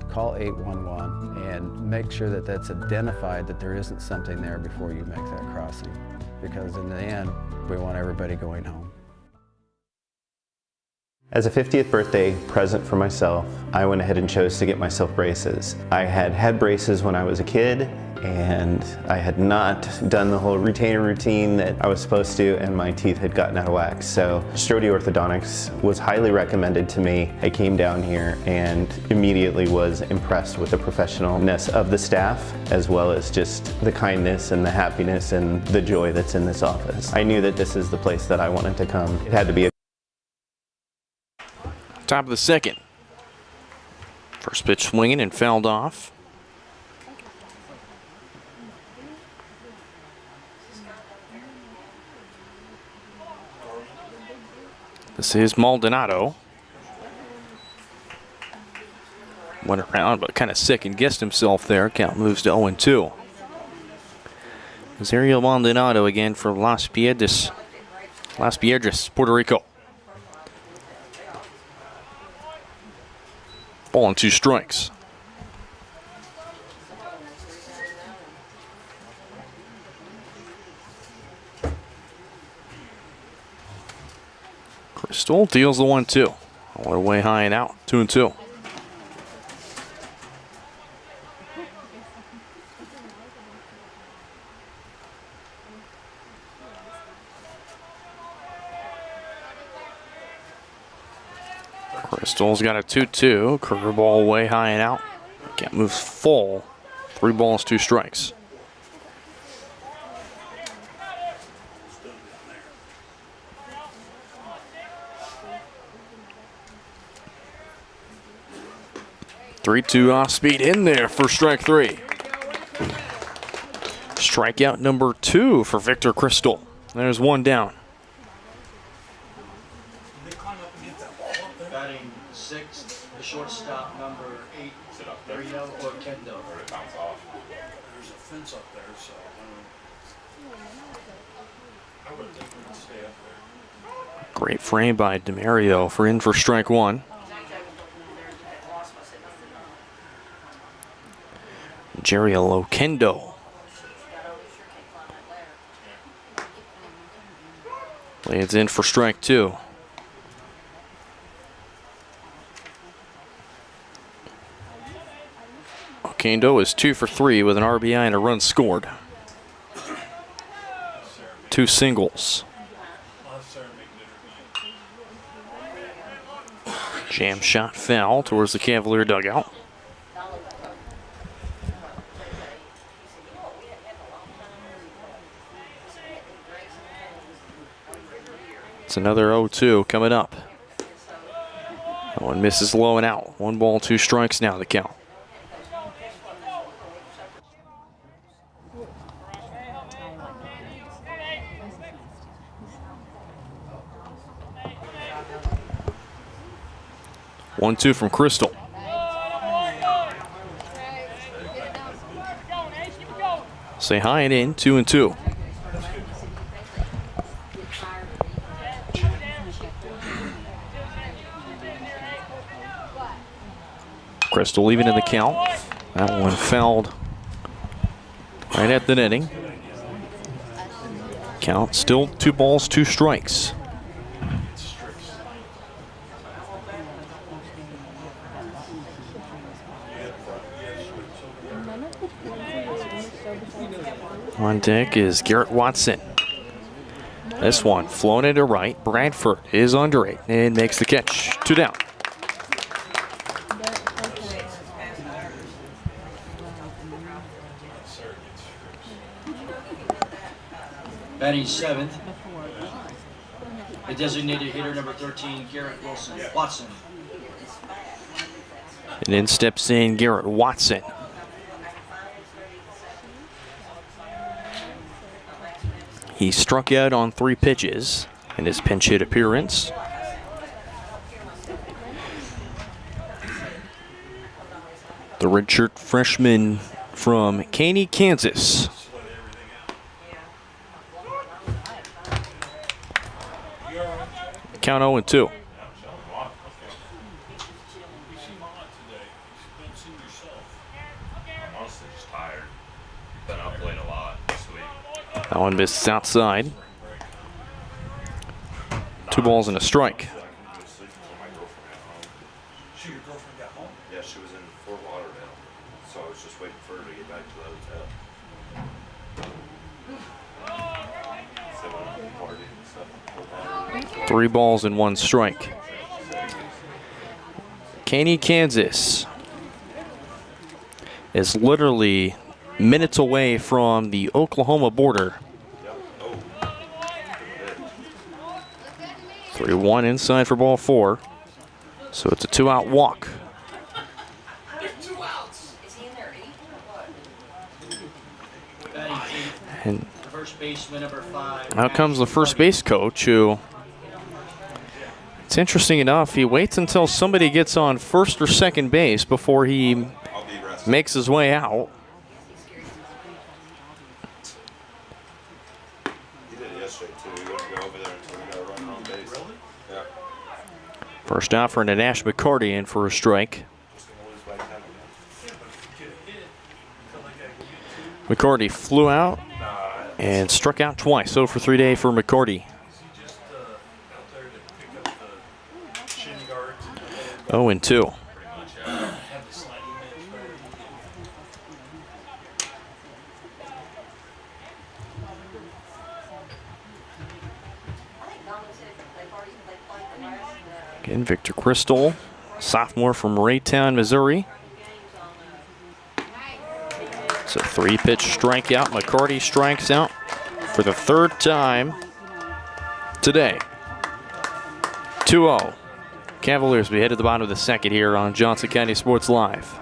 Q: Call 811 and make sure that that's identified, that there isn't something there before you make that crossing. Because in the end, we want everybody going home.
R: As a 50th birthday present for myself, I went ahead and chose to get myself braces. I had had braces when I was a kid, and I had not done the whole retainer routine that I was supposed to, and my teeth had gotten out of whack. So Strode Orthodontics was highly recommended to me. I came down here and immediately was impressed with the professionalness of the staff, as well as just the kindness and the happiness and the joy that's in this office. I knew that this is the place that I wanted to come. It had to be a
C: Top of the second. First pitch swinging and fouled off. This is Maldonado. Went around, but kind of second-guessed himself there. Count moves to 0-2. Ariel Maldonado again for Las Piedras, Puerto Rico. Ball and 2 strikes. Crystal deals the 1-2. All the way high and out. 2-2. Crystal's got a 2-2. Curveball way high and out. Can't move full. 3 balls, 2 strikes. 3-2 off speed in there for strike 3. Strikeout number 2 for Victor Crystal. There's one down.
D: Batting 6th, the shortstop number 8, Rio or Kendo.
H: Or it bounce off. There's a fence up there, so I would think we would stay up there.
C: Great frame by DeMario for strike 1. Jerry Lokendo. Leads in for strike 2. Lokendo is 2 for 3 with an RBI and a run scored. 2 singles. Jam shot foul towards the Cavalier dugout. It's another 0-2 coming up. That one misses low and out. 1 ball, 2 strikes now the count. One, 2 from Crystal. Say hi and in, 2-2. Crystal even in the count. That one fouled right at the netting. Count still 2 balls, 2 strikes. On deck is Garrett Watson. This one flown into right. Bradford is under it and makes the catch. 2 down.
D: Batting 7th, the designated hitter number 13, Garrett Watson.
C: And in steps in Garrett Watson. He struck out on 3 pitches in his pinch hit appearance. The redshirt freshman from Caney, Kansas. Count 0-2. That one misses outside. 2 balls and a strike.
L: Yeah, she was in Fort Lauderdale, so I was just waiting for her to get back to the hotel.
C: 3 balls and 1 strike. Caney, Kansas is literally minutes away from the Oklahoma border. 3-1 inside for ball 4. So it's a 2-out walk. And out comes the first base coach, who, it's interesting enough, he waits until somebody gets on first or second base before he makes his way out.
L: He did it yesterday too. He wouldn't go over there until we got a run on base. Really? Yeah.
C: First out for Nanash McCarty in for a strike. McCarty flew out and struck out twice. 0 for 3 day for McCarty. 0-2. Again, Victor Crystal, sophomore from Raytown, Missouri. It's a 3-pitch strikeout. McCarty strikes out for the 3rd time today. 2-0. Cavaliers will be headed to the bottom of the second here on Johnson County Sports Live.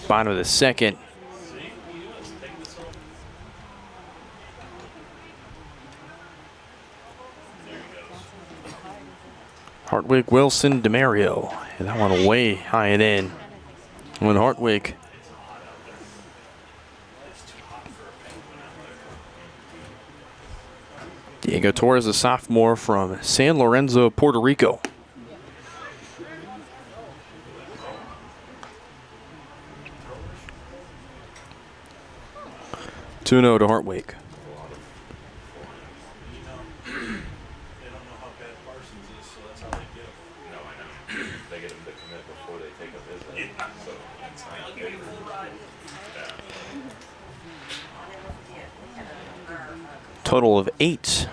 C: Bottom of the second. Hartwig, Wilson, DeMario. And that one way high and in. When Hartwig. Diego Torres, a sophomore from San Lorenzo, Puerto Rico. Two-0 to Hartwig. Total of 8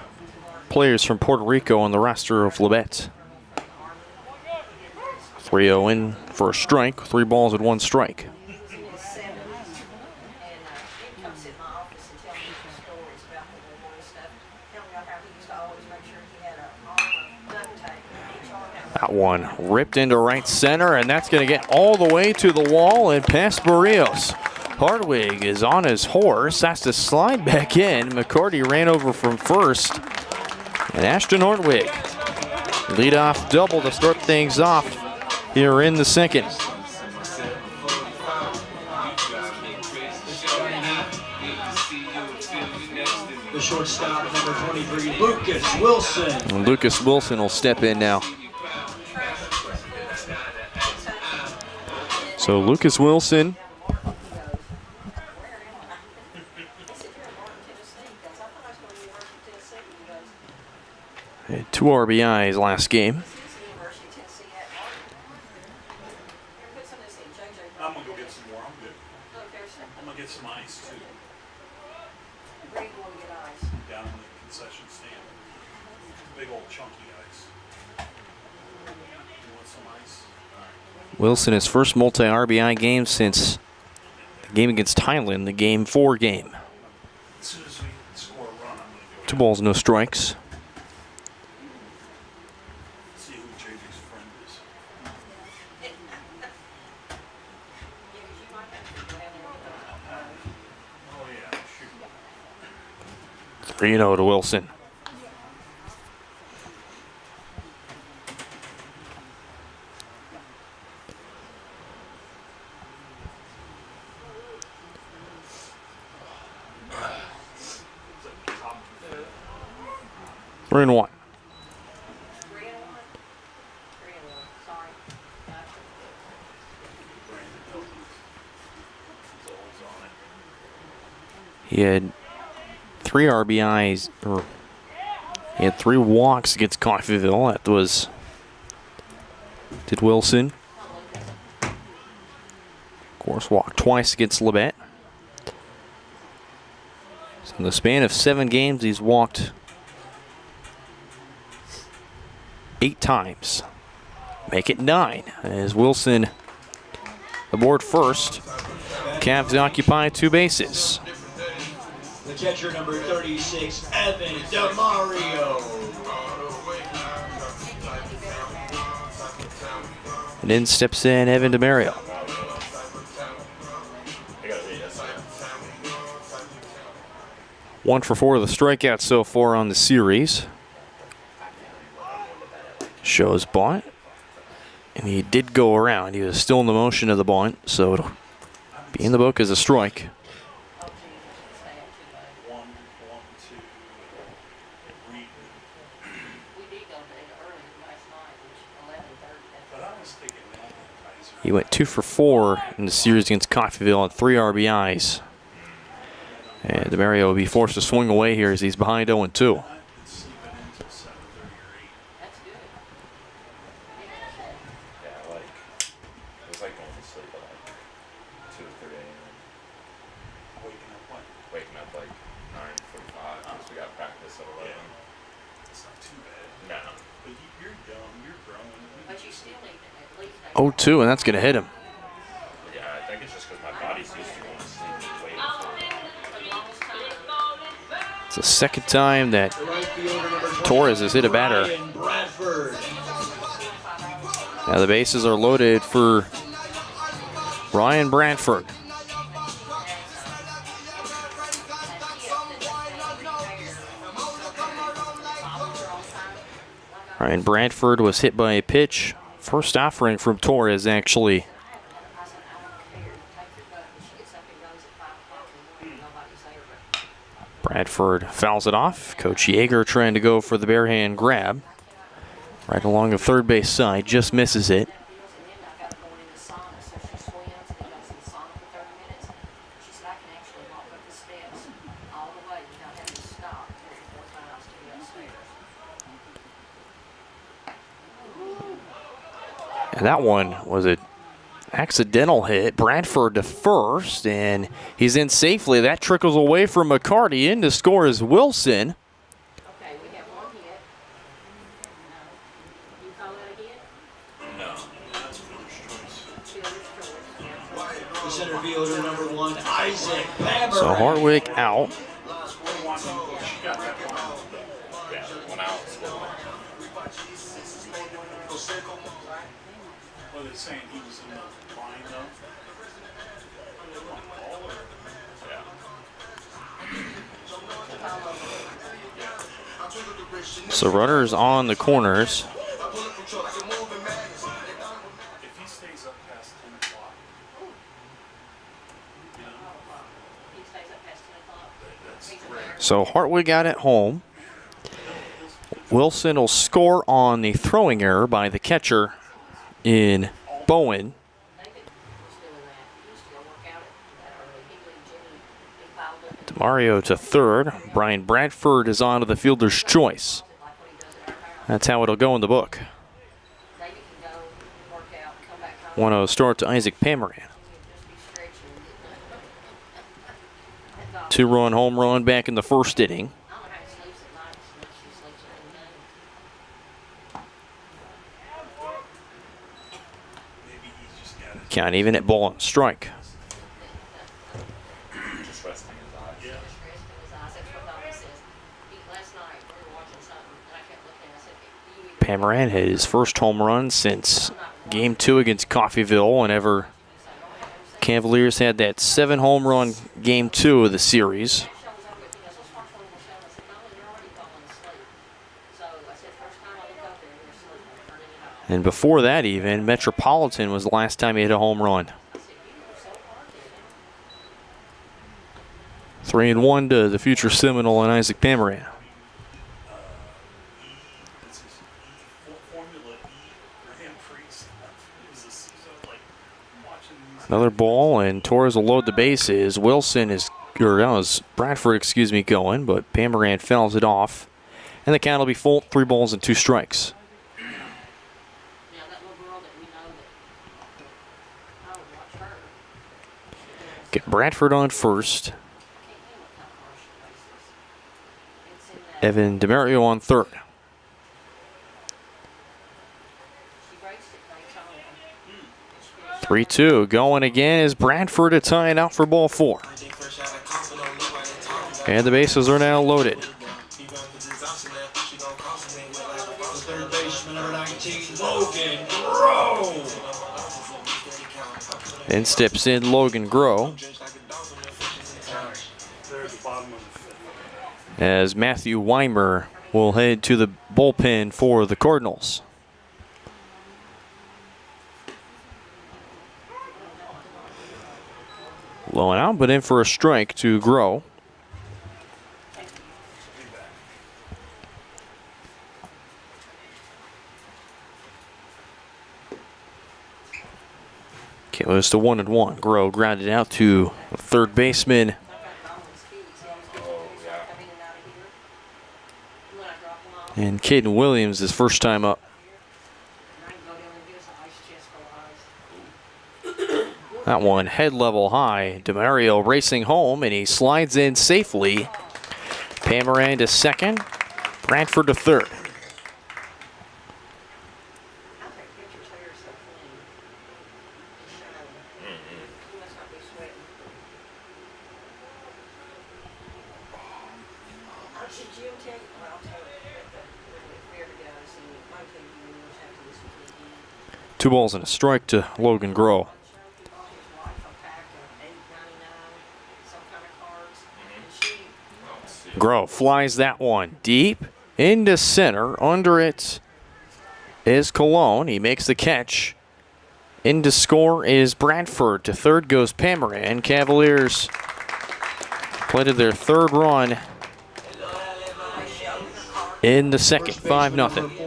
C: players from Puerto Rico on the roster of Labette. 3-0 in for a strike, 3 balls and 1 strike. That one ripped into right center, and that's going to get all the way to the wall and past Barrios. Hartwig is on his horse, has to slide back in. McCarty ran over from first. And Ashton Hartwig, leadoff double to start things off here in the second.
D: The shortstop, number 23, Lucas Wilson.
C: And Lucas Wilson will step in now. So Lucas Wilson. Had 2 RBIs last game.
H: I'm gonna go get some more. I'm good. I'm gonna get some ice too. Down in the concession stand. Big old chunky ice. You want some ice?
C: Wilson, his first multi-RBI game since the game against Thailand, the Game 4 game.
H: As soon as we score a run, I'm gonna go
C: 2 balls, no strikes.
H: see who JJ's friend is. Oh yeah, shoot.
C: 3-0 to Wilson. We're in 1. He had 3 RBIs, or he had 3 walks against Coffeyville. That was, did Wilson. Of course, walked twice against Labette. In the span of 7 games, he's walked 8 times. Make it 9 as Wilson aboard first. Cavs occupy 2 bases.
D: The catcher, number 36, Evan DeMario.
C: And in steps in Evan DeMario. One for 4 of the strikeouts so far on the series. Shows bunt. And he did go around. He was still in the motion of the bunt, so it'll be in the book as a strike. He went 2 for 4 in the series against Coffeyville at 3 RBIs. And DeMario will be forced to swing away here as he's behind 0-2.
H: Waking up like 9:45 because we got practice at 11. It's not too bad. No. But you're young, you're growing. But you still need at least
C: 0-2, and that's going to hit him.
H: Yeah, I think it's just because my body's used to going to sleep and waiting for
C: It's the second time that Torres has hit a batter. Now the bases are loaded for Ryan Bradford. Ryan Bradford was hit by a pitch. First offering from Torres, actually. Bradford fouls it off. Coach Yeager trying to go for the bare hand grab. Right along the third base side, just misses it. And that one was an accidental hit. Bradford to first, and he's in safely. That trickles away from McCarty. In to score is Wilson.
D: The center fielder, number 1, Isaac Pammer.
C: So Hartwig out.
H: Well, they're saying he was in the line, though.
C: So runners on the corners.
H: If he stays up past 10 o'clock,
C: So Hartwig out at home. Wilson will score on the throwing error by the catcher in Bowen. DeMario to third. Brian Bradford is on to the fielder's choice. That's how it'll go in the book. 1-0 start to Isaac Pamaran. 2-run home run back in the first inning. Count even at ball and strike. Pamaran hit his first home run since Game 2 against Coffeyville, whenever Cavaliers had that 7-home run Game 2 of the series. And before that even, Metropolitan was the last time he hit a home run. 3-1 to the future Seminole and Isaac Pamaran. Another ball, and Torres will load the bases. Wilson is, or that was Bradford, excuse me, going, but Pamaran fouls it off. And the count will be full, 3 balls and 2 strikes. Get Bradford on first. Evan DeMario on third.
K: She
C: 3-2 going again is Bradford to tie it out for ball 4. And the bases are now loaded.
D: Third baseman, number 19, Logan Grow.
C: In steps in Logan Grow. As Matthew Weimer will head to the bullpen for the Cardinals. Low and out, but in for a strike to Grow. Kilos to 1-1. Grow grounded out to third baseman. And Caden Williams his first time up. That one head level high. DeMario racing home, and he slides in safely. Pamaran to second. Bradford to third. Two balls and a strike to Logan Grow. Grow flies that one deep into center. Under it is Cologne. He makes the catch. In to score is Bradford. To third goes Pamaran. Cavaliers planted their third run in the second. 5-0.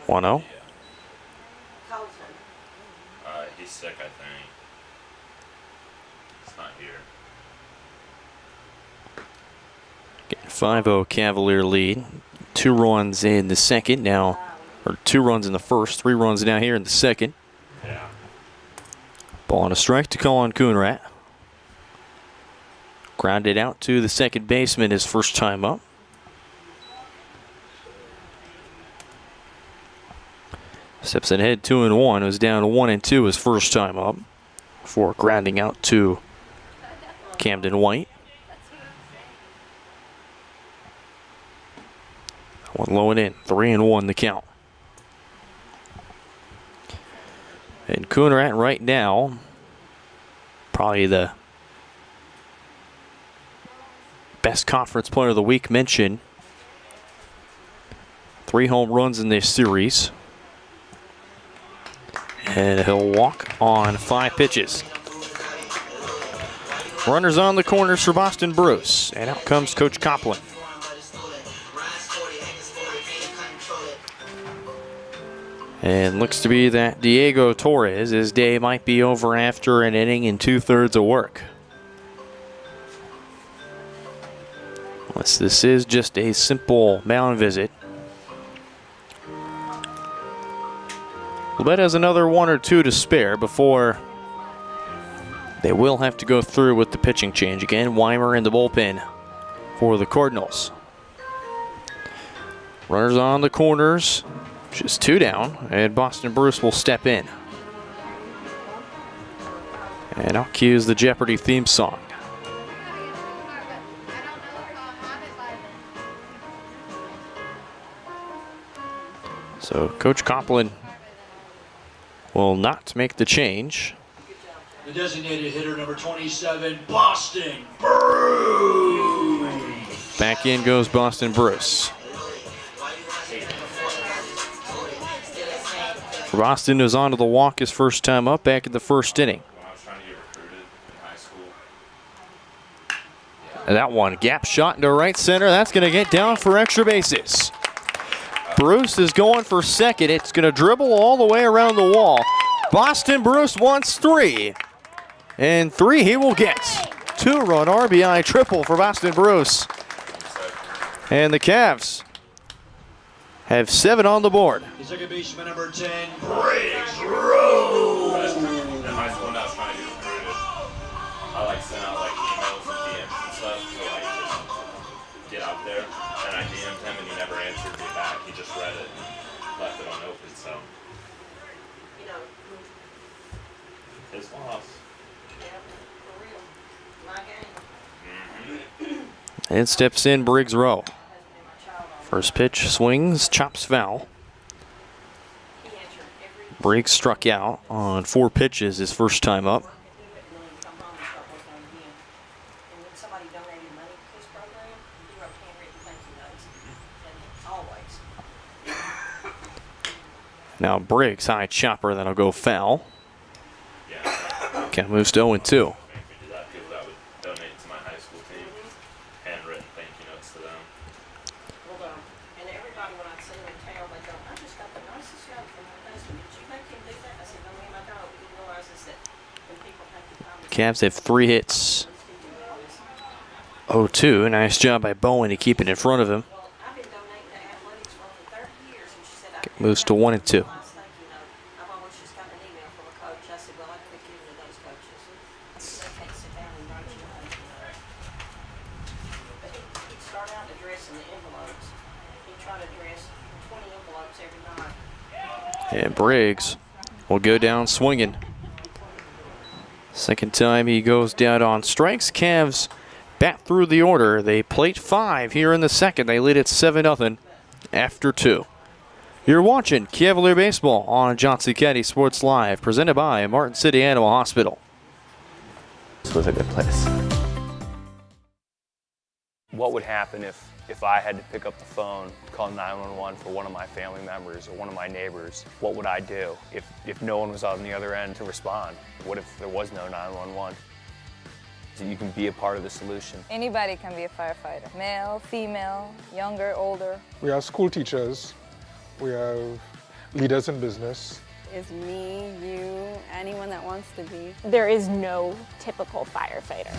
C: One 0.
H: He's sick, I think. It's not here.
C: Getting 5-0 Cavalier lead. 2 runs in the second now, or 2 runs in the first, 3 runs now here in the second.
H: Yeah.
C: Ball on a strike to Colin Coonrat. Grounded out to the second baseman his first time up. Steps ahead 2-1. It was down 1-2 his first time up before grounding out to Camden White. One low and in. 3-1 the count. And Coonrat right now, probably the best conference player of the week mentioned. 3 home runs in this series. And he'll walk on 5 pitches. Runners on the corners for Boston Bruce. And out comes Coach Copland. And looks to be that Diego Torres, his day might be over after an inning and 2/3 of work. Unless this is just a simple mound visit. Labette has another 1 or 2 to spare before they will have to go through with the pitching change again. Weimer in the bullpen for the Cardinals. Runners on the corners, just 2 down, and Boston Bruce will step in. And out cues the Jeopardy theme song. So Coach Copland will not make the change.
D: The designated hitter, number 27, Boston Bruce.
C: Back in goes Boston Bruce. For Boston, who's on to the walk his first time up back in the first inning. And that one, gap shot into right center. That's going to get down for extra bases. Bruce is going for second. It's going to dribble all the way around the wall. Boston Bruce wants 3. And 3 he will get. 2-run RBI triple for Boston Bruce. And the Cavs have 7 on the board.
D: The second baseman, number 10, Briggs Rose.
H: In high school, now I was trying to get recruited. I like sent out like emails and DMs and stuff to like just get out there. And I DM'd him and he never answered me back. He just read it and left it unopened. So,
K: You know,
H: his loss.
K: yeah, for real. My game.
C: And steps in Briggs Rowe. First pitch swings, chops foul. Briggs struck out on 4 pitches his first time up. Now Briggs, high chopper, that'll go foul. Count moves to 0-2. Cavs have 3 hits. 0-2. Nice job by Bowen to keep it in front of him. Moves to 1-2. And Briggs will go down swinging. Second time he goes down on strikes. Cavs bat through the order. They plate 5 here in the second. They lead at 7-0 after 2. You're watching Cavalier Baseball on Johnson County Sports Live, presented by Martin City Animal Hospital.
R: This was a good place.
S: What would happen if I had to pick up the phone, call 911 for one of my family members or one of my neighbors? What would I do if no one was on the other end to respond? What if there was no 911? So you can be a part of the solution.
T: Anybody can be a firefighter. Male, female, younger, older.
U: We have school teachers. We have leaders in business.
V: It's me, you, anyone that wants to be.
W: There is no typical firefighter.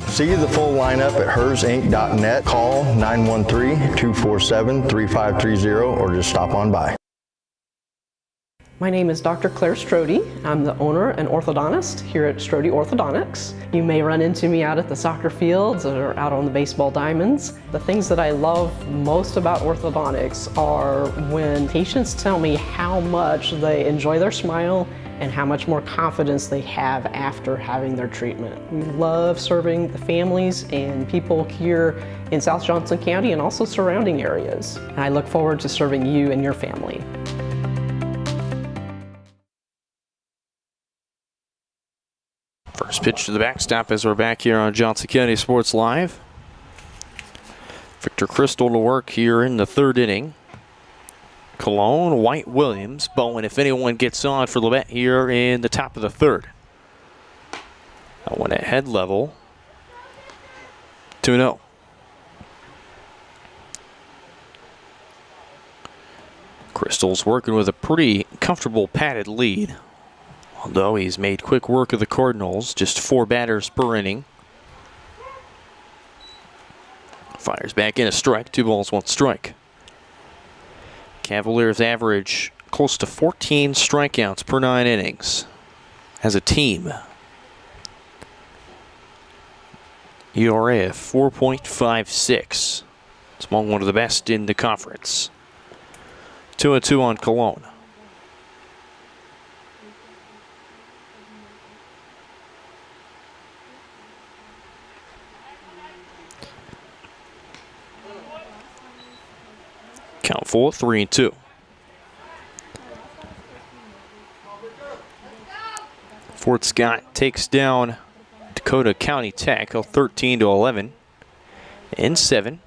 P: See the full lineup at hersinc.net. Call 913-247-3530 or just stop on by.
I: My name is Dr. Claire Strode. I'm the owner and orthodontist here at Strode Orthodontics. You may run into me out at the soccer fields or out on the baseball diamonds. The things that I love most about orthodontics are when patients tell me how much they enjoy their smile and how much more confidence they have after having their treatment. We love serving the families and people here in South Johnson County and also surrounding areas. And I look forward to serving you and your family.
C: First pitch to the backstop as we're back here on Johnson County Sports Live. Victor Crystal to work here in the 3rd inning. Cologne, White, Williams, Bowen, if anyone gets on for Labette here in the top of the 3rd. That one at head level. 2-0. Crystal's working with a pretty comfortable padded lead. Although he's made quick work of the Cardinals, just 4 batters per inning. Fires back in a strike, 2 balls, 1 strike. Cavaliers average close to 14 strikeouts per 9 innings as a team. ERA of 4.56. It's among one of the best in the conference. 2-2 on Cologne. Count full, 3-2. Fort Scott takes down Dakota County Tech 13-11 in 7.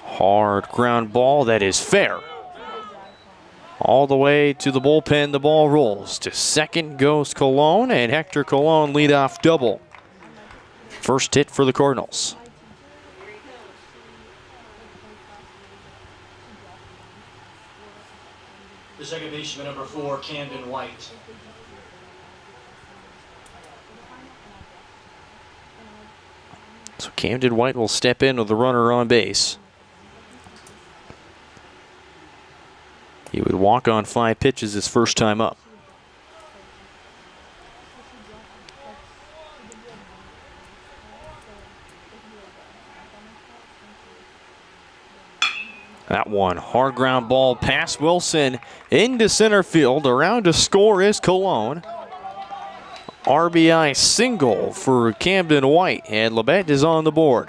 C: Hard ground ball that is fair. All the way to the bullpen, the ball rolls. To second goes Cologne, and Hector Cologne leadoff double. First hit for the Cardinals.
D: The second baseman, number 4, Camden White.
C: So Camden White will step in with the runner on base. He would walk on 5 pitches his first time up. That one, hard ground ball past Wilson into center field. Around to score is Cologne. RBI single for Camden White, and Labette is on the board.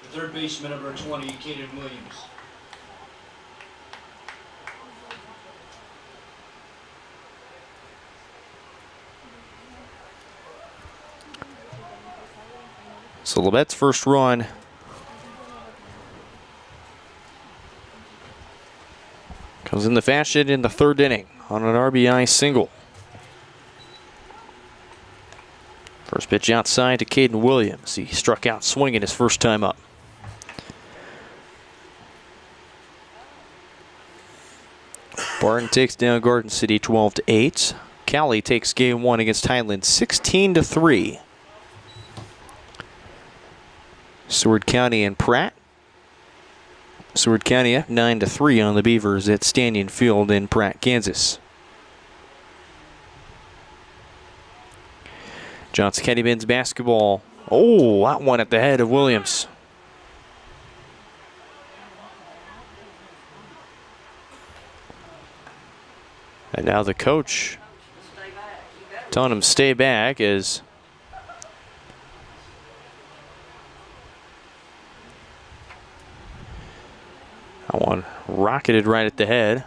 D: The third baseman, number 20, Caden Williams.
C: So Labette's first run comes in the fashion in the 3rd inning on an RBI single. First pitch outside to Caden Williams. He struck out swinging his first time up. Barton takes down Garden City 12-8. Cali takes game 1 against Highland 16-3. Seward County and Pratt. Seward County up 9-3 on the Beavers at Stanion Field in Pratt, Kansas. Johnson County men's basketball. Oh, that one at the head of Williams. And now the coach telling him stay back as that one rocketed right at the head.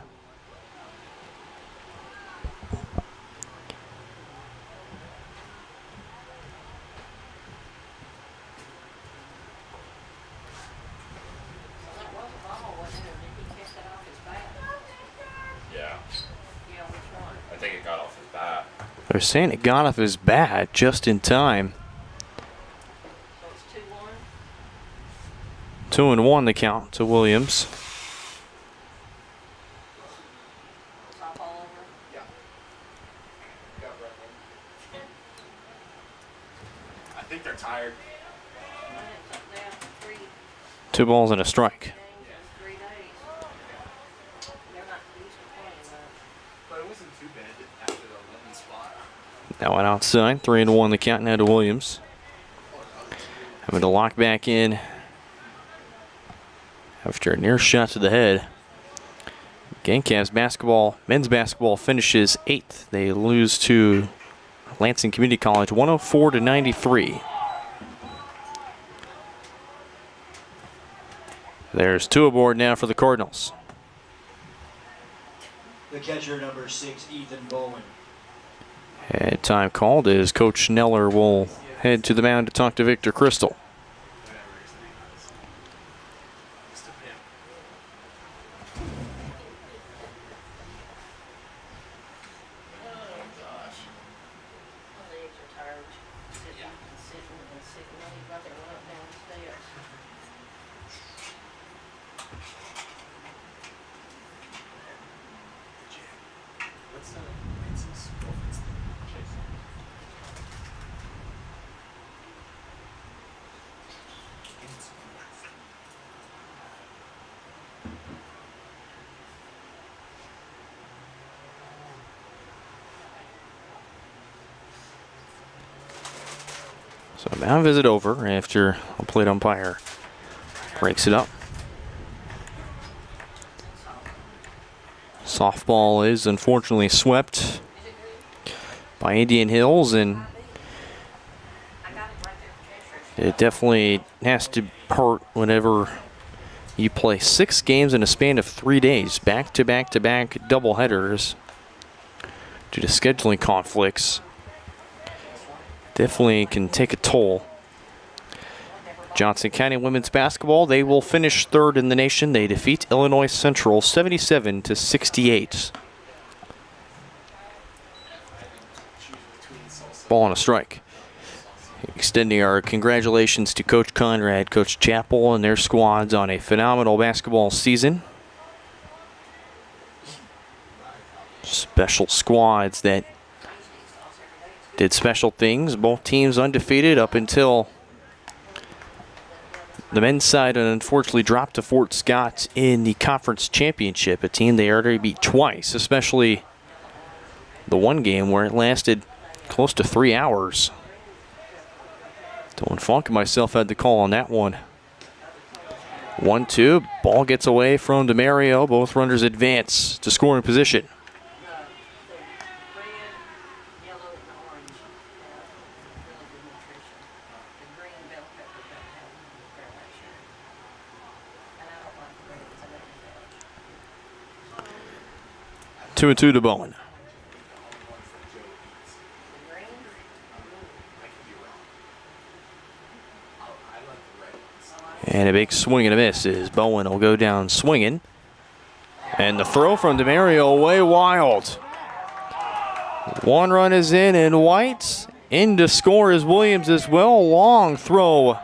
H: Yeah. I think it got off his bat.
C: They're saying it got off his bat just in time. 2-1 the count to Williams.
H: I think they're tired.
C: 2 balls and a strike.
H: But it wasn't too bad after the 11th spot.
C: That one outside. 3-1 the count now to Williams. Having to lock back in after a near shot to the head. Gamecast basketball, men's basketball finishes 8th. They lose to Lansing Community College 104-93. There's 2 aboard now for the Cardinals.
D: The catcher, number 6, Ethan Bowen.
C: And time called as Coach Neller will head to the mound to talk to Victor Crystal. So mound visit over after a plate umpire breaks it up. Softball is unfortunately swept by Indian Hills, and It definitely has to hurt whenever you play 6 games in a span of 3 days, back-to-back-to-back doubleheaders due to scheduling conflicts. Definitely can take a toll. Johnson County women's basketball, they will finish 3rd in the nation. They defeat Illinois Central 77-68. Ball on a strike. Extending our congratulations to Coach Conrad, Coach Chappell, and their squads on a phenomenal basketball season. Special squads that did special things. Both teams undefeated up until the men's side unfortunately dropped to Fort Scott in the conference championship, a team they already beat twice, especially the one game where it lasted close to 3 hours. Dylan Funk and myself had the call on that one. 1-2, ball gets away from DeMario. Both runners advance to scoring position. Two and two to Bowen. And a big swing and a miss as Bowen will go down swinging. And the throw from DeMario way wild. One run is in, and White in to score is Williams as well. Long throw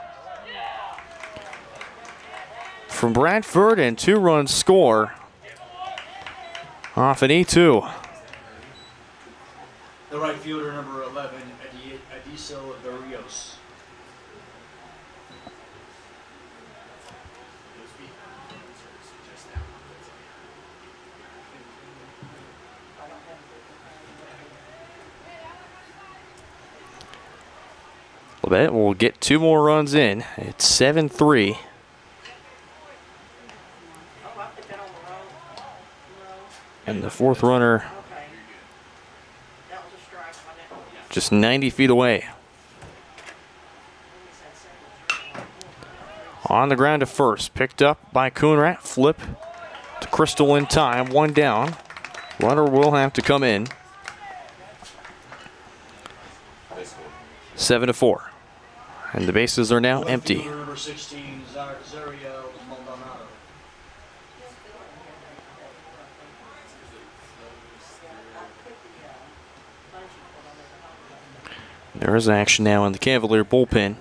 C: from Bradford, and 2-run score off an E2.
D: The right fielder, number 11, Adiso Barrios.
C: Labette will get 2 more runs in. It's 7-3. And the 4th runner just 90 feet away. On the ground to first. Picked up by Coonrat. Flip to Crystal in time. 1 down. Runner will have to come in. 7-4. And the bases are now empty.
D: Number 16, Zario Maldonado.
C: There is action now in the Cavalier bullpen.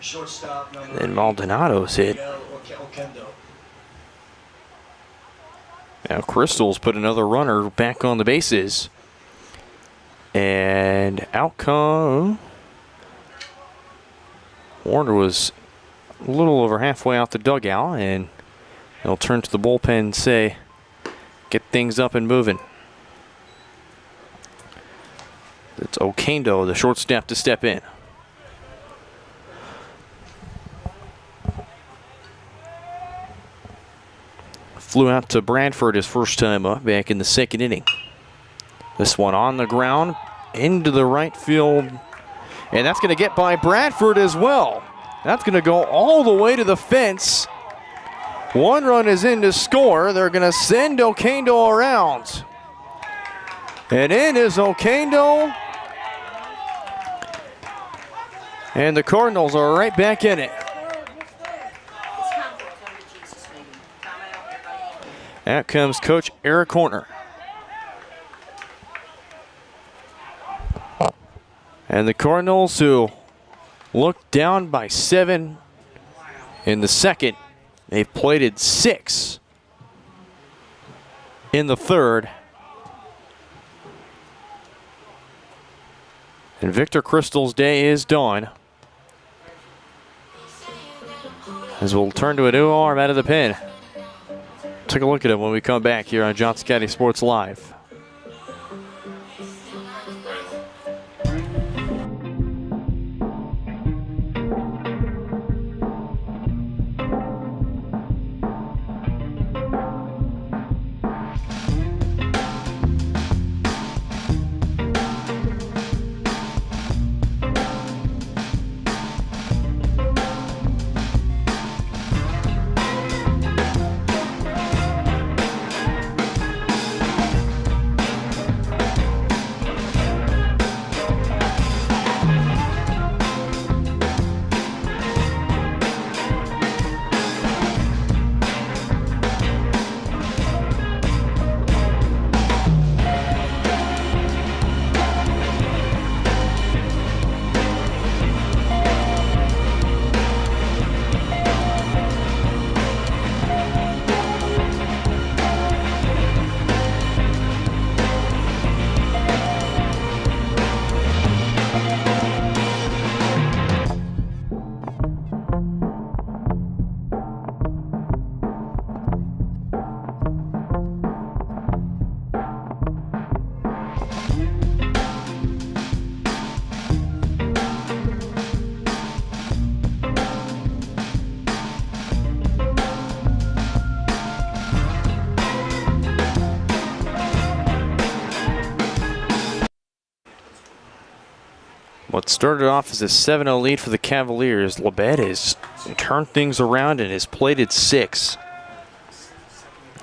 D: Shortstop number
C: Then Maldonado's hit.
D: Okendo.
C: Now Crystal's put another runner back on the bases. And out come Warner. Was a little over halfway out the dugout, and they'll turn to the bullpen and say, get things up and moving. It's Okendo, the shortstop, to step in. Flew out to Bradford his first time up back in the 2nd inning. This one on the ground into the right field. And that's going to get by Bradford as well. That's going to go all the way to the fence. 1 run is in to score. They're going to send Okendo around. And in is Okendo. And the Cardinals are right back in it. Out comes Coach Eric Horner. And the Cardinals, who looked down by 7 in the 2nd, they've plated 6 in the 3rd. And Victor Crystal's day is done, as we'll turn to a new arm out of the pen. Take a look at it when we come back here on Johnson County Sports Live. Started off as a 7-0 lead for the Cavaliers. Labette has turned things around and has plated 6.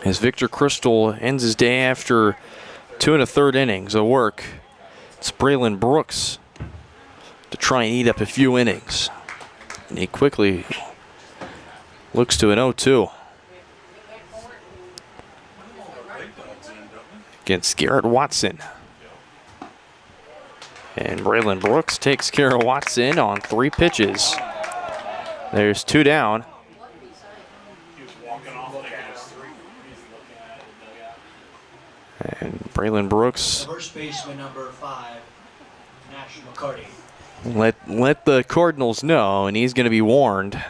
C: As Victor Crystal ends his day after 2 1/3 innings of work, it's Braylon Brooks to try and eat up a few innings. And he quickly looks to an 0-2. Against Garrett Watson. And Braylon Brooks takes care of Watson on 3 pitches. There's 2 down. And Braylon Brooks.
D: First baseman number 5, Nash McCarty.
C: Let the Cardinals know, and he's going to be warned.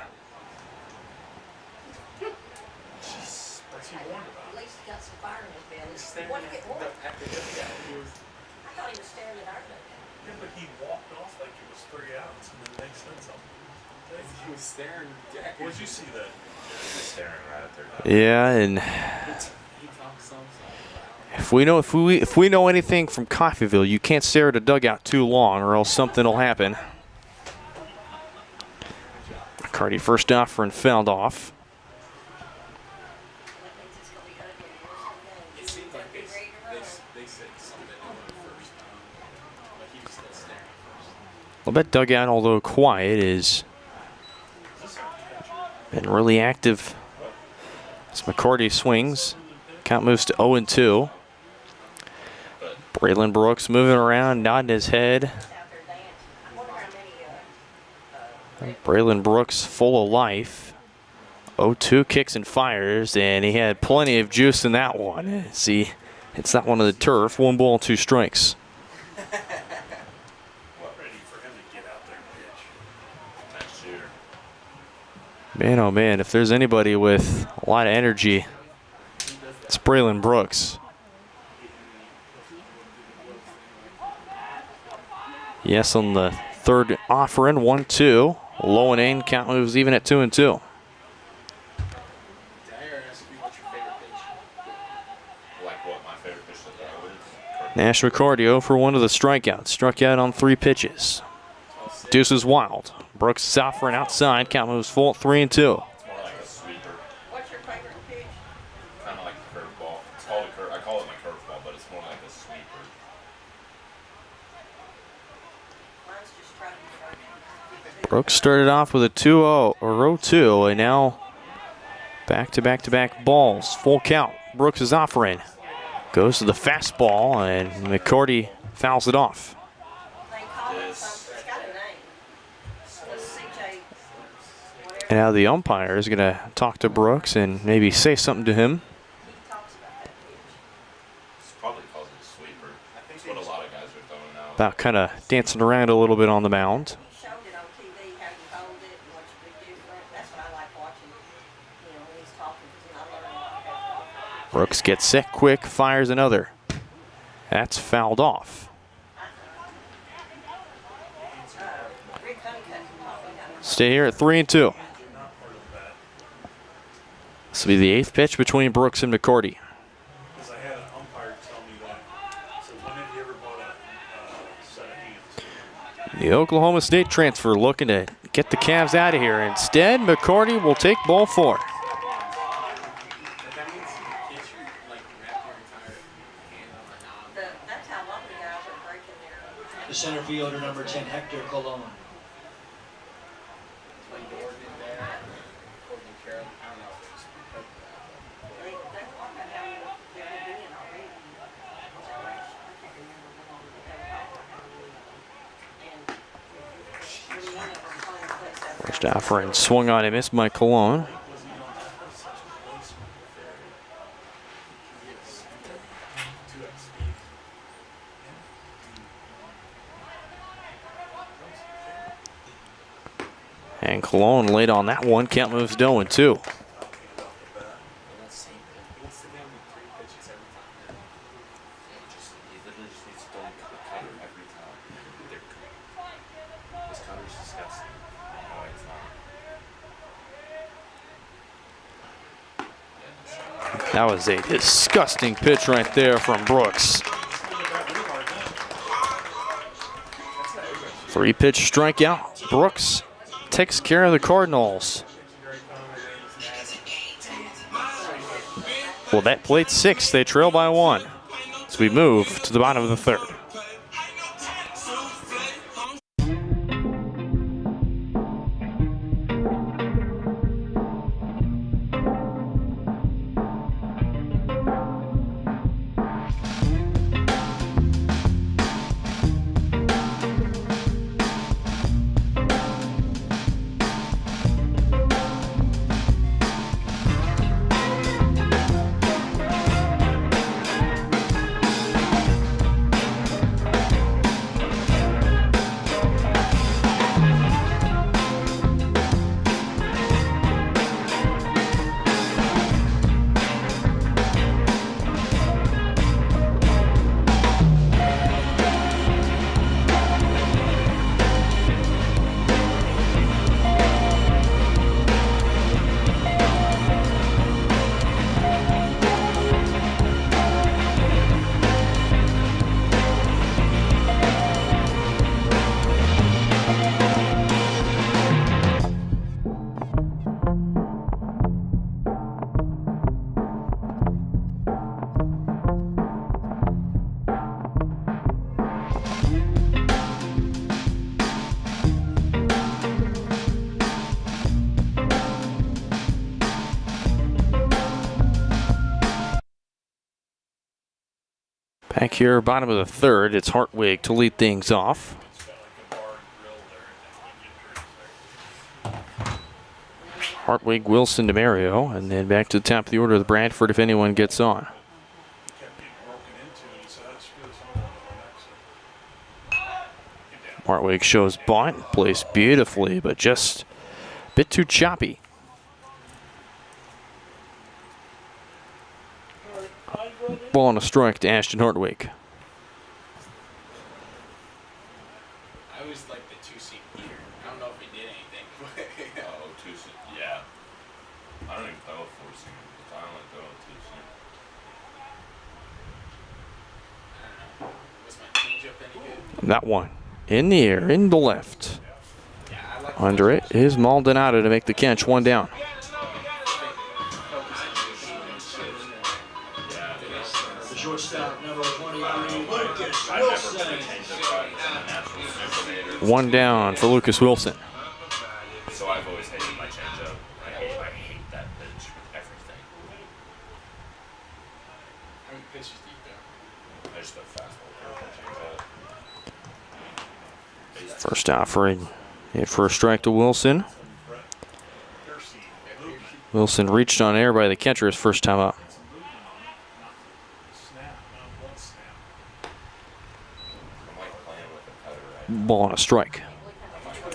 H: Where'd you see that? He was staring right at their dog.
C: Yeah, and if we know anything from Coffeyville, you can't stare at a dugout too long, or else something will happen. McCarty first offer and fouled off. Labette dugout, although quiet, is been really active as McCarty swings. Count moves to 0-2. Braylon Brooks moving around, nodding his head. Braylon Brooks full of life. 0-2 kicks and fires, and he had plenty of juice in that one. See, it's not one of the turf. 1 ball, 2 strikes. Man, oh man, if there's anybody with a lot of energy, it's Braylon Brooks. Yes, on the 3rd offering, 1-2. Low and in, count moves even at 2-2. Nash McCarty 0 for 1 of the strikeouts. Struck out on 3 pitches. Deuce is wild. Brooks is offering outside. Count moves full at 3-2.
H: It's more like a sweeper. What's your favorite pitch? Kind of like a curveball. It's called I call it my curveball, but it's more like a sweeper.
C: Brooks started off with a 2-0 or 0-2, and now back-to-back balls. Full count. Brooks is offering. Goes to the fastball, and McCarty fouls it off. And now the umpire is going to talk to Brooks and maybe say something to him.
H: Probably calls it a sweeper. That's what a lot of guys are throwing now.
C: About kind of dancing around a little bit on the mound. Brooks gets set quick, fires another. That's fouled off. Stay here at 3-2. This will be the 8th pitch between Brooks and McCarty. The Oklahoma State transfer looking to get the Cavs out of here. Instead, McCarty will take ball 4.
D: The center fielder number 10, Hector Colon.
C: First offering swung on and missed by Cologne. And Cologne laid on that one. Count moves to 0-2. That was a disgusting pitch right there from Brooks. 3-pitch strikeout. Brooks takes care of the Cardinals. Labette played 6. They trail by 1. So we move to the bottom of the 3rd. Back here, bottom of the 3rd, it's Hartwig to lead things off. Hartwig, Wilson, DeMario, and then back to the top of the order of the Bradford if anyone gets on. Hartwig shows bunt, plays beautifully, but just a bit too choppy. Ball on a strike to Ashton Hartwig.
A: I always like the 2-seat heater. I don't know if he did anything.
H: Oh, 2-seat, yeah. I don't even throw a 4-seat. I don't like throwing a 2-seat.
A: Was my changeup any good?
C: That one in the air, in the left. Under it is Maldonado to make the catch, 1 down.
D: The shortstop, number 23, Lucas Wilson.
C: 1 down for Lucas Wilson.
H: So I've always hated my changeup. I hate that pitch with everything.
A: How many pitches do you throw?
H: I just throw fastball, changeup.
C: First offering for a strike to Wilson. Wilson reached on air by the catcher his first time up. Ball on a strike.
H: Cutter's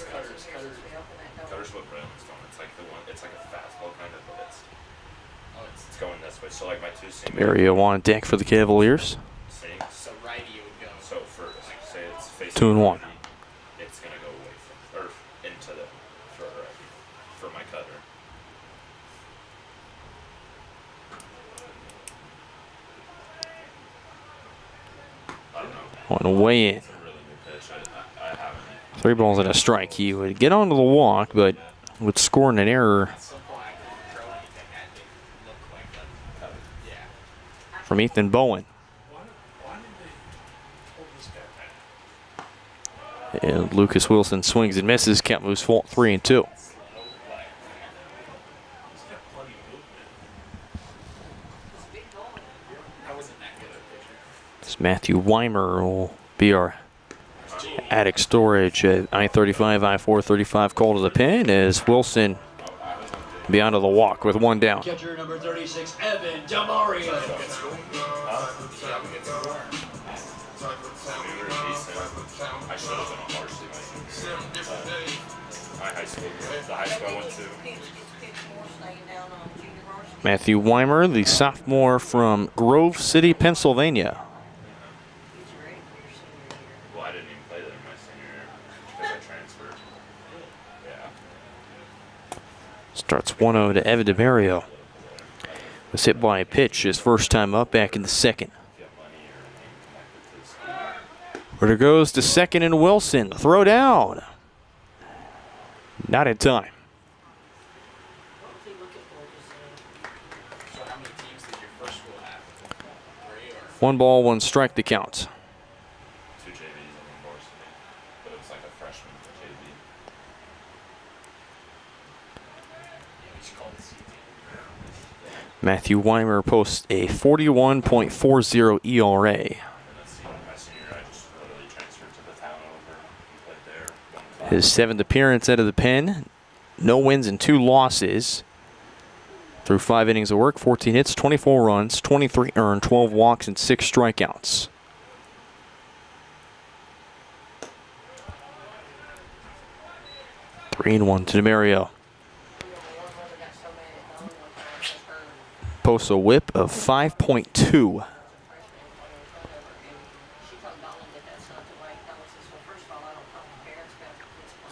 H: what Braylon's doing. It's like it's like a fastball kind of, but it's going this way. So like my 2-seam.
C: Mario on deck for the Cavaliers.
H: So righty would go. So for say it's facing
C: 2-1.
H: It's gonna go away from or into the for my cutter. I don't know.
C: On the way in. 3 balls and a strike. He would get onto the walk, but would score an error from Ethan Bowen. And Lucas Wilson swings and misses. Count moves 3-2. This Matthew Weimer will be our attic storage at I-35, I-435 call to the pin as Wilson beyond the walk with 1 down.
D: Catcher number 36, Evan Demario.
H: I should have been on varsity my high school, the high school I went to.
C: Matthew Weimer, the sophomore from Grove City, Pennsylvania.
H: Well, I didn't even play there my senior year because I transferred. Yeah.
C: Starts 1-0 to Evan DeMario. Was hit by a pitch his first time up back in the 2nd. Runner goes to second and Wilson. Throw down. Not in time.
A: So how many teams did your first school have? 3 or
C: 1 ball, 1 strike to count.
H: 2 JVs and 1 varsity, but it was like a freshman for JV.
A: Yeah, we should call it C team.
C: Matthew Weimer posts a 41.40 ERA.
H: And that's my senior year. I just literally transferred to the town over and played there.
C: His 7th appearance out of the pen. No wins and 2 losses. Through 5 innings of work, 14 hits, 24 runs, 23 earned, 12 walks, and 6 strikeouts. Three and 1 to DeMario. Posts a whip of 5.2.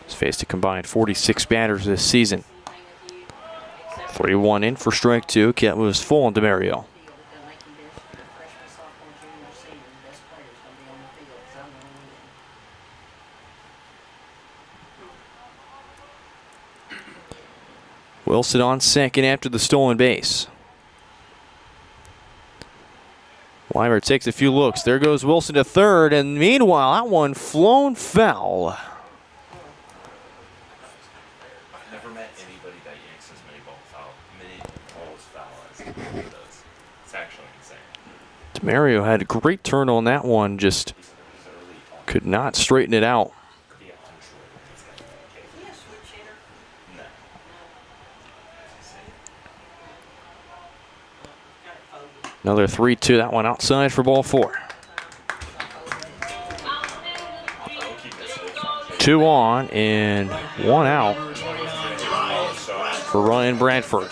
C: He's faced a combined 46 batters this season. 3-1 in for strike 2. Cat moves full on DeMario. Wilson on second after the stolen base. Weimer takes a few looks. There goes Wilson to third, and meanwhile, that one flown foul.
H: I've never met anybody that yanks as many balls foul as he does. It's actually insane.
C: DeMario had a great turn on that one, just could not straighten it out. Another 3-2, that one outside for ball 4. 2 on and 1 out for Ryan Bradford.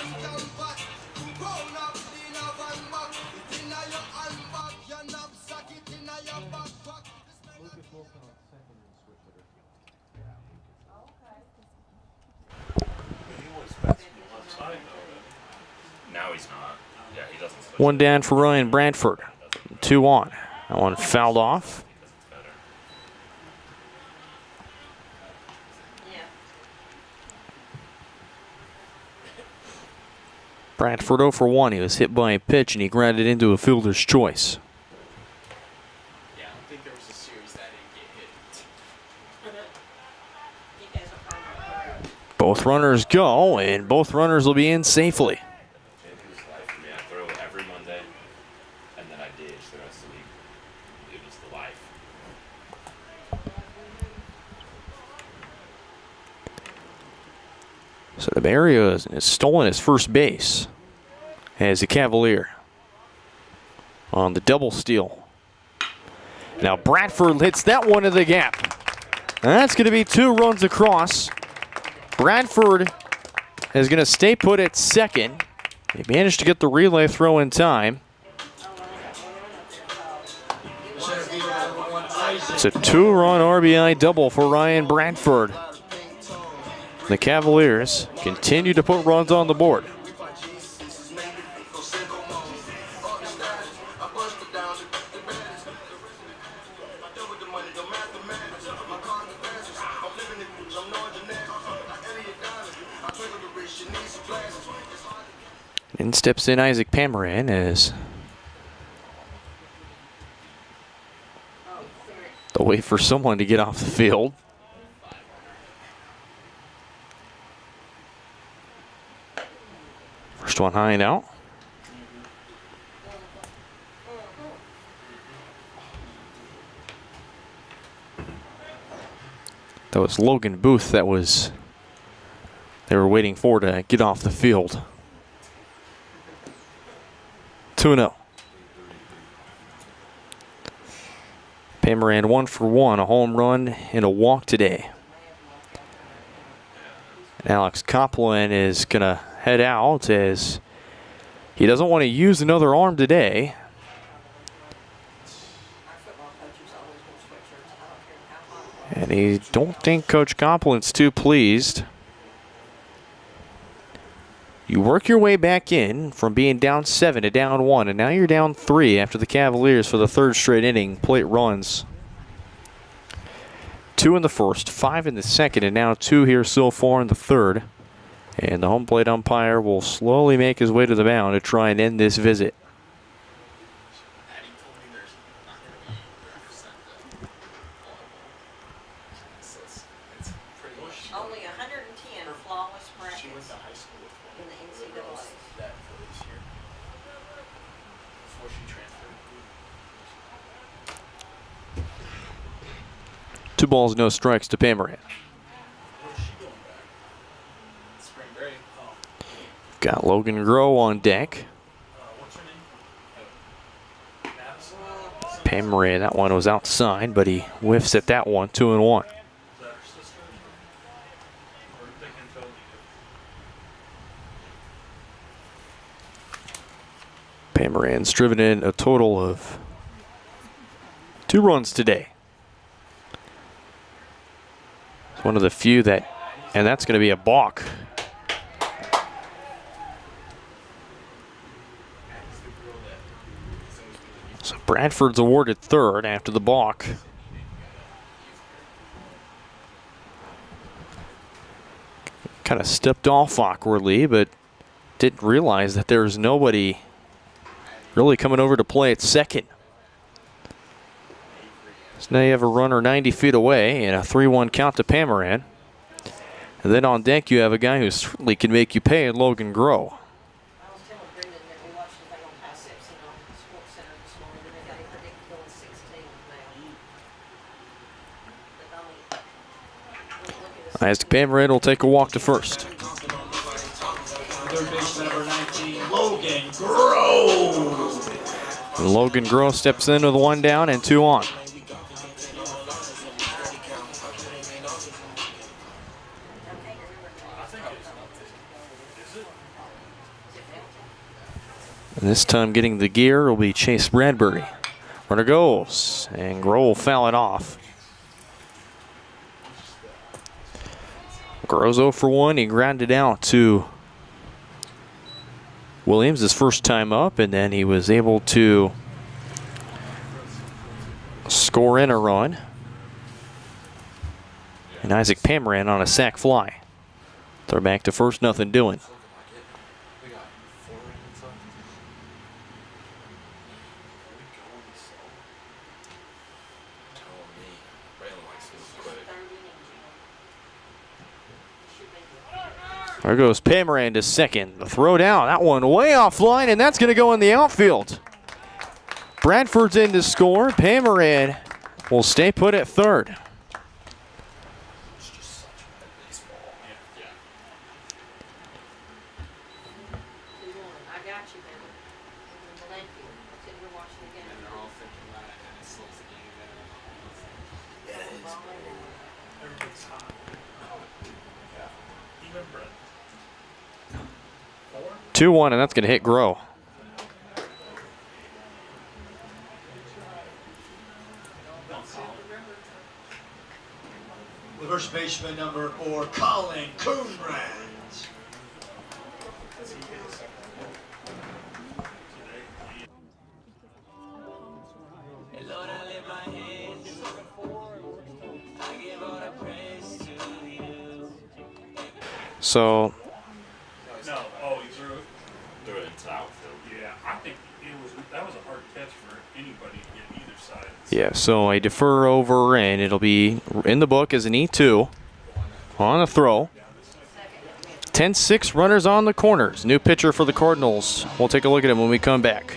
H: Now he's not. Yeah, he doesn't.
C: 1 down for Ryan Bradford. 2 on. That one fouled off. Bradford 0 for 1. He was hit by a pitch and he grounded into a fielder's choice.
A: Yeah, I don't think there was a series that didn't get hit.
C: Both runners go, and both runners will be in safely.
H: I throw every Monday, and then I DH the rest of the week. It was the life.
C: So DeMario has stolen his first base as a Cavalier on the double steal. Now Bradford hits that one to the gap. And that's going to be 2 runs across. Bradford is going to stay put at second. He managed to get the relay throw in time. It's a 2-run RBI double for Ryan Bradford. The Cavaliers continue to put runs on the board. In steps in Isaac Pamaran as they'll wait for someone to get off the field. First one high and out. That was Logan Booth they were waiting for to get off the field. 2-0. Pamaran 1 for 1, a home run and a walk today. And Alex Copland is going to head out as he doesn't want to use another arm today. And I don't think Coach Copland's too pleased. You work your way back in from being down 7 to down 1, and now you're down 3 after the Cavaliers for the 3rd straight inning plate runs. 2 in the first, 5 in the second, and now 2 here so far in the third. And the home plate umpire will slowly make his way to the mound to try and end this visit.
K: Only 110 flawless brackets in the NCAA.
A: Before she transferred.
C: 2 balls, no strikes to Pamaran.
A: Spring break.
C: Got Logan Groh on deck. Pamaran, that one was outside, but he whiffs at that one, 2-1. Pamaran's driven in a total of 2 runs today. It's one of the few that, and that's going to be a balk. So Bradford's awarded third after the balk. Kind of stepped off awkwardly, but didn't realize that there's nobody really coming over to play at second. So now you have a runner 90 feet away and a 3-1 count to Pamaran. And then on deck you have a guy who certainly can make you pay in Logan Groh. Isaac Pamaran will take a walk to first.
D: Third base number 19, Logan Groh.
C: And Logan Groh steps in with 1 down and 2 on. And this time getting the gear will be Chase Bradbury. Runner goes, and Groh will foul it off. Groh's 0 for 1. He grounded out to Williams his first time up, and then he was able to score in a run. And Isaac Pamaran on a sac fly. They're back to first, nothing doing. There goes Pamaran to second. The throw down, that one way offline, and that's going to go in the outfield. Bradford's in to score. Pamaran will stay put at third. Two 2-1, and that's going to hit Groh.
D: The first baseman number 4, Colin Coonrad.
C: So
B: no, oh, he threw it.
H: Threw it into the outfield.
B: Yeah, I think that was a hard catch for anybody to get either side.
C: yeah, so I defer over, and it'll be in the book as an E2 on the throw. 10-6 runners on the corners. New pitcher for the Cardinals. We'll take a look at him when we come back.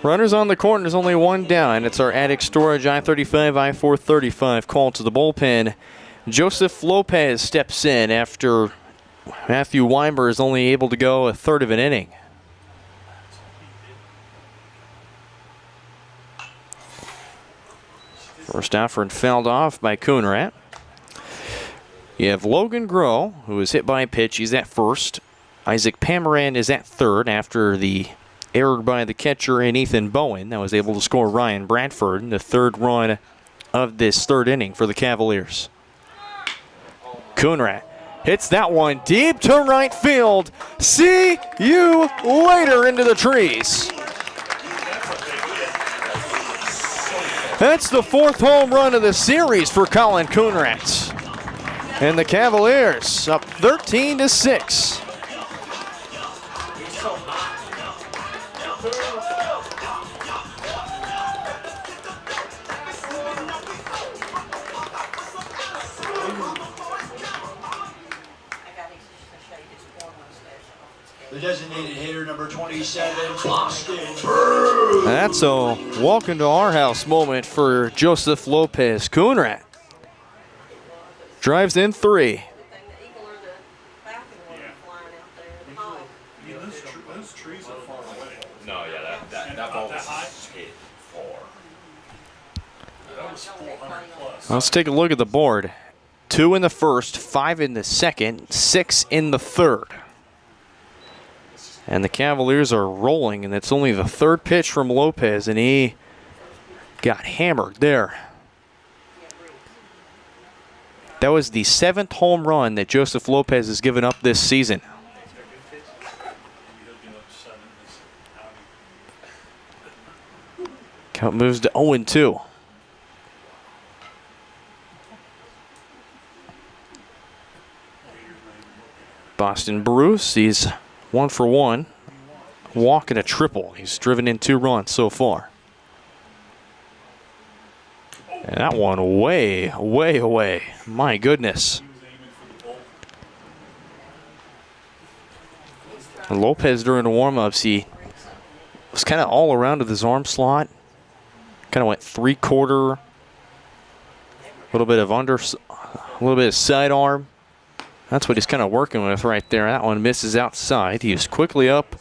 C: Runners on the corners, only one down. It's our Attic Storage I-35, I-435 call to the bullpen. Joseph Lopez steps in after Matthew Weimer is only able to go a third of an inning. First effort fouled off by Coonrat. You have Logan Groh, who was hit by a pitch. He's at first. Isaac Pamaran is at third after the error by the catcher and Ethan Bowen that was able to score Ryan Bradford, the third run of this third inning for the Cavaliers. Coonrat hits that one deep to right field. See you later into the trees. That's the fourth home run of the series for Colin Coonrat. And the Cavaliers up 13-6.
D: The designated hitter, number 27, Boston Bruce.
C: That's a walk into our house moment for Joseph Lopez. Coonrat drives in 3.
B: Those trees are far away.
H: No, yeah, that ball was hit far.
B: That was 400 plus.
C: Let's take a look at the board. 2 in the first, 5 in the second, 6 in the third. And the Cavaliers are rolling, and it's only the third pitch from Lopez, and he got hammered there. That was the 7th home run that Joseph Lopez has given up this season. Count moves to 0-2. Boston Bruce, he's 1 for 1. Walk and a triple. He's driven in 2 runs so far. And that one way, way away. My goodness. And Lopez during the warm-ups, he was kind of all around with his arm slot. Kind of went 3/4. A little bit of a little bit of sidearm. That's what he's kind of working with right there. That one misses outside. He's quickly up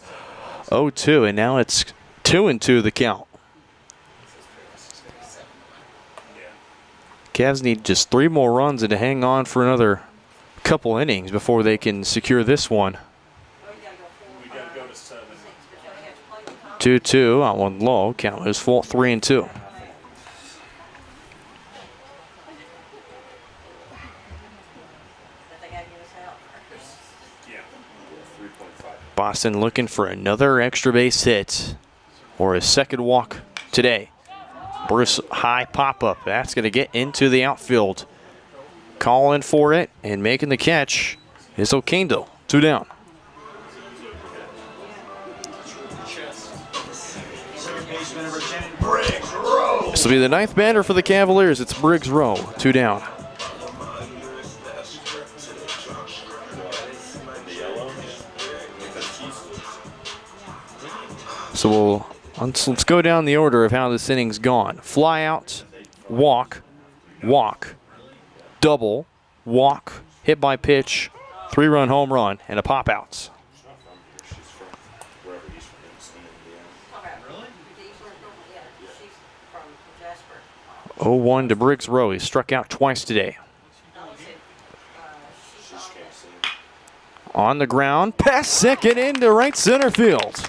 C: 0-2, and now it's 2-2 the count. Cavs need just 3 more runs and to hang on for another couple innings before they can secure this one. 2-2, out one low. Count is full 3-2. Boston looking for another extra base hit or his second walk today. Bruce, high pop-up. That's going to get into the outfield. Calling for it and making the catch is Oquendo. 2 down. This will be the 9th batter for the Cavaliers. It's Briggs Rowe. 2 down. So let's go down the order of how this inning's gone. Fly out, walk, walk, double, walk, hit by pitch, 3-run home run, and a pop outs. 0-1 to Briggs Rowe. He struck out twice today. On the ground, past second into right center field.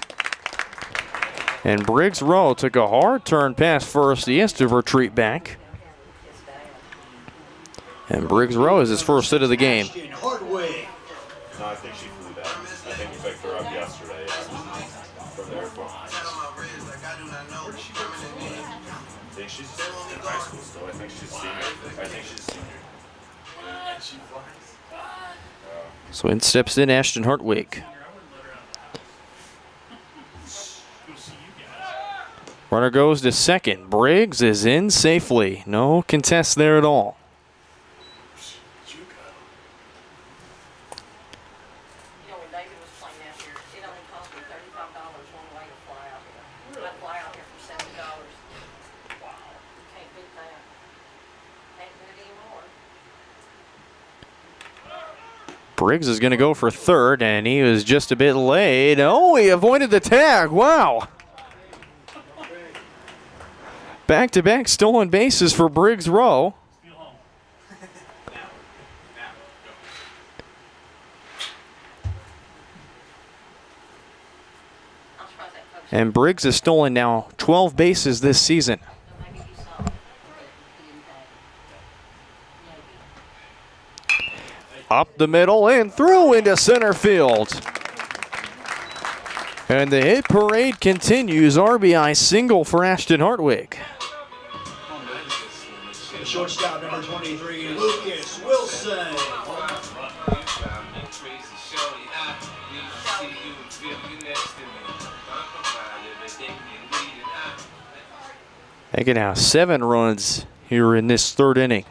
C: And Briggs Rowe took a hard turn past first. He has to retreat back. And Briggs Rowe is his first hit of the game.
H: No, I think she flew down. I think we picked her up yesterday from the airport. Where did she go? I think she's in high school still. I think she's senior. I think she's senior.
C: So in steps in Ashton Hartwig. Runner goes to second. Briggs is in safely. No contest there at all. Briggs is going to go for third, and he was just a bit late. Oh, he avoided the tag. Wow. Back-to-back stolen bases for Briggs Rowe. And Briggs has stolen now 12 bases this season. Up the middle and through into center field. And the hit parade continues. RBI single for Ashton Hartwig.
D: Shortstop number 23, Lucas Wilson.
C: They can have 7 runs here in this third inning.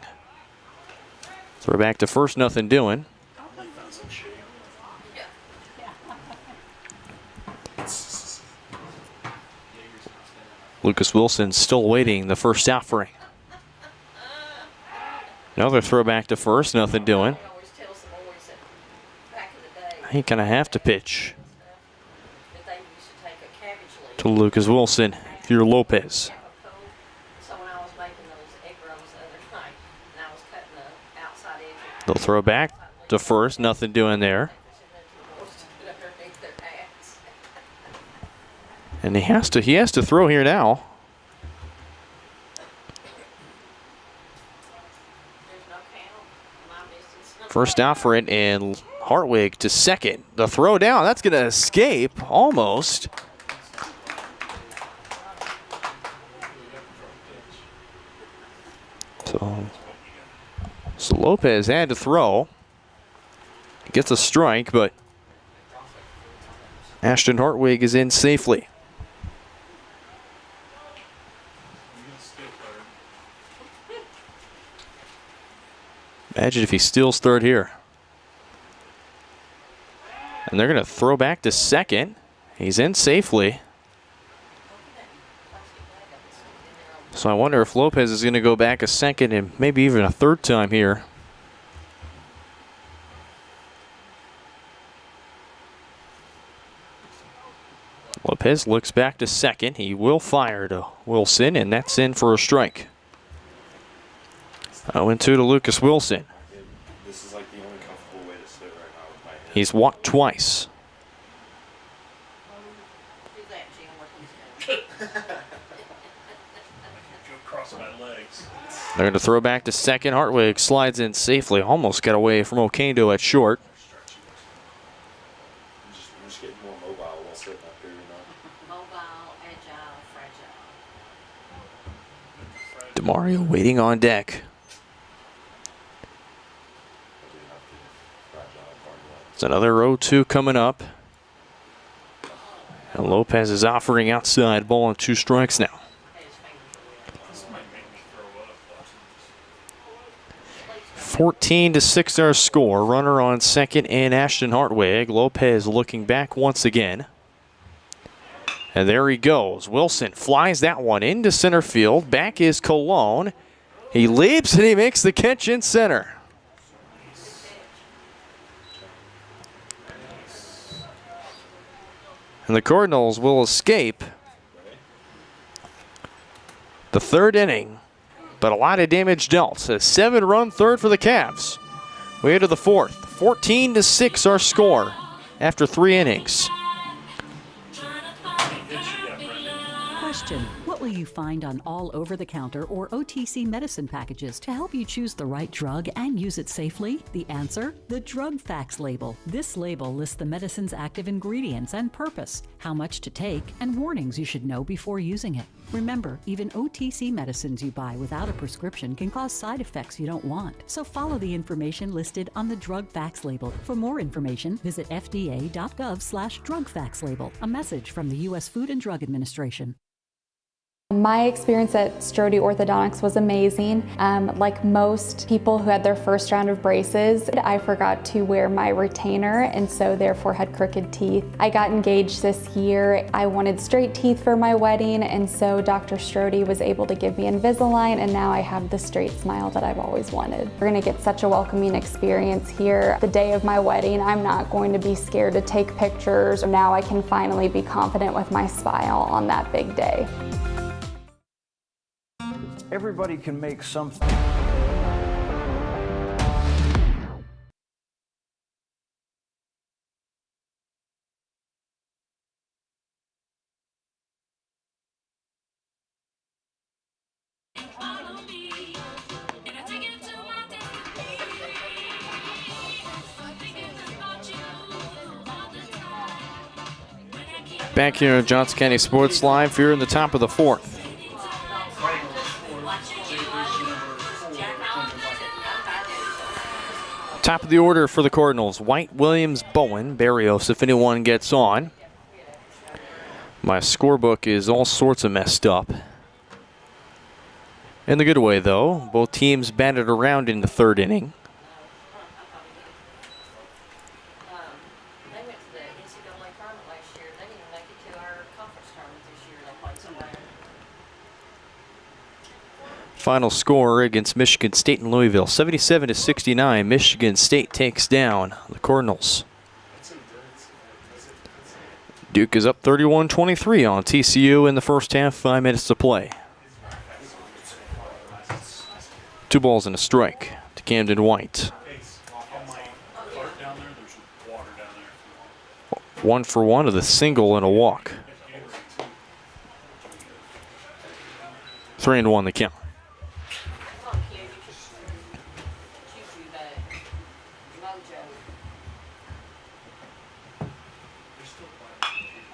C: Throw back to first, nothing doing. Lucas Wilson still waiting the first offering. Another throw back to first, nothing doing. He gonna have to pitch to Lucas Wilson if you're Lopez. They'll throw back to first, nothing doing there. And he has to throw here now. First out for it, and Hartwig to second. The throw down, that's going to escape almost. So Lopez had to throw. He gets a strike, but Ashton Hartwig is in safely. Imagine if he steals third here. And they're going to throw back to second. He's in safely. So I wonder if Lopez is going to go back a second and maybe even a third time here. Lopez looks back to second. He will fire to Wilson, and that's in for a strike. 0-2 to Lucas Wilson.
L: This is like the only comfortable way to sit right now with my head.
C: He's walked twice.
B: Cross my legs.
C: They're going to throw back to second. Hartwig slides in safely. Almost got away from Okendo at short.
L: I'm just getting more mobile while sitting up here, you know.
K: Mobile, agile, fragile.
C: DeMario waiting on deck. It's another 0-2 coming up. And Lopez is offering outside, ball on 2 strikes now. 14-6 our score. Runner on second and Ashton Hartwig. Lopez looking back once again. And there he goes. Wilson flies that one into center field. Back is Colon. He leaps and he makes the catch in center. And the Cardinals will escape the third inning, but a lot of damage dealt. A 7-run third for the Cavs. We into the fourth. 14-6 our score after 3 innings.
E: Question: what will you find on all over-the-counter or OTC medicine packages to help you choose the right drug and use it safely? The answer: the drug facts label. This label lists the medicine's active ingredients and purpose, how much to take, and warnings you should know before using it. Remember, even OTC medicines you buy without a prescription can cause side effects you don't want. So follow the information listed on the drug facts label. For more information, visit fda.gov/drug facts label. A message from the U.S. Food and Drug Administration.
F: My experience at Strode Orthodontics was amazing. Like most people who had their first round of braces, I forgot to wear my retainer and so therefore had crooked teeth. I got engaged this year. I wanted straight teeth for my wedding, and so Dr. Strode was able to give me Invisalign, and now I have the straight smile that I've always wanted. We're gonna get such a welcoming experience here. The day of my wedding, I'm not going to be scared to take pictures. Now I can finally be confident with my smile on that big day.
G: Everybody can make something.
C: Back here at Johnson County Sports Live here in the top of the fourth. Top of the order for the Cardinals: White, Williams, Bowen, Barrios if anyone gets on. My scorebook is all sorts of messed up. In the good way, though, both teams batted around in the third inning.
K: They went to the NCAA tournament last year. They didn't even make it to our conference tournament this year. They played so bad.
C: Final score against Michigan State and Louisville, 77-69. Michigan State takes down the Cardinals. Duke is up 31-23 on TCU in the first half, 5 minutes to play. 2 balls and a strike to Camden White. 1 for 1 with a single and a walk. 3-1 the count.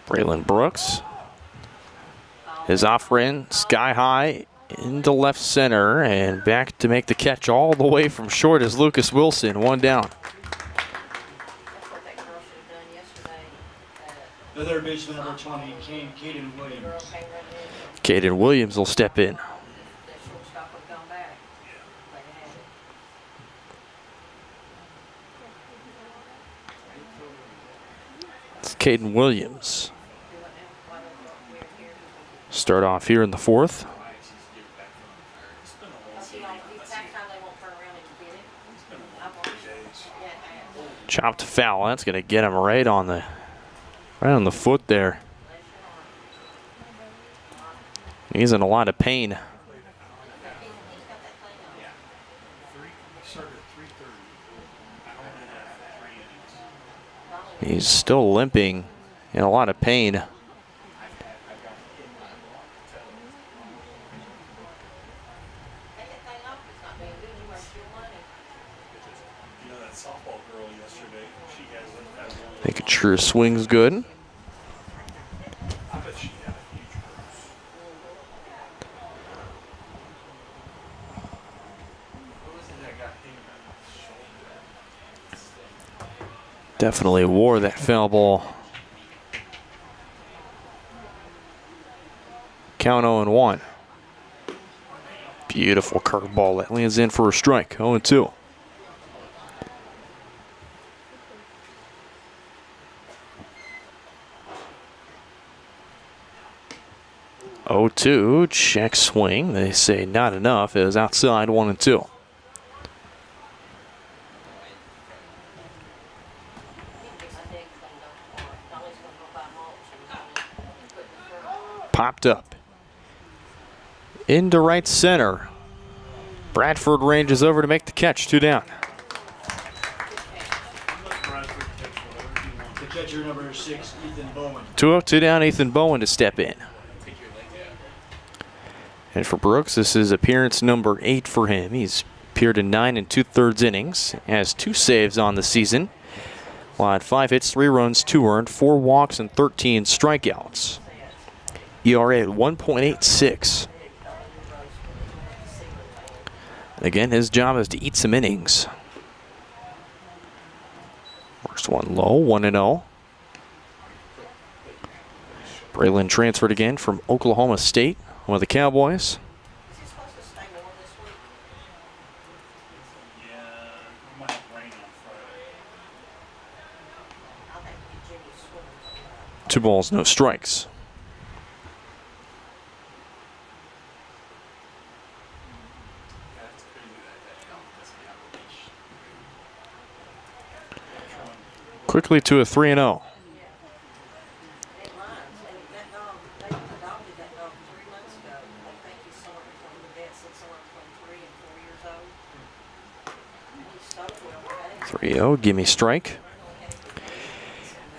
C: Braylon Brooks is off-ran sky high into left center and back to make the catch all the way from short is Lucas Wilson, 1 down.
D: The third baseman, number 20, Caden Williams.
C: Caden Williams will step in. It's Caden Williams. Start off here in the fourth. Chopped foul. That's going to get him right on the foot there. He's in a lot of pain. He's still limping, in a lot of pain. Making sure his swing's good. Definitely wore that foul ball. Count 0-1. Beautiful curveball that lands in for a strike. 0-2. 0-2, check swing. They say not enough. It was outside, 1-2. Popped up. Into right center. Bradford ranges over to make the catch, 2 down.
D: The catcher, number 6, Ethan Bowen.
C: 2 down, Ethan Bowen to step in. And for Brooks, this is appearance number 8 for him. He's appeared in 9 2/3 innings, has 2 saves on the season. While at 5 hits, 3 runs, 2 earned, 4 walks, and 13 strikeouts. ERA at 1.86. Again, his job is to eat some innings. First one low, 1-0. Braylon transferred again from Oklahoma State. with the Cowboys.
B: Yeah, we might have rain on Friday.
C: 2 balls, no strikes. Quickly to a 3-0. Gimme strike.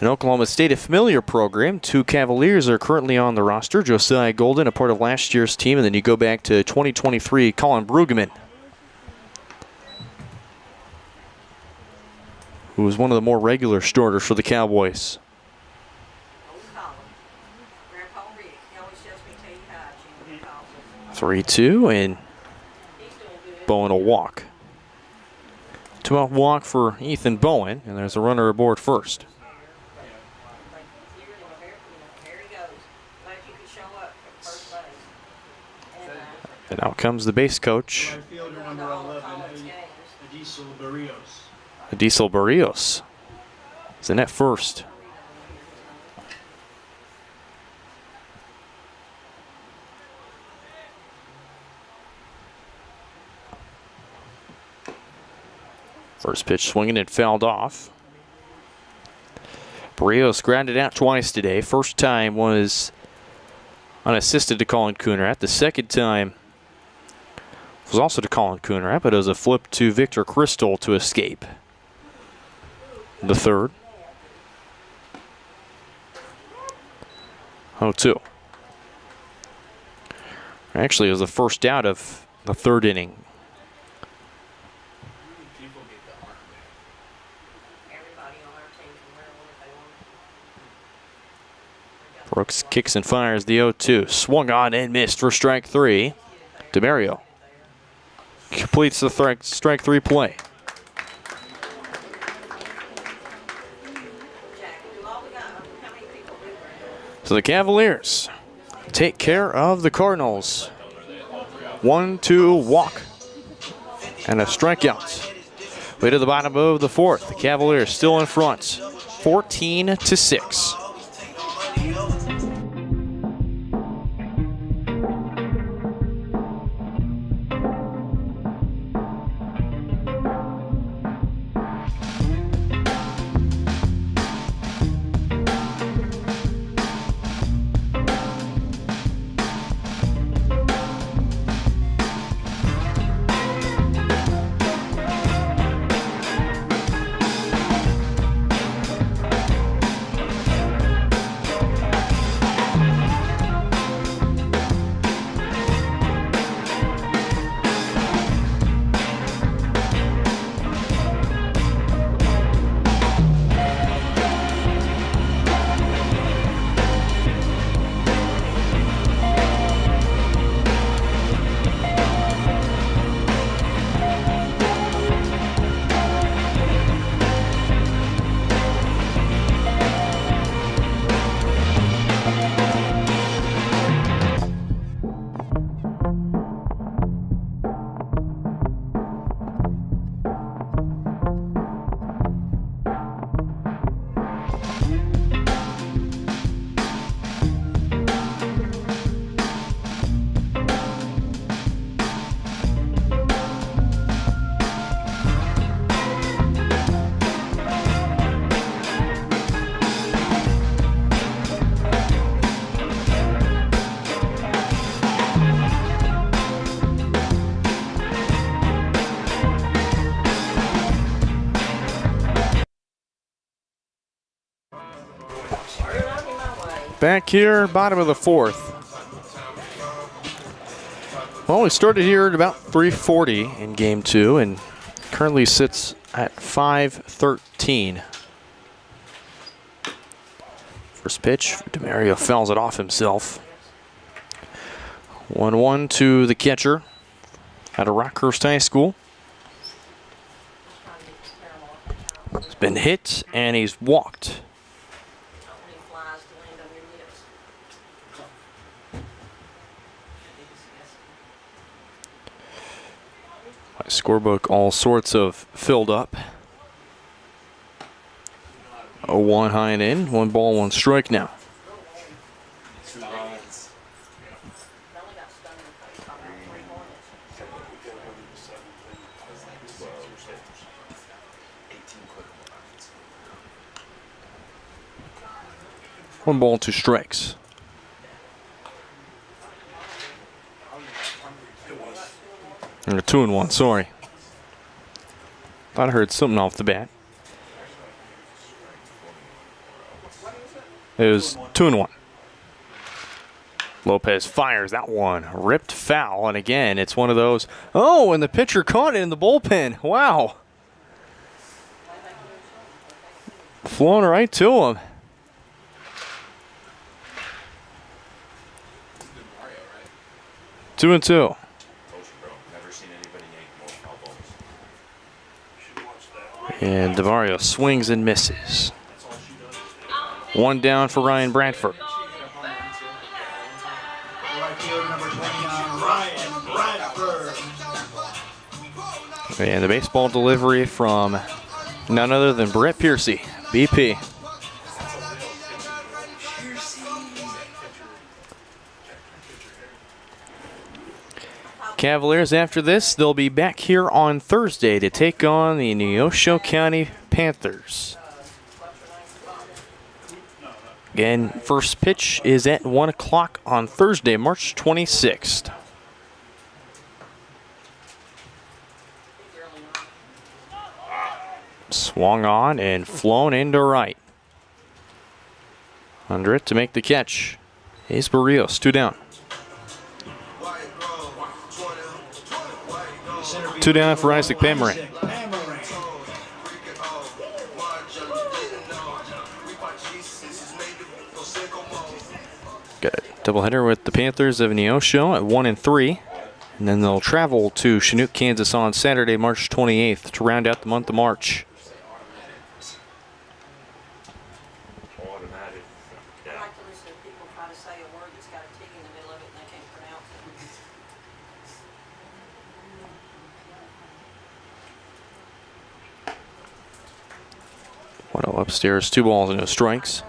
C: An Oklahoma State, a familiar program. 2 Cavaliers are currently on the roster. Josiah Golden, a part of last year's team, and then you go back to 2023, Colin Brueggemann, who was one of the more regular starters for the Cowboys. 3-2, and Bowen will walk. 2-out walk for Ethan Bowen, and there's a runner aboard first. And out comes the base coach, Adisel Barrios. Is in at first. First pitch swinging and fouled off. Barrios grounded out twice today. First time was unassisted to Colin Coonerap. The second time was also to Colin Coonerap, but it was a flip to Victor Crystal to escape. The third. 0-2. Actually, it was the first out of the third inning. Brooks kicks and fires the 0-2. Swung on and missed for strike 3. DeMario completes the strike 3 play. So the Cavaliers take care of the Cardinals. 1-2 walk and a strikeout. Way to the bottom of the 4th. The Cavaliers still in front, 14-6. Back here, bottom of the 4th. Well, we started here at about 3:40 in game 2 and currently sits at 5:13. First pitch, DeMario fouls it off himself. 1-1 to the catcher out of Rockhurst High School. He's been hit and he's walked. Scorebook all sorts of filled up. A 1 high and in. 1 ball, 1 strike now. One ball, 2 strikes. Or 2-1, sorry. Thought I heard something off the bat. It was 2-1. Lopez fires that one. Ripped foul, and again, it's one of those. Oh, and the pitcher caught it in the bullpen. Wow. Flown right to him. Two and two. And DeMario swings and misses. 1 down for Ryan Bradford. And the baseball delivery from none other than Brett Piercy, BP. Cavaliers after this, they'll be back here on Thursday to take on the Neosho County Panthers. Again, first pitch is at 1 o'clock on Thursday, March 26th. Swung on and flown into right. Under it to make the catch is Barrios, 2 down. 2 down for Isaac Pamaran. Got a doubleheader with the Panthers of Neosho at 1 and 3. And then they'll travel to Chinook, Kansas on Saturday, March 28th to round out the month of March. Waddle upstairs, 2 balls and no strikes.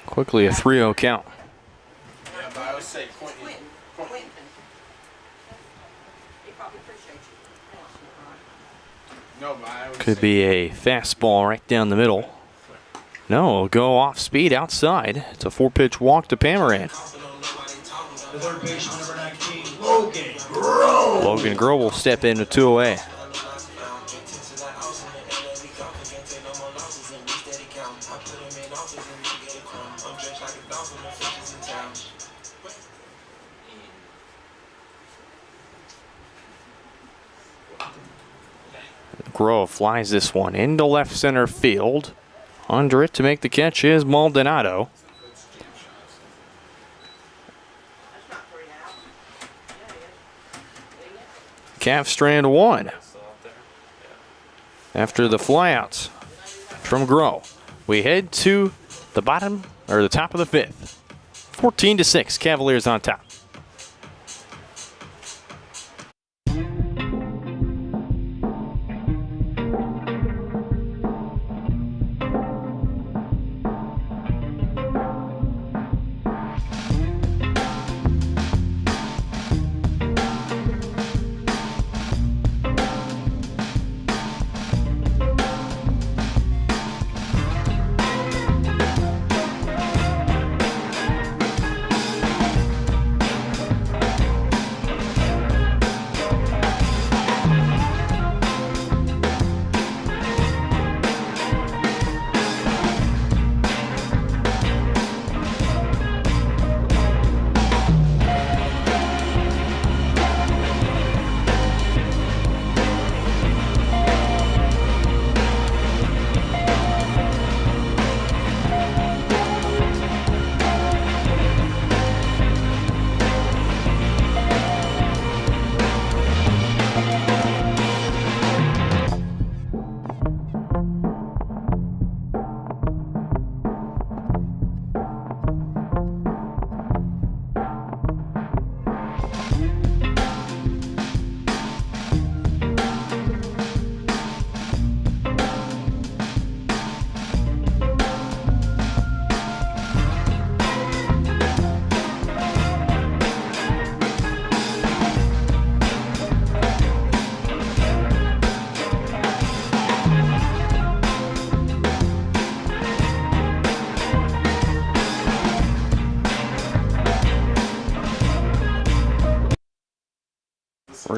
C: Quickly a 3-0 count.
A: Yeah, but I would say Quentin. No, but I would
C: Could be a fastball right down the middle. No, it'll go off speed outside. It's a 4-pitch walk to Pamaran.
D: The third baseman, number 19, Logan Grove.
C: Logan Grove will step in with 2 away. Grove flies this one into left center field. Under it to make the catch is Maldonado. Calf strand 1. After the flyouts from Grove, we head to the bottom or the top of the 5th. 14-6, Cavaliers on top.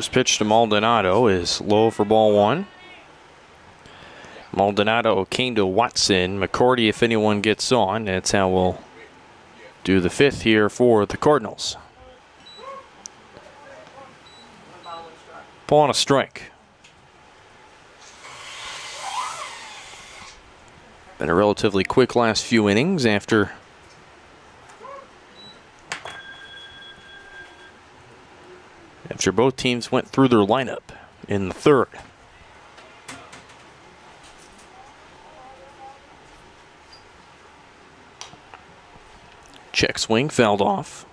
C: First pitch to Maldonado is low for ball one. Maldonado came to Watson. McCourty, if anyone gets on, that's how we'll do the fifth here for the Cardinals. Ball on a strike. Been a relatively quick last few innings after both teams went through their lineup in the third. Check swing, fouled off.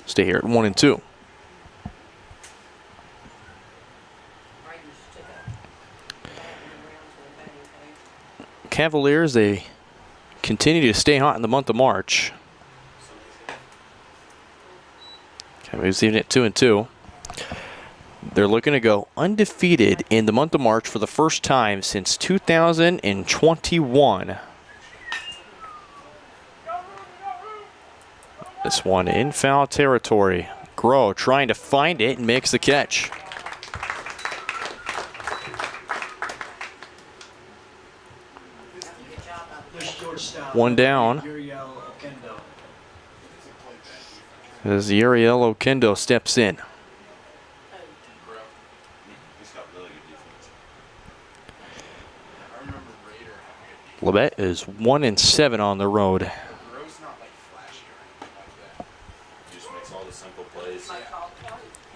C: Stay here at 1-2. Cavaliers, they continue to stay hot in the month of March. Cavaliers even at 2-2. They're looking to go undefeated in the month of March for the first time since 2021. This one in foul territory. Groh trying to find it and makes the catch. One down. As Uriel Okendo steps in. Labette is 1-7 on the road.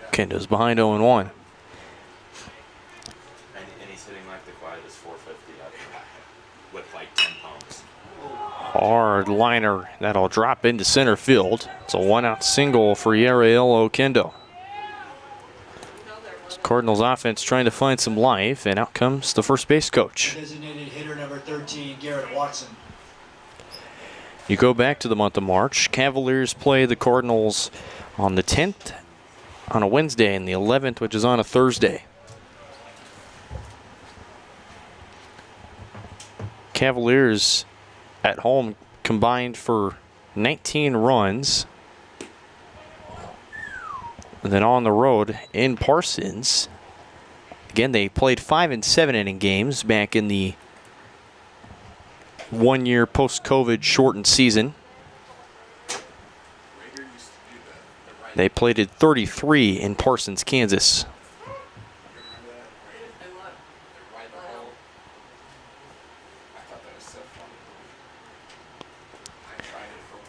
C: Okendo's behind 0-1.
H: And he's hitting like the quietest 450 with like 10 pumps.
C: Hard liner that'll drop into center field. It's a one-out single for Uriel Okendo. Cardinals offense trying to find some life, and out comes the first base coach.
D: Designated hitter number 13, Garrett Watson.
C: You go back to the month of March. Cavaliers play the Cardinals on the 10th on a Wednesday and the 11th, which is on a Thursday. Cavaliers at home combined for 19 runs. And then on the road in Parsons, again, they played 5 and 7 inning games back in the one-year post-COVID shortened season. They played 33 in Parsons, Kansas.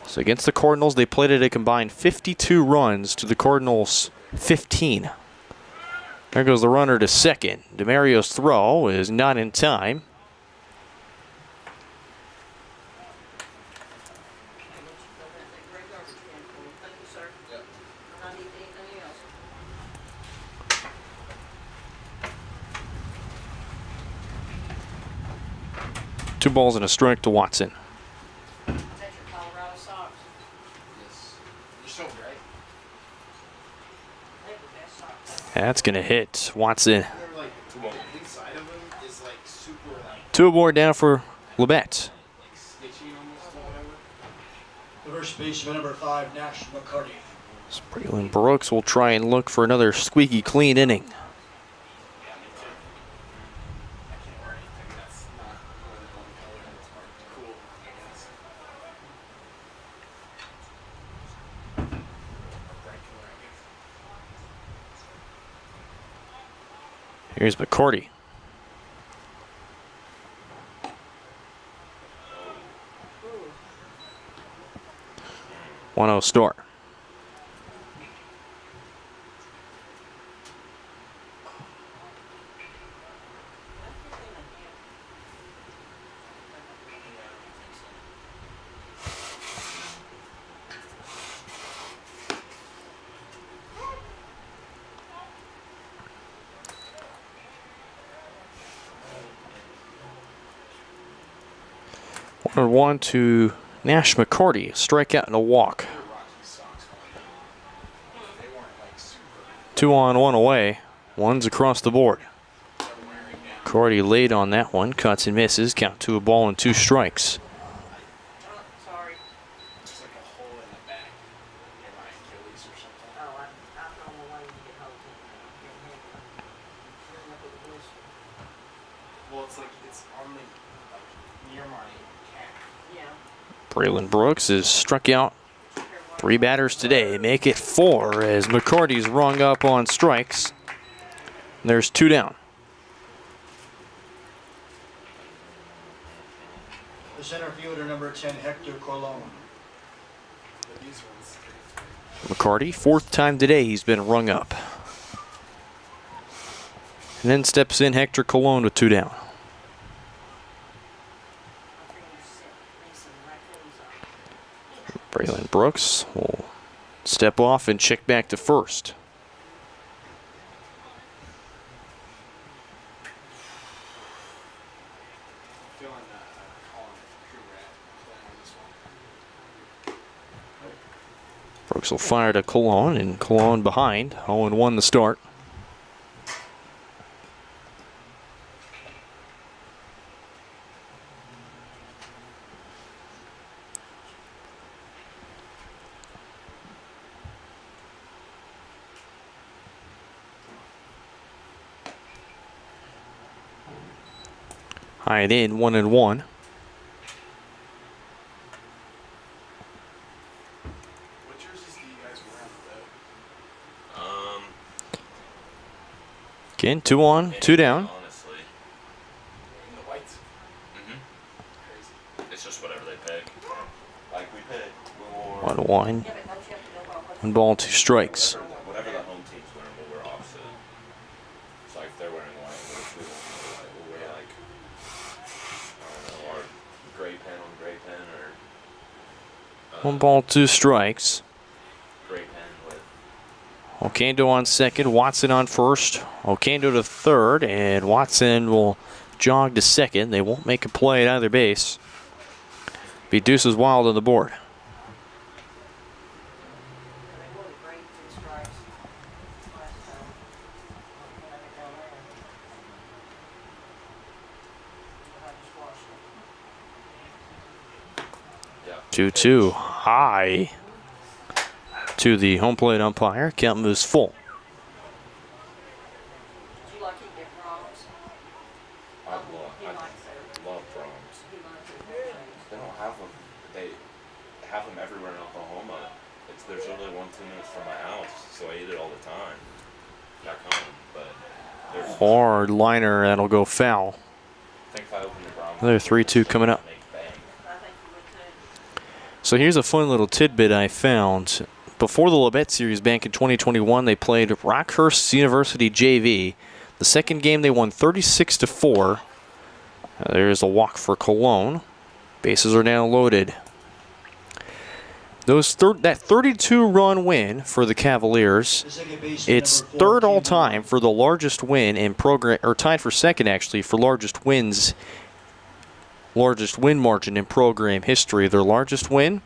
C: So against the Cardinals, they played at a combined 52 runs to the Cardinals' 15. There goes the runner to second. DeMario's throw is not in time. Two balls and a strike to Watson. That's going to hit Watson. Two aboard down for Labette.
D: The first baseman, number 5, Nash McCarty.
C: Braylon Brooks will try and look for another squeaky clean inning. Here's McCourty. 1-0 start. One to Nash McCourty, strikeout and a walk. 2 on, 1 away. One's across the board. McCourty laid on that one, cuts and misses. Count to a ball and 2 strikes.
A: Well, it's like it's on the like near my calf.
K: Yeah.
C: Braylon Brooks has struck out 3 batters today. Make it 4 as McCarty's rung up on strikes. There's 2 down.
D: The center fielder, number 10, Hector Colon.
C: McCarty, 4th time today he's been rung up. And then steps in Hector Colon with 2 down. Braylon Brooks will step off and check back to first. Brooks will fire to Colon, and Colon behind. 0-1 the start. High and in, 1-1.
A: What jerseys do you guys wear on the boat?
C: Again, 2 on, 2 down.
H: Honestly.
A: The whites.
H: It's just whatever they pick. Like we pick.
C: 1-1. 1 ball, 2 strikes.
H: Whatever the home team's wearing, we'll wear opposite. So like if they're wearing white, we'll wear like, I don't know, our gray pen on gray pen or
C: 1 ball, 2 strikes.
H: gray pen with.
C: Ocando on second, Watson on first. Ocando to third, and Watson will jog to second. They won't make a play at either base. Be Deuces Wild on the board.
H: Yeah.
C: 2-2 high to the home plate umpire. Count moves full.
H: I love drums. They don't have them. They have them everywhere in Oklahoma. There's only 1-2 minutes from my house, so I eat it all the time back home. But there's
C: Hard liner, that'll go foul.
H: I think if I open the Brahms,
C: Another 3-2 coming up. So here's a fun little tidbit I found. Before the Labette series back in 2021, they played Rockhurst University JV. The second game they won 36-4. There's a walk for Cologne. Bases are now loaded. That 32-run win for the Cavaliers, it's third all-time for the largest win in program, or tied for second actually for largest win margin in program history. Their largest win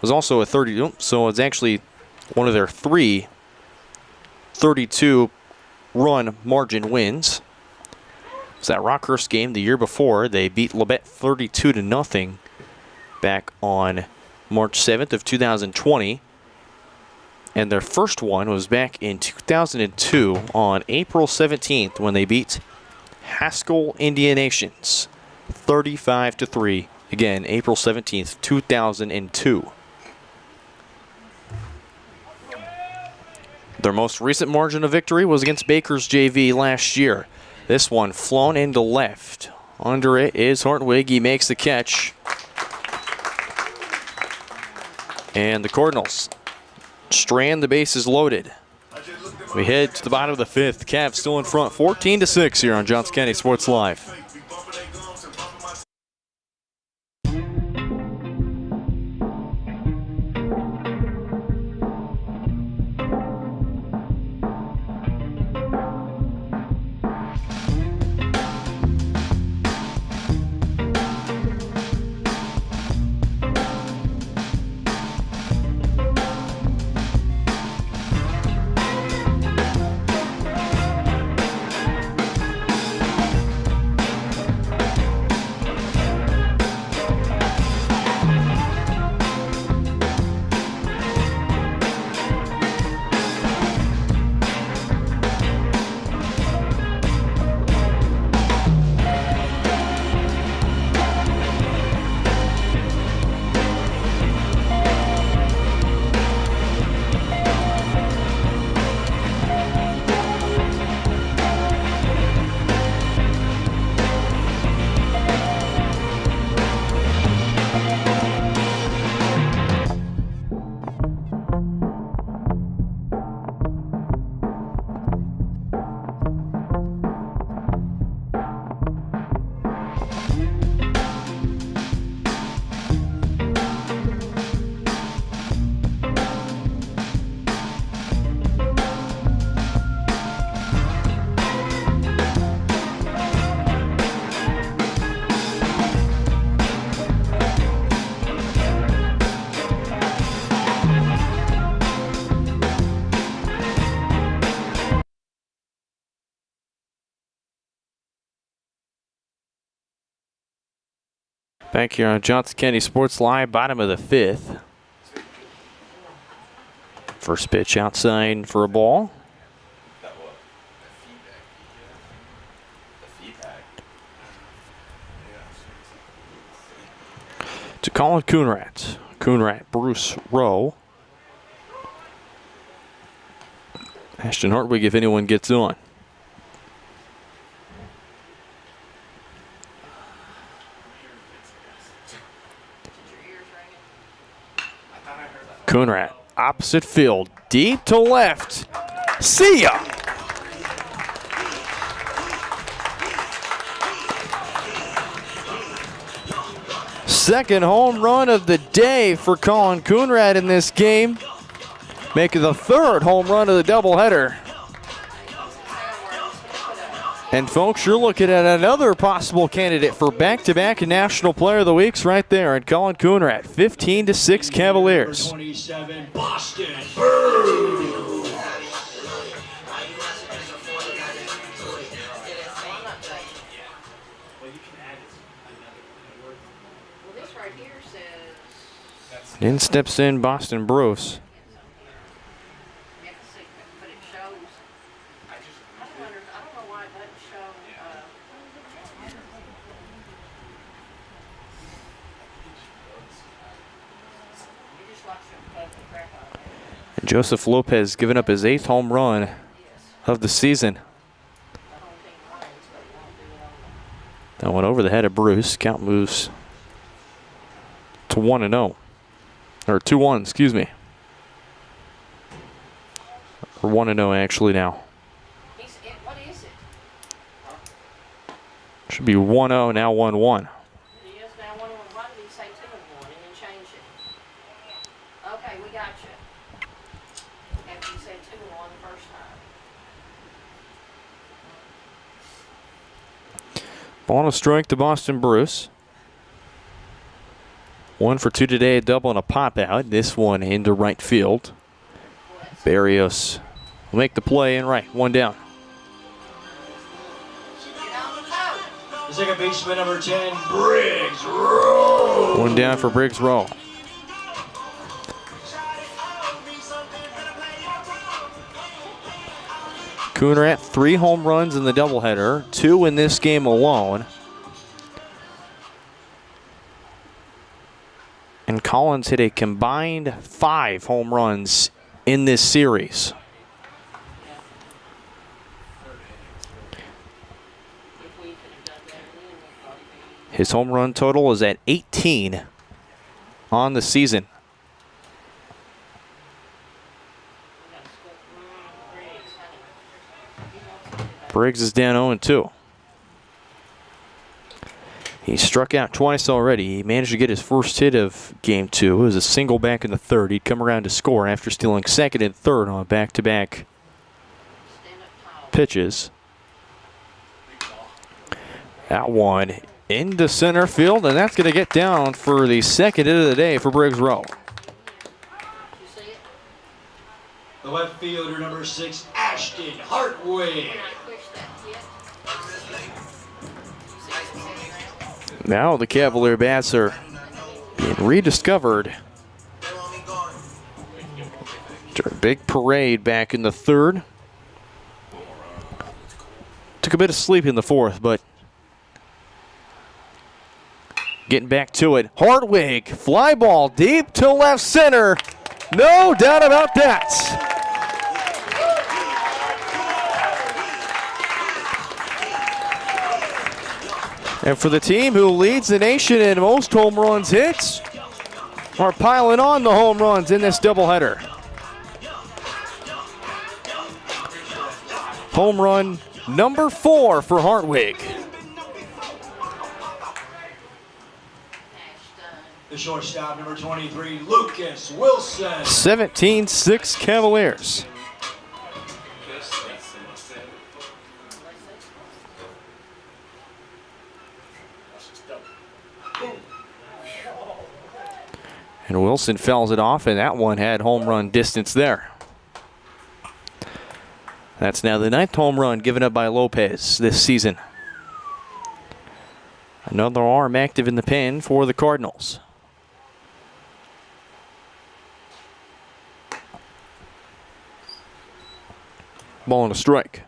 C: was also a 30, so it's actually one of their 3 32-run margin wins. It's that Rockhurst game the year before. They beat Labette 32-0 back on March 7th of 2020. And their first one was back in 2002 on April 17th when they beat Haskell Indian Nations 35-3. Again, April 17th, 2002. Their most recent margin of victory was against Baker's JV last year. This one flown into left. Under it is Hartwig. He makes the catch. And the Cardinals strand the bases loaded. We head to the bottom of the 5th. Cavs still in front, 14-6 here on Johnson County Sports Live. Back here on Johnson County Sports Live, bottom of the 5th. First pitch outside for a ball. To Colin Coonrat. Coonrat, Bruce Rowe. Ashton Hartwig, if anyone gets on. Coonrat, opposite field, deep to left. See ya! Second home run of the day for Colin Coonrat in this game, making the third home run of the doubleheader. And folks, you're looking at another possible candidate for back-to-back National Player of the Weeks right there in Colin Coonrat, 15-6 Cavaliers.
D: 27, Boston Bird.
C: In steps in Boston Bruce. Joseph Lopez giving up his 8th home run of the season. That one over the head of Bruce. Count moves to 1-0. Or 2-1, excuse me. Or 1-0 actually now.
K: What is it?
C: Should be 1-0, now 1-1.
K: It is now 1-1. Why did he say 2-1 and then change it? Okay, we got you. After you said 2-1 the first time.
C: Ball to strike to Boston Bruce. 1 for 2 today, a double and a pop out. This one into right field. Barrios will make the play in right. 1 down.
D: The second baseman, number 10, Briggs Rowe.
C: 1 down for Briggs Rowe. Coonrat, 3 home runs in the doubleheader, 2 in this game alone. And Collins hit a combined 5 home runs in this series. His home run total is at 18 on the season. Briggs is down 0-2. He struck out twice already. He managed to get his first hit of game 2. It was a single back in the 3rd. He'd come around to score after stealing 2nd and 3rd on back-to-back pitches. That one into center field, and that's going to get down for the 2nd hit of the day for Briggs Rowe.
D: The left fielder, number 6, Ashton Hartwig.
C: Now the Cavalier bats are being rediscovered. After a big parade back in the 3rd. Took a bit of sleep in the 4th, but getting back to it. Hartwig, fly ball deep to left center. No doubt about that. And for the team who leads the nation in most home runs hits, are piling on the home runs in this doubleheader. Home run number 4 for Hartwig.
D: The shortstop, number 23, Lucas Wilson.
C: 17-6 Cavaliers. And Wilson fouls it off, and that one had home run distance there. That's now the 9th home run given up by Lopez this season. Another arm active in the pen for the Cardinals. Ball and a strike.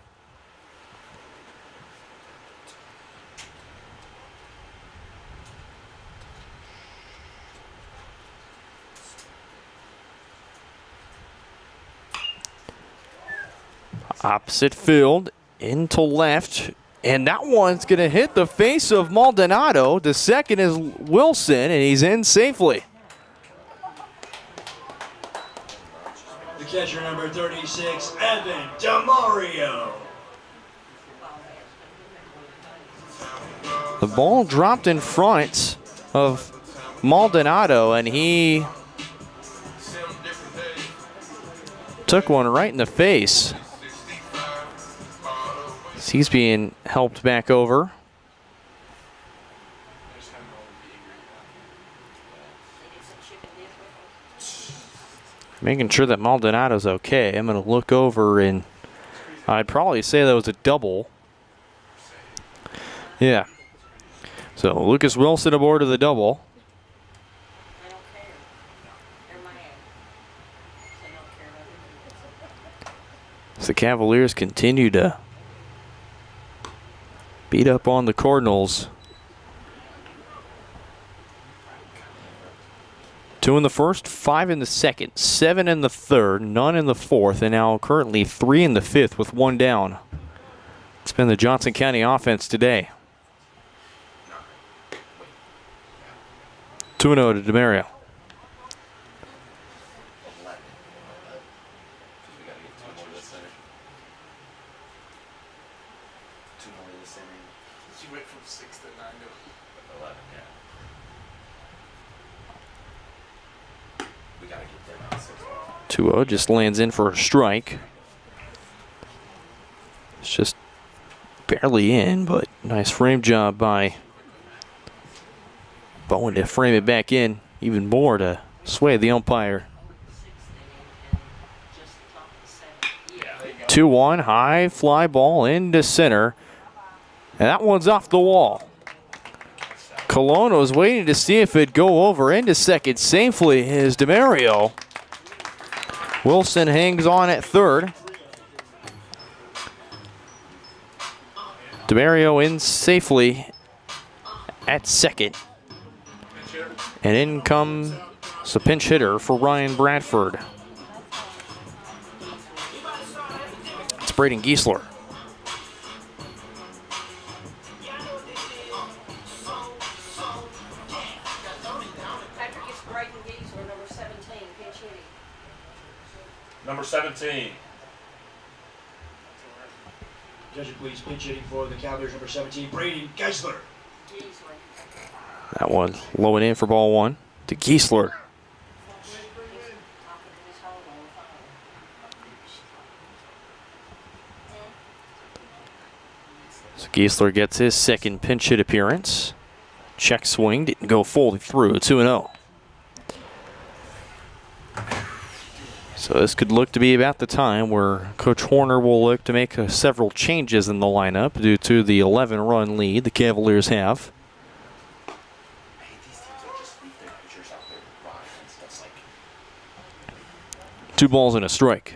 C: Opposite field, into left, and that one's going to hit the face of Maldonado. The second is Wilson, and he's in safely.
D: The catcher, number 36, Evan DeMario.
C: The ball dropped in front of Maldonado, and he took one right in the face. He's being helped back over. Making sure that Maldonado's okay. I'm going to look over, and I'd probably say that was a double. Yeah. So Lucas Wilson aboard of the double. As the Cavaliers continue to beat up on the Cardinals. 2 in the first, 5 in the second, 7 in the third, none in the fourth, and now currently 3 in the fifth with 1 down. It's been the Johnson County offense today. 2-0 to DeMario.
A: You went from 6 to 9 to 11, yeah. We gotta get them out 6.
C: 2-0 just lands in for a strike. It's just barely in, but nice frame job by Bowen to frame it back in even more to sway the umpire. 2-1, high fly ball into center. And that one's off the wall. Colon was waiting to see if it'd go over into second safely as DeMario. Wilson hangs on at third. DeMario in safely at second. And in comes a pinch hitter for Ryan Bradford. It's Braden Giesler.
H: Number 17.
D: Judge, please, pinch hitting for the Cavaliers, number 17, Brady Geisler.
C: That one low and in for ball 1 to Giesler. So Giesler gets his second pinch hit appearance. Check swing, didn't go fully through, 2-0. So this could look to be about the time where Coach Horner will look to make several changes in the lineup due to the 11-run lead the Cavaliers have. Two balls and a strike.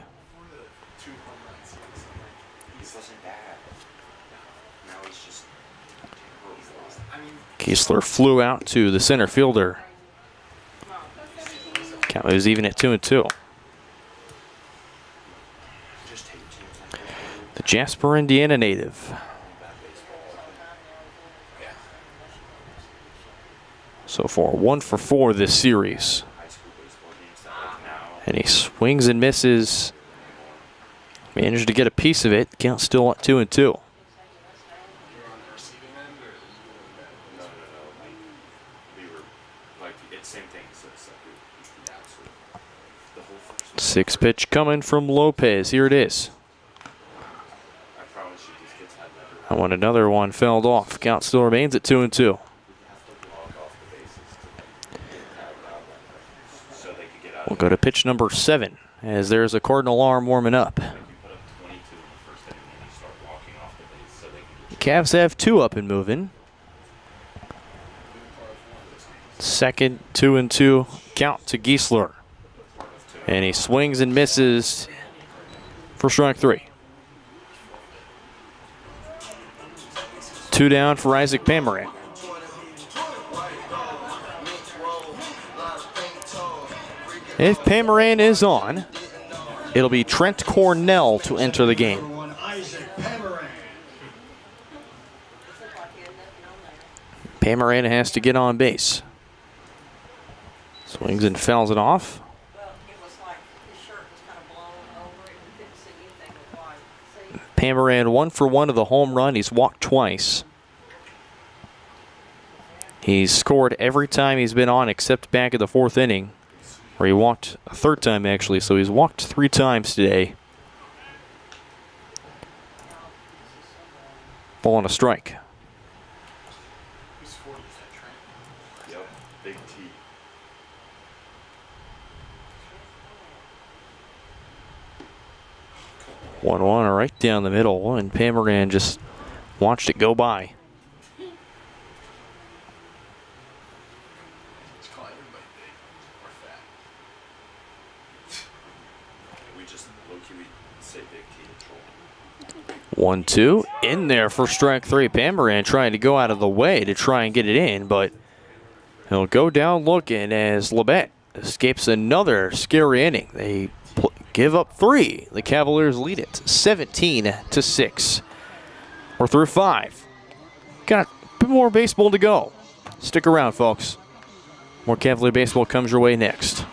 C: Giesler flew out to the center fielder. Count was even at 2-2. The Jasper, Indiana native. So far, 1 for 4 this series. And he swings and misses. Managed to get a piece of it. Count still at 2-2. Six pitch coming from Lopez. Here it is. That one, another one fouled off. Count still remains at 2-2. We'll go to pitch number 7 as there's a Cardinal arm warming up. The Cavs have 2 up and moving. Second 2-2 count to Giesler. And he swings and misses for strike 3. 2 down for Isaac Pamaran. If Pamaran is on, it'll be Trent Cornell to enter the game. Pamaran has to get on base. Swings and fouls it off. Pamaran 1 for 1 of the home run. He's walked twice. He's scored every time he's been on except back in the 4th inning, where he walked a 3rd time actually, so he's walked 3 times today. Ball on a strike.
H: Yep, big T.
C: 1-1 right down the middle, and Pamaran just watched it go by.
H: We just low-key say big T.
C: 1-2 in there for strike 3. Pamaran trying to go out of the way to try and get it in, but he'll go down looking as Labette escapes another scary inning. They give up 3. The Cavaliers lead it 17-6. We're through 5. Got a bit more baseball to go. Stick around, folks. More Cavalier baseball comes your way next.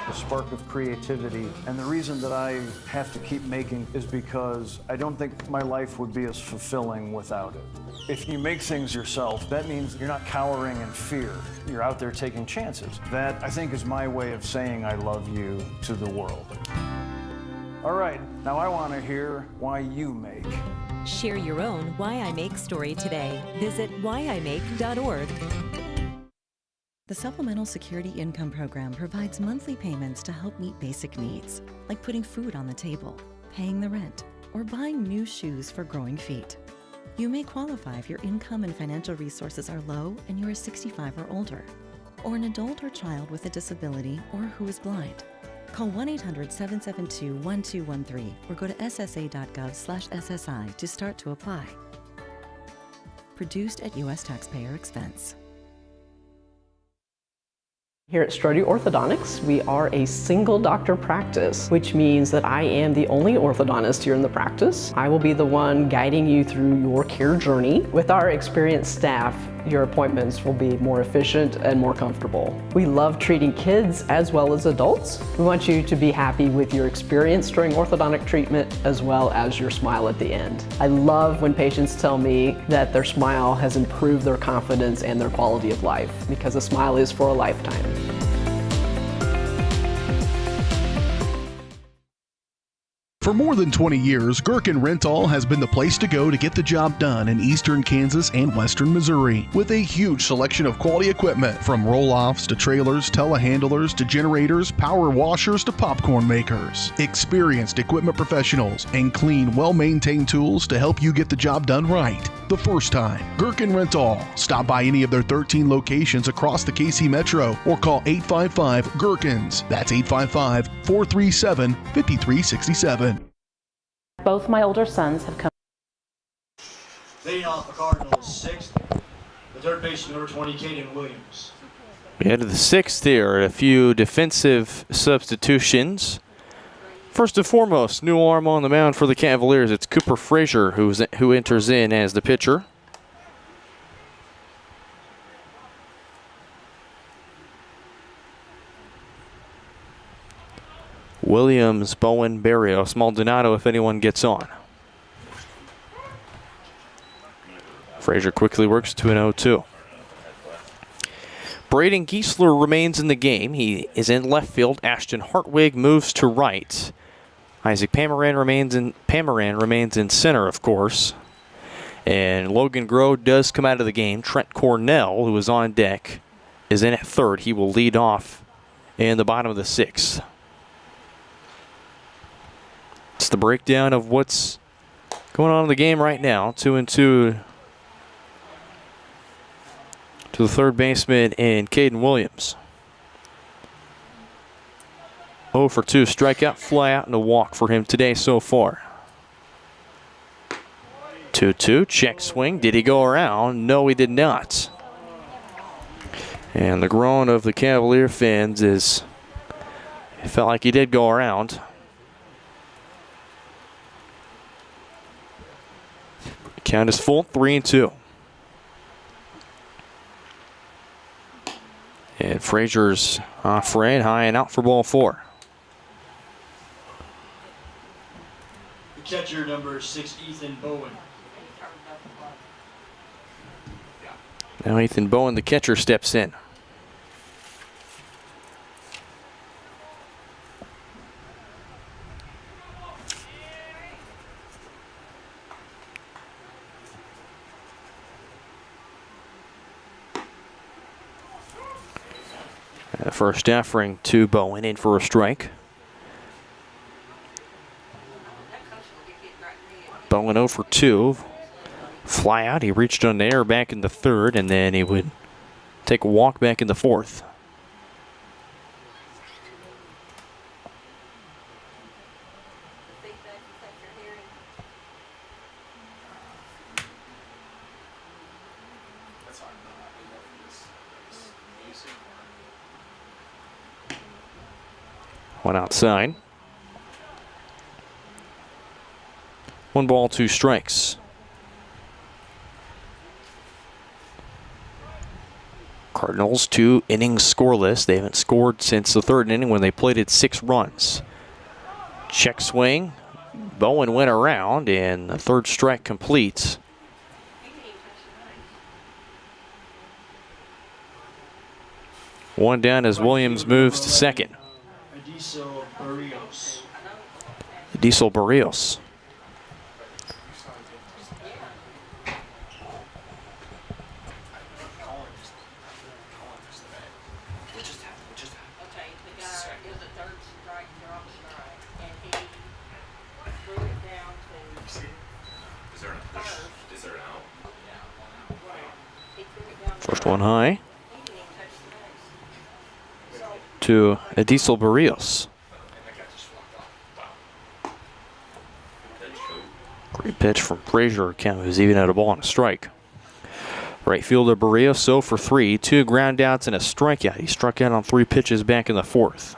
G: A spark of creativity, and the reason that I have to keep making is because I don't think my life would be as fulfilling without it. If you make things yourself, that means you're not cowering in fear. You're out there taking chances. That, I think, is my way of saying I love you to the world. All right, now I want to hear why you make.
J: Share your own Why I Make story today. Visit whyimake.org.
M: The Supplemental Security Income Program provides monthly payments to help meet basic needs, like putting food on the table, paying the rent, or buying new shoes for growing feet. You may qualify if your income and financial resources are low and you are 65 or older, or an adult or child with a disability or who is blind. Call 1-800-772-1213 or go to ssa.gov/SSI to start to apply. Produced at U.S. taxpayer expense.
I: Here at Strode Orthodontics, we are a single doctor practice, which means that I am the only orthodontist here in the practice. I will be the one guiding you through your care journey. With our experienced staff, your appointments will be more efficient and more comfortable. We love treating kids as well as adults. We want you to be happy with your experience during orthodontic treatment as well as your smile at the end. I love when patients tell me that their smile has improved their confidence and their quality of life, because a smile is for a lifetime.
N: For more than 20 years, Gherkin Rental has been the place to go to get the job done in eastern Kansas and western Missouri. With a huge selection of quality equipment, from roll-offs to trailers, telehandlers to generators, power washers to popcorn makers. Experienced equipment professionals and clean, well-maintained tools to help you get the job done right the first time. Gherkin Rental. Stop by any of their 13 locations across the KC Metro or call 855-GHERKINS. That's 855-437-5367.
X: Both my older sons have come.
D: Leading off the Cardinals, 6th, the third baseman, number 20, Caden Williams.
C: We head to the 6th here. A few defensive substitutions. First and foremost, new arm on the mound for the Cavaliers. It's Cooper Frazier who enters in as the pitcher. Williams, Bowen, Barrios, Maldonado if anyone gets on. Frazier quickly works to an 0-2. Braden Giesler remains in the game. He is in left field. Ashton Hartwig moves to right. Isaac Pamaran remains in center, of course. And Logan Groh does come out of the game. Trent Cornell, who is on deck, is in at third. He will lead off in the bottom of the 6th. It's the breakdown of what's going on in the game right now. 2-2 to to the third baseman in Caden Williams. 0 for 2, strikeout, fly out, and a walk for him today so far. 2-2, check swing. Did he go around? No, he did not. And the groan of the Cavalier fans is, it felt like he did go around. Count is full, 3-2. And Frazier's off right, high and out for ball 4.
D: The catcher, number 6, Ethan Bowen.
C: Now Ethan Bowen, the catcher, steps in. First offering to Bowen, in for a strike. Bowen 0 for 2. Fly out, he reached on the air back in the third, and then he would take a walk back in the fourth. One outside. 1 ball, 2 strikes. Cardinals 2 innings scoreless. They haven't scored since the third inning when they plated 6 runs. Check swing. Bowen went around, and the third strike complete. One down as Williams moves to second. Diesel Barrios. First one high to Diesel Barrios. Great pitch from Frazier. Count was even at a ball and a strike. Right fielder Barrios 0 for 3, 2 ground outs and a strikeout. He struck out on 3 pitches back in the fourth.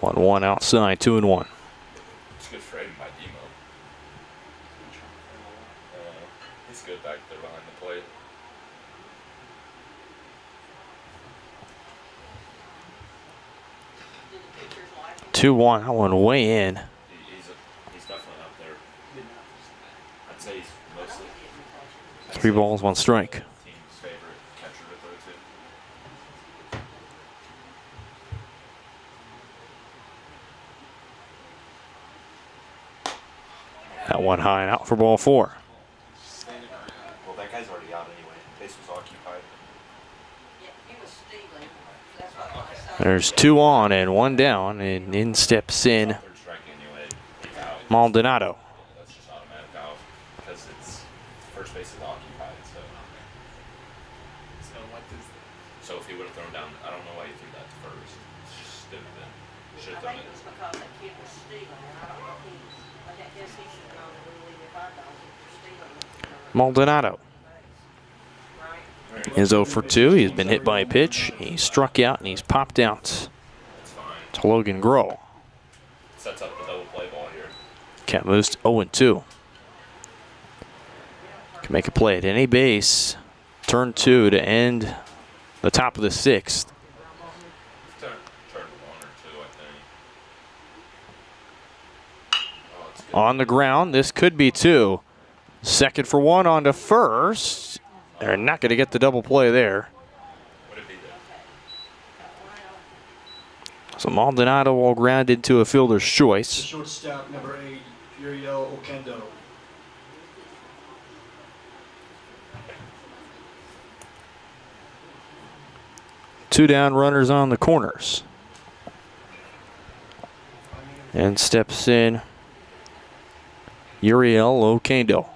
C: One outside, 2-1.
H: It's good framing by Demo. He's good back there behind the plate.
C: Two one, that one way in.
H: He's definitely up there. I'd say he's mostly
C: 3 balls, 1 strike.
H: team's favorite catcher to throw to.
C: That one high and out for ball 4.
L: Well, that guy's already out anyway. Base was occupied.
C: There's 2 on and 1 down, and in steps in Maldonado.
H: That's just automatic out because it's first base is occupied. So if he would have thrown down, I don't know why he threw that to first. It's just stupid. Should have
K: I
H: thrown
K: think it was because that kid was stealing, and I don't know if he, I guess he should have known that we would leave it $5 for stealing.
C: Maldonado is 0 for 2. He's been hit by a pitch. He struck out and he's popped out to Logan Groh.
H: Sets up the double play ball here.
C: Cat moves to 0-2. Can make a play at any base. Turn 2 to end the top of the 6th.
H: Turn 1 or 2, I think.
C: On the ground, this could be 2. Second for 1 on to first. They're not going to get the double play there. So Maldonado will ground into a fielder's choice.
D: Shortstop, number 8, Uriel Okendo.
C: Two down, runners on the corners. And steps in Uriel Okendo.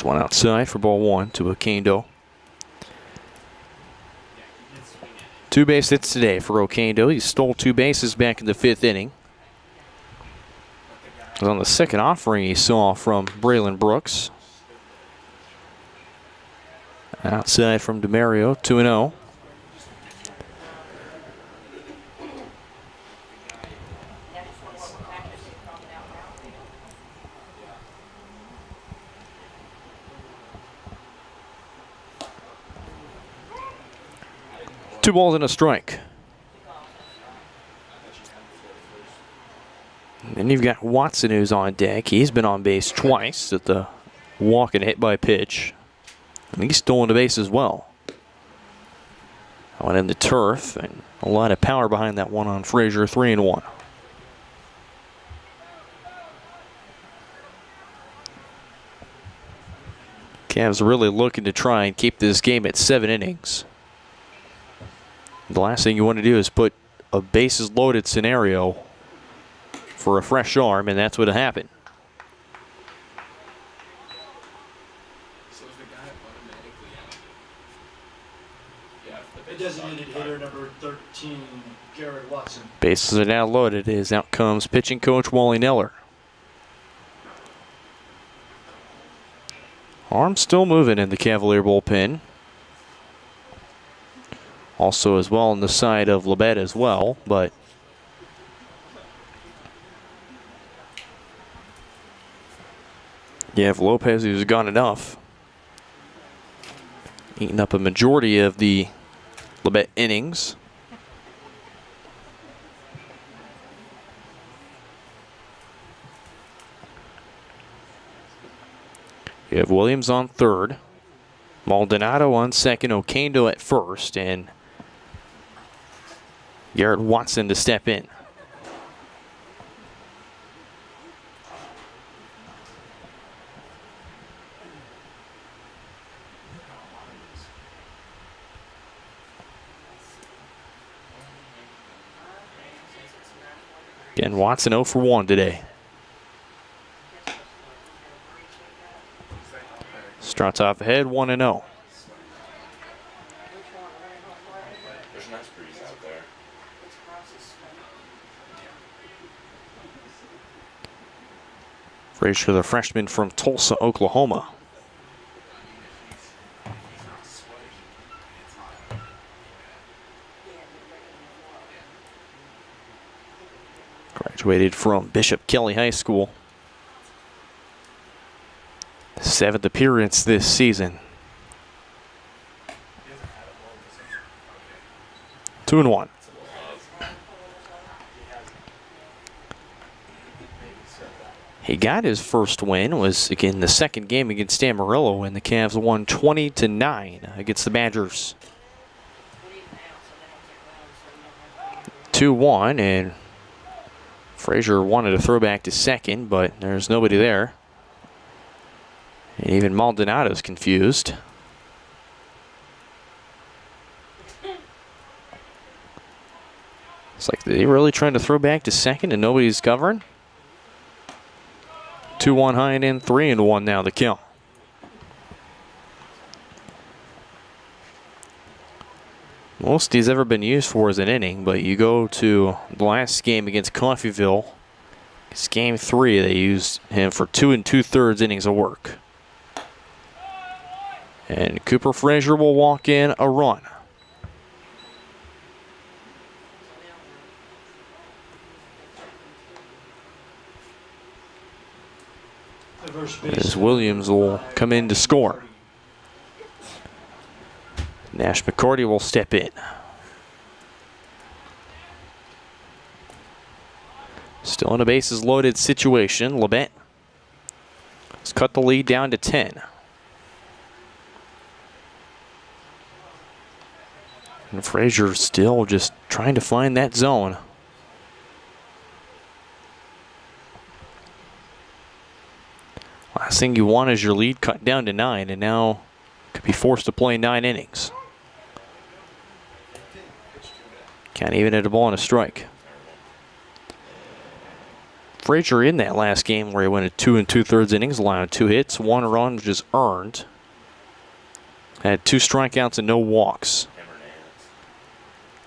C: First one outside for ball one to Oquendo. 2 base hits today for Oquendo. He stole 2 bases back in the 5th inning. It was on the second offering he saw from Braylon Brooks. Outside from DeMario, 2-0. Two balls and a strike. Then you've got Watson, who's on deck. He's been on base twice at the walk and hit by pitch. And he's stolen the base as well. Went in the turf, and a lot of power behind that one on Frazier, 3-1. Cavs really looking to try and keep this game at 7 innings. The last thing you want to do is put a bases loaded scenario for a fresh arm, and that's what happened.
D: The designated hitter number 13, Garrett Watson.
C: Bases are now loaded as out comes pitching coach Wally Neller. Arm still moving in the Cavalier bullpen. Also as well on the side of Labette as well, but you have Lopez, who's gone enough. Eating up a majority of the Labette innings. You have Williams on third, Maldonado on second, Oquendo at first, and Garrett Watson to step in. Again, Watson 0 for 1 today. Starts off ahead, 1-0.
H: There's a nice breeze out there.
C: Frazier, the freshman from Tulsa, Oklahoma. Graduated from Bishop Kelly High School. 7th appearance this season. 2-1. He got his first win, was again the second game against Amarillo, when the Cavs won 20-9 against the Badgers. 2-1, and Frazier wanted to throw back to second, but there's nobody there. And even Maldonado's confused. It's like, they really trying to throw back to second and nobody's covering? 2-1 high and in, 3-1 now the kill. Most he's ever been used for is an inning, but you go to the last game against Coffeyville. It's game 3, they used him for 2 2/3 innings of work. And Cooper Frazier will walk in a run. As Williams will come in to score. Nash McCarty will step in. Still in a bases loaded situation. Labette has cut the lead down to 10. And Frazier still just trying to find that zone. Last thing you want is your lead cut down to 9, and now could be forced to play 9 innings. Can't even hit a ball on a strike. Frazier in that last game where he went at 2 2/3 innings, allowed 2 hits, 1 run, which is earned. Had 2 strikeouts and no walks.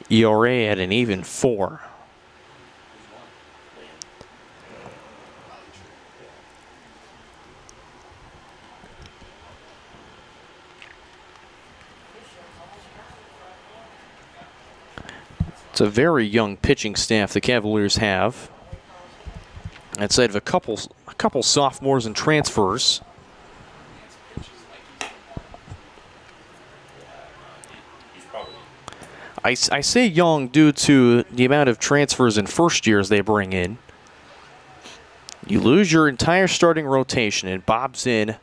C: ERA at an even 4. It's a very young pitching staff the Cavaliers have. Outside of a couple sophomores and transfers. I say young due to the amount of transfers and first years they bring in. You lose your entire starting rotation and Bob's in.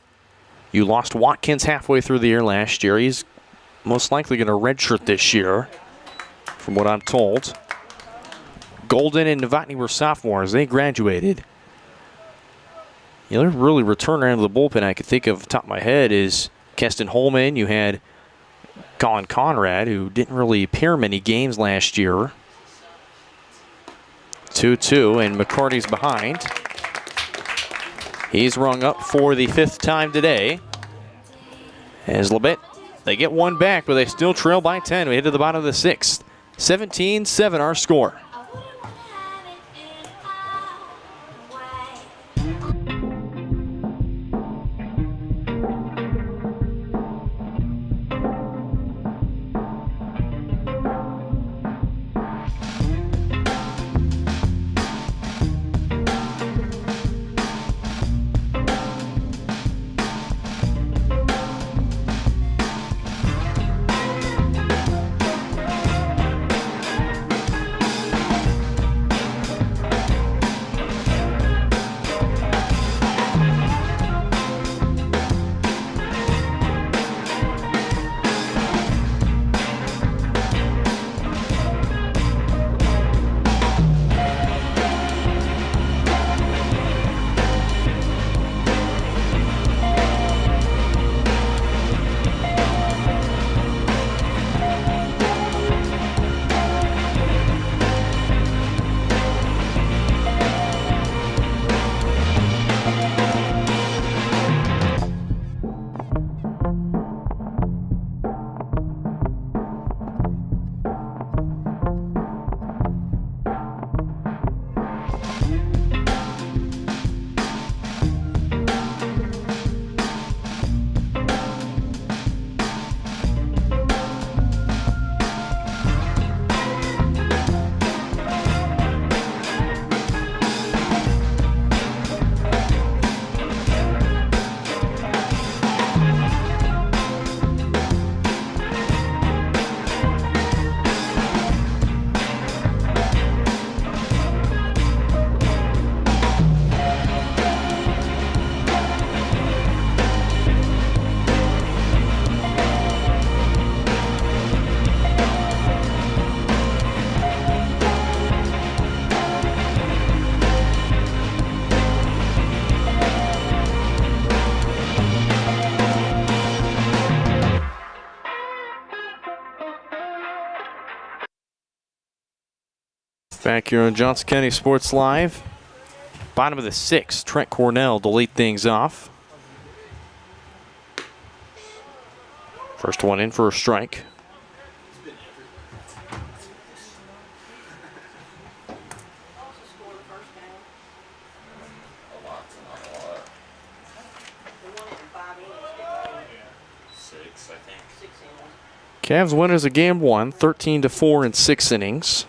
C: You lost Watkins halfway through the year last year. He's most likely going to redshirt this year, from what I'm told. Golden and Novotny were sophomores. They graduated. The other really returner out of the bullpen I could think of off the top of my head is Keston Holman. You had Colin Conrad, who didn't really appear many games last year. 2-2, and McCarty's behind. He's rung up for the 5th time today. As Labette, they get one back, but they still trail by 10. We head to the bottom of the 6th. 17-7 our score. Back here on Johnson County Sports Live. Bottom of the 6th, Trent Cornell to lead things off. First one in for a strike. Cavs winners of game 1, 13-4 in 6 innings.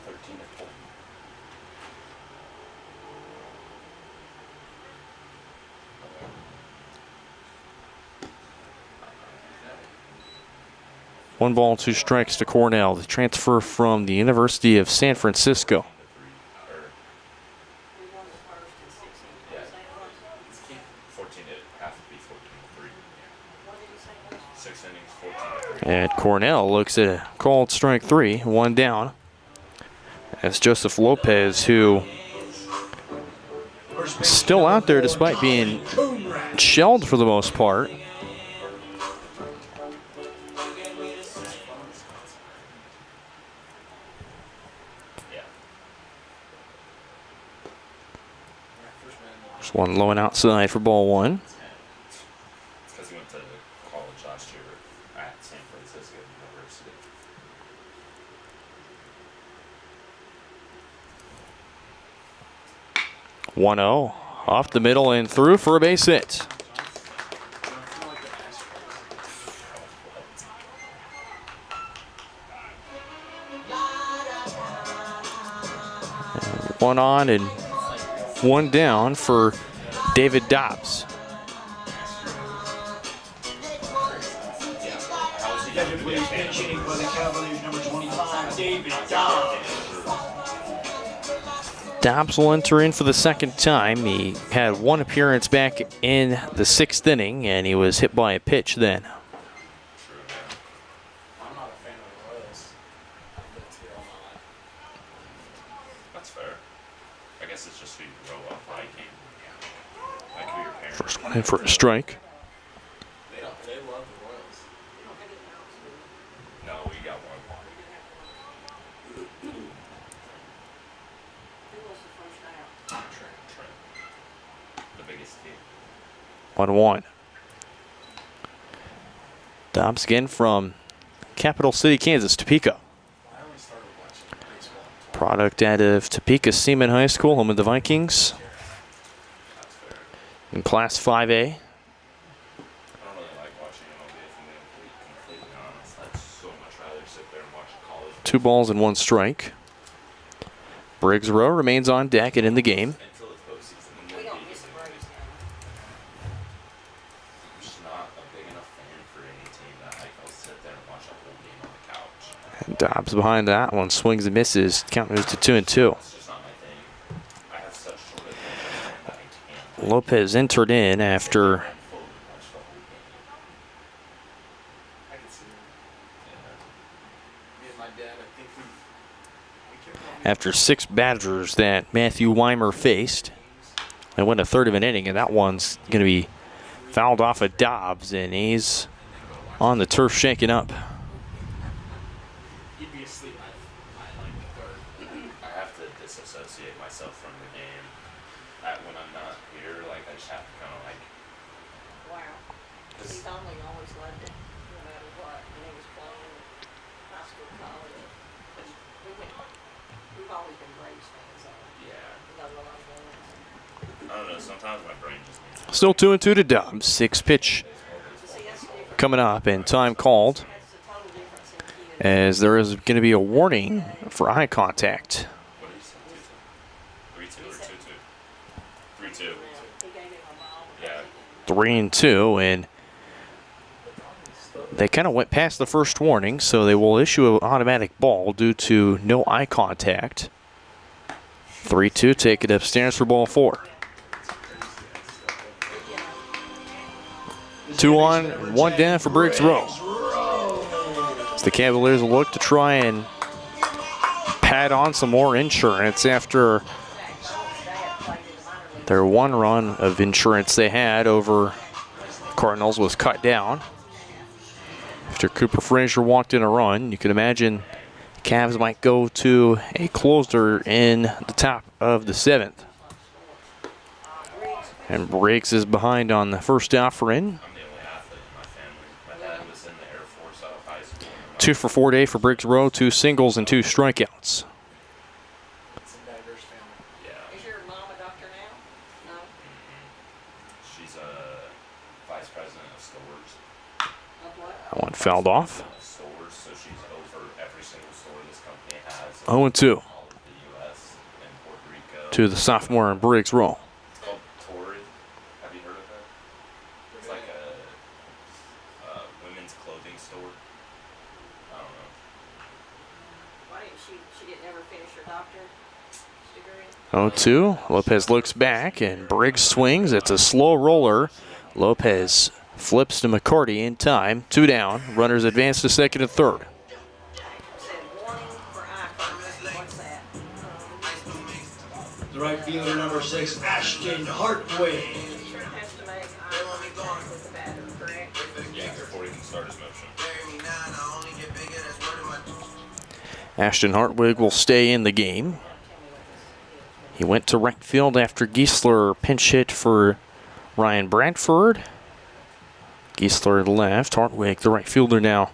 C: One ball, 2 strikes to Cornell, the transfer from the University of San Francisco. And Cornell looks at a called strike 3, 1 down. That's Joseph Lopez, who is still out there despite being shelled for the most part. This one low and outside for ball one.
H: It's because he went to college last year at San Francisco University.
C: 1-0 off the middle and through for a base hit. One on and one down for David Dobbs.
D: Attention please, pinch hitting for the Cavaliers, number 25, David Dobbs.
C: Dobbs will enter in for the second time. He had one appearance back in the 6th inning, and he was hit by a pitch then.
A: I'm not a fan of the Royals. I've been to all my life.
H: That's fair. I guess it's just who you grow up liking. Like who your parents.
C: First one in for a strike.
A: They love the Royals.
H: No, we got one. Trent. The biggest team.
C: 1-1. Dobbs again from Capital City, Kansas, Topeka. Product out of Topeka Seaman High School, home of the Vikings. In Class 5A.
H: I don't really like watching MLB if I'm being completely honest. I'd so much rather sit there and watch college.
C: 2 balls and 1 strike. Briggs Rowe remains on deck and in the game.
H: Until the postseason, and then I'm just not a big enough fan for any team that I'll sit there and watch a whole game on the couch.
C: And Dobbs behind that one, swings and misses. Count moves to 2-2.
H: It's just not my thing. I have such short attention that I can't.
C: Lopez entered in after
A: I can see it. Me and my dad, I think we kept on.
C: after 6 batters that Matthew Weimer faced. They went a third of an inning, and that one's going to be fouled off of Dobbs, and he's on the turf shaking up.
A: He'd be asleep by like the third.
H: I have to disassociate myself from the game. When I'm not here, like I just have to kind of like.
K: Wow. He's only always loved it, no matter what. When he was playing high school, college. We've always been Braves fans, so.
H: Yeah.
K: We got a lot of fans.
H: I don't know. Sometimes my brain just needs.
C: Still 2-2 to Dobbs. 6 pitch coming up, and time called as there is going to be a warning for eye contact.
H: What did he say? 3-2 or 2-2? 3-2. Yeah.
C: 3-2, and they kind of went past the first warning, so they will issue an automatic ball due to no eye contact. 3-2, take it upstairs for ball 4. 2 on, 1 down for Briggs Rowe. As the Cavaliers look to try and pad on some more insurance after their 1 run of insurance they had over Cardinals was cut down. After Cooper Frazier walked in a run, you can imagine Cavs might go to a closer in the top of the 7th. And Briggs is behind on the first offering. 2 for 4 day for Briggs Rowe, 2 singles and 2 strikeouts.
A: It's a diverse family.
H: Yeah.
K: Is your mom a doctor now? No?
H: She's a vice president of stores.
K: Of what?
C: That one fouled off.
H: Stores, so she's over every single store this company has.
C: 0-2
H: All of the U.S. and Puerto Rico.
C: to the sophomore in Briggs Rowe.
H: It's called Torrid. Have you heard of it? It's like a women's clothing store. I don't know.
K: Why didn't she didn't ever finish her doctorate degree?
C: 0-2. Lopez looks back and Briggs swings. It's a slow roller. Lopez flips to McCarty in time. 2 down. Runners advance to second and third.
D: The right fielder, number 6, Ashton Hartwig.
H: Yeah, before he can start his motion.
C: Ashton Hartwig will stay in the game. He went to right field after Giesler pinch hit for Ryan Bradford. Giesler left, Hartwig, the right fielder now.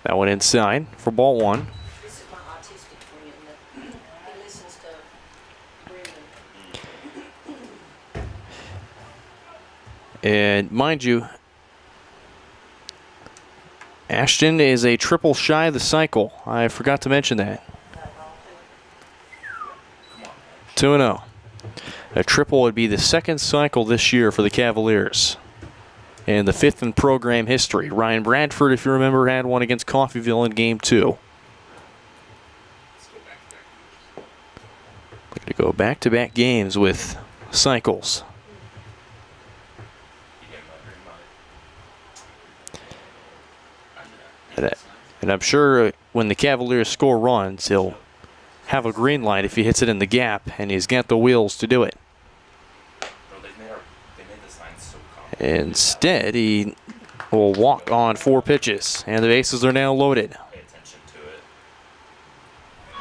C: That one inside for ball one.
K: This is my autistic friend that he listens to Brendan.
C: And mind you, Ashton is a triple shy of the cycle. I forgot to mention that. 2-0. A triple would be the second cycle this year for the Cavaliers. And the fifth in program history. Ryan Bradford, if you remember, had one against Coffeyville in Game 2. Looking to go back-to-back games with cycles. And I'm sure when the Cavaliers score runs, he'll have a green light if he hits it in the gap, and he's got the wheels to do it. Instead, he will walk on 4 pitches, and the bases are now loaded.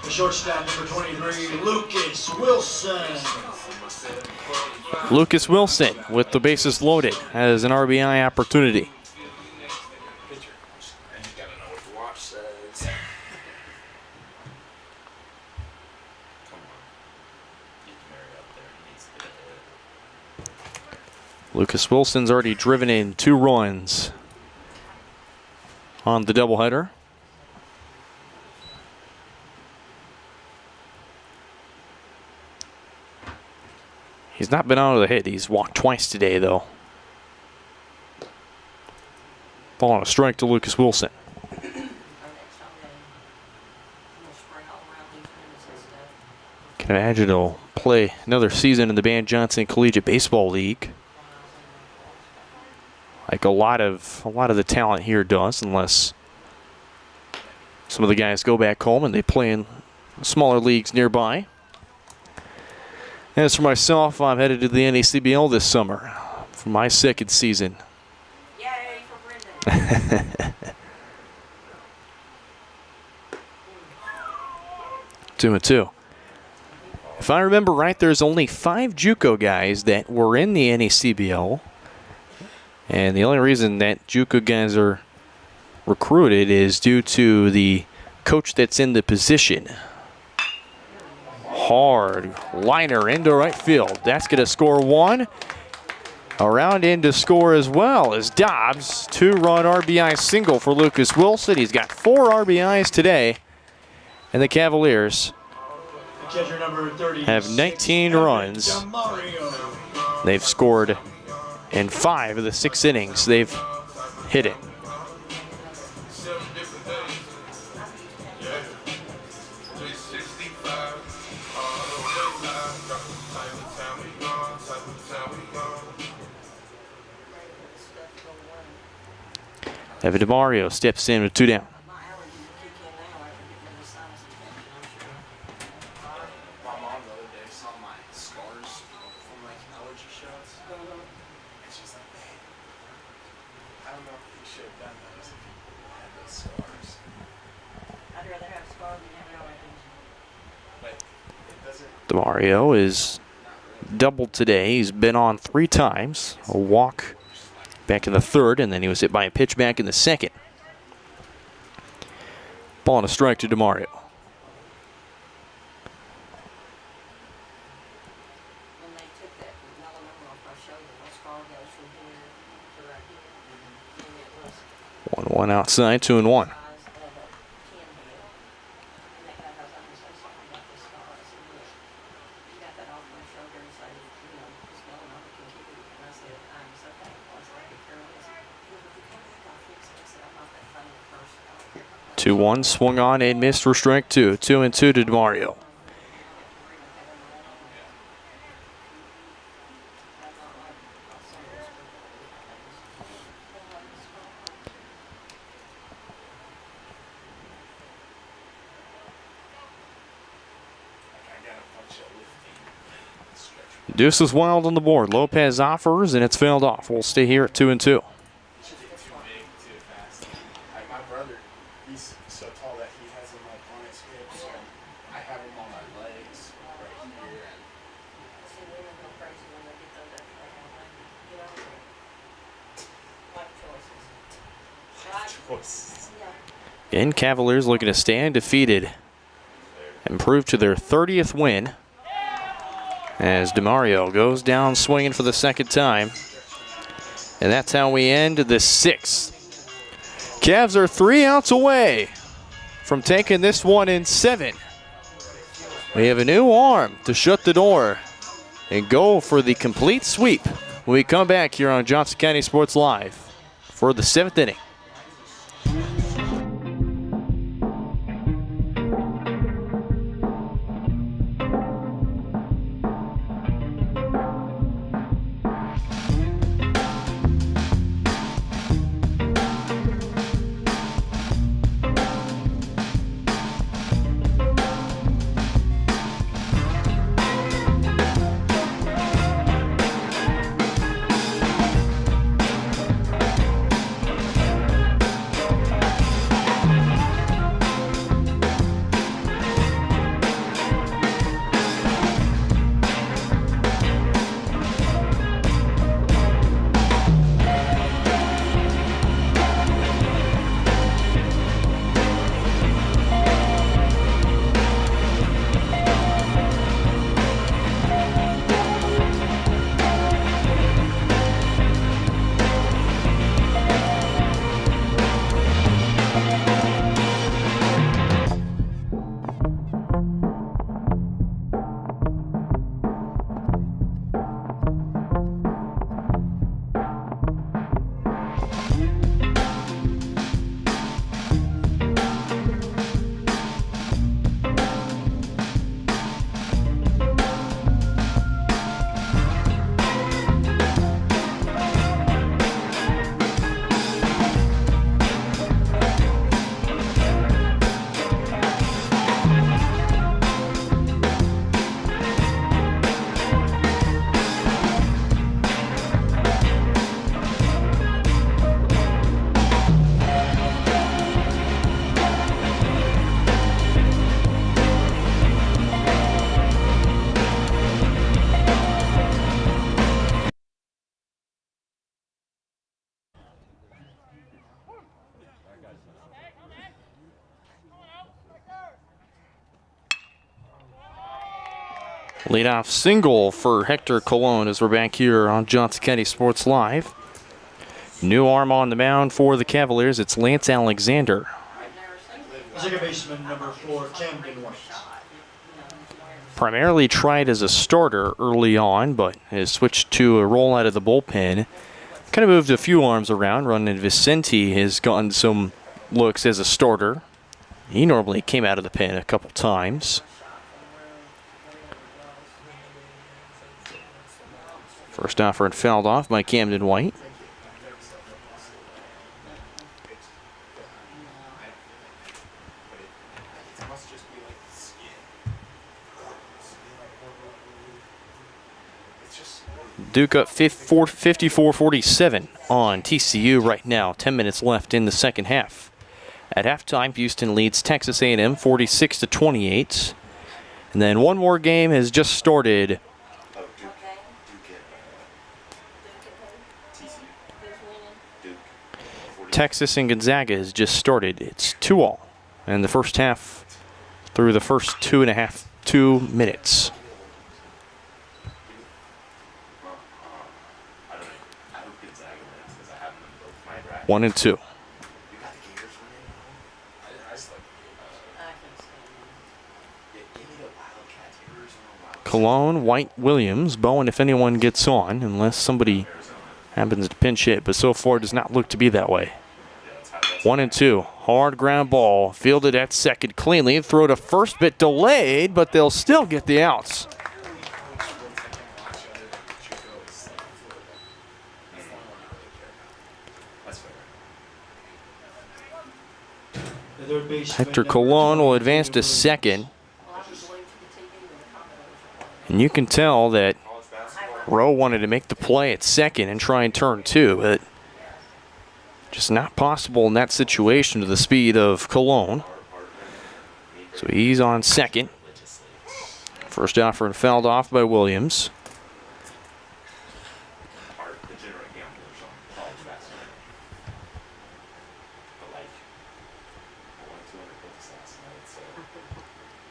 D: The shortstop, number 23, Lucas Wilson.
C: Lucas Wilson, with the bases loaded, has an RBI opportunity. Lucas Wilson's already driven in 2 runs on the doubleheader. He's not been out of the hit. He's walked twice today, though. Ball on a strike to Lucas Wilson. Can imagine he'll play another season in the Van Johnson Collegiate Baseball League, like a lot of the talent here does, unless some of the guys go back home and they play in smaller leagues nearby. As for myself, I'm headed to the NACBL this summer for my second season.
K: Yay for Brendan.
C: 2-2. If I remember right, there's only 5 JUCO guys that were in the NACBL. And the only reason that JUCO guys are recruited is due to the coach that's in the position. Hard liner into right field. That's going to score 1. Around in to score as well as Dobbs. 2-run RBI single for Lucas Wilson. He's got 4 RBIs today. And the Cavaliers have 19 runs. They've scored in 5 of the 6 innings they've hit it. Evan DeMario steps in with 2 down. DeMario is doubled today. He's been on 3 times. A walk back in the 3rd, and then he was hit by a pitch back in the 2nd. Ball and a strike to DeMario. One outside, 2-1. One swung on and missed for strike 2. 2-2 to DeMario. Deuce is wild on the board. Lopez offers, and it's failed off. We'll stay here at 2-2.
A: My brother, he's so tall.
C: Again, Cavaliers looking to stay undefeated and prove to their 30th win as DeMario goes down swinging for the second time. And that's how we end the 6th. Cavs are 3 outs away from taking this one in 7. We have a new arm to shut the door and go for the complete sweep when we come back here on Johnson County Sports Live for the 7th inning. Leadoff single for Hector Colon as we're back here on Johnson County Sports Live. New arm on the mound for the Cavaliers. It's Lance Alexander.
D: Second baseman number 4, Camden White.
C: Primarily tried as a starter early on, but has switched to a role out of the bullpen. Kind of moved a few arms around. Ronan Vicente has gotten some looks as a starter. He normally came out of the pen a couple times. First offer and fouled off by Camden White. Duke up 54-47 on TCU right now. 10 minutes left in the second half. At halftime, Houston leads Texas A&M 46-28. And then one more game has just started. Texas and Gonzaga has just started. It's 2-all in the first half through the first 2 minutes. One and two. Cologne, White, Williams, Bowen if anyone gets on, unless somebody happens to pinch hit, but so far it does not look to be that way. 1 and 2. Hard ground ball. Fielded at second cleanly. Throw to first, bit delayed, but they'll still get the outs. Hector Colon will advance to second. And you can tell that Rowe wanted to make the play at second and try and turn two, but just not possible in that situation to the speed of Colon. So he's on second. First offer and fouled off by Williams.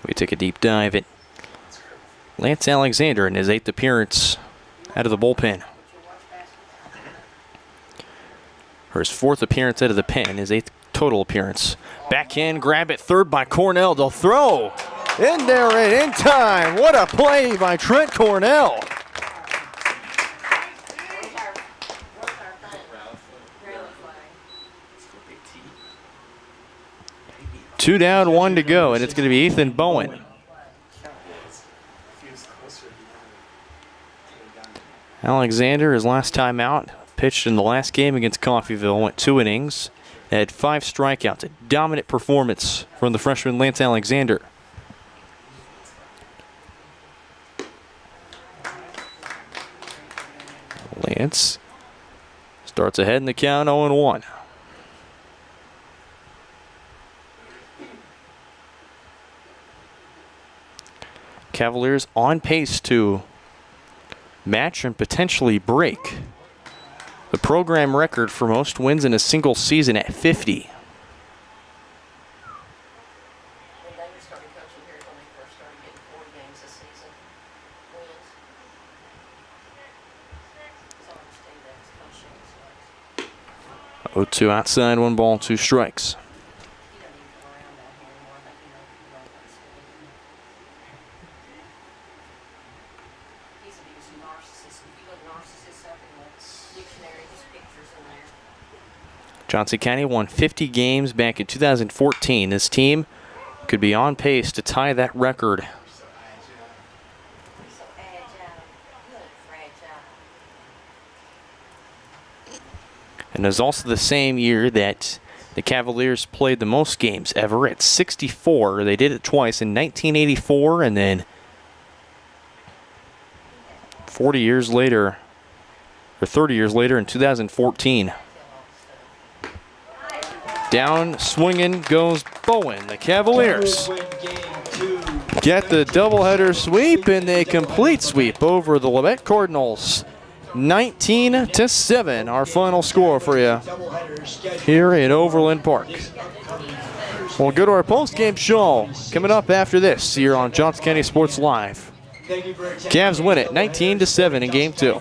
C: We take a deep dive at Lance Alexander in his 8th appearance out of the bullpen. Or his 4th appearance out of the pen, his 8th total appearance. Backhand grab at third by Cornell. They'll throw in there and in time. What a play by Trent Cornell. Two down, one to go, and it's going to be Ethan Bowen. Alexander, his last time out, pitched in the last game against Coffeyville, went 2 innings, had 5 strikeouts, a dominant performance from the freshman Lance Alexander. Lance starts ahead in the count, 0-1. Cavaliers on pace to match and potentially break the program record for most wins in a single season at 50. Oh, 2 outside, 1 ball, 2 strikes. Johnson County won 50 games back in 2014. This team could be on pace to tie that record. And it was also the same year that the Cavaliers played the most games ever at 64. They did it twice in 1984 and then 40 years later, or 30 years later in 2014. Down swinging goes Bowen. The Cavaliers get the doubleheader sweep, and a complete sweep over the Labette Cardinals. 19-7, our final score for you here in Overland Park. We'll go to our post-game show coming up after this here on Johnson County Sports Live. Cavs win it 19-7 in Game 2.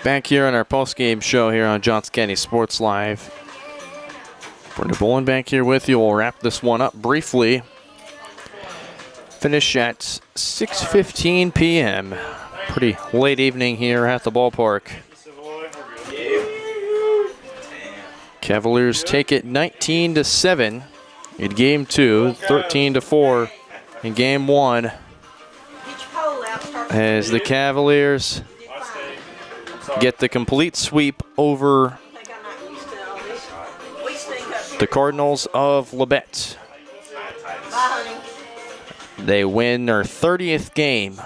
C: Back here on our post-game show here on Johnson County Sports Live. Brenda Bolin back here with you. We'll wrap this one up briefly. Finish at 6:15 p.m. Pretty late evening here at the ballpark. Cavaliers take it 19-7 in game 2, 13-4 in game 1. As the Cavaliers get the complete sweep over the Cardinals of Labette. They win their 30th game.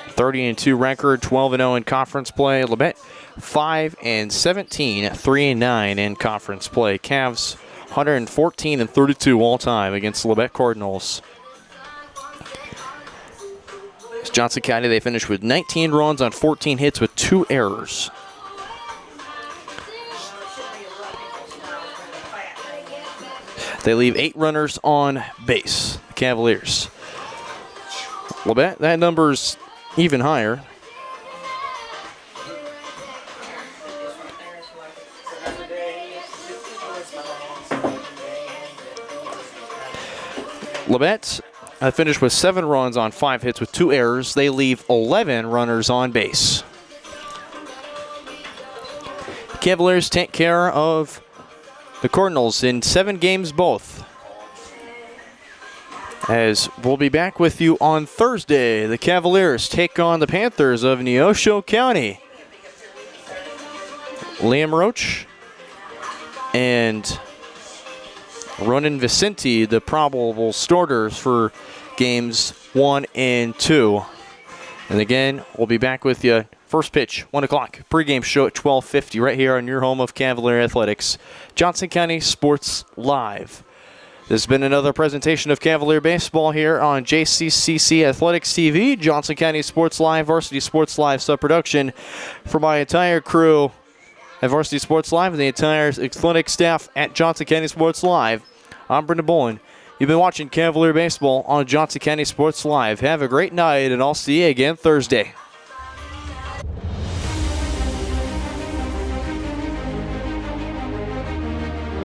C: 30-2 record, 12-0 in conference play. Labette 5-17, 3-9 in conference play. Cavs 114-32 all time against the Labette Cardinals. As Johnson County, they finished with 19 runs on 14 hits with 2 errors. They leave 8 runners on base, the Cavaliers. Labette, that number's even higher. Labette finished with 7 runs on 5 hits with 2 errors. They leave 11 runners on base. Cavaliers take care of the Cardinals in 7 games both. As we'll be back with you on Thursday, the Cavaliers take on the Panthers of Neosho County. Liam Roach and Ronan Vicente, the probable starters for games 1 and 2. And again, we'll be back with you first pitch, 1 o'clock. Pregame show at 12:50 right here on your home of Cavalier Athletics, Johnson County Sports Live. This has been another presentation of Cavalier Baseball here on JCCC Athletics TV, Johnson County Sports Live, Varsity Sports Live sub-production. For my entire crew at Varsity Sports Live and the entire athletic staff at Johnson County Sports Live, I'm Brendan Bolin. You've been watching Cavalier Baseball on Johnson County Sports Live. Have a great night, and I'll see you again Thursday.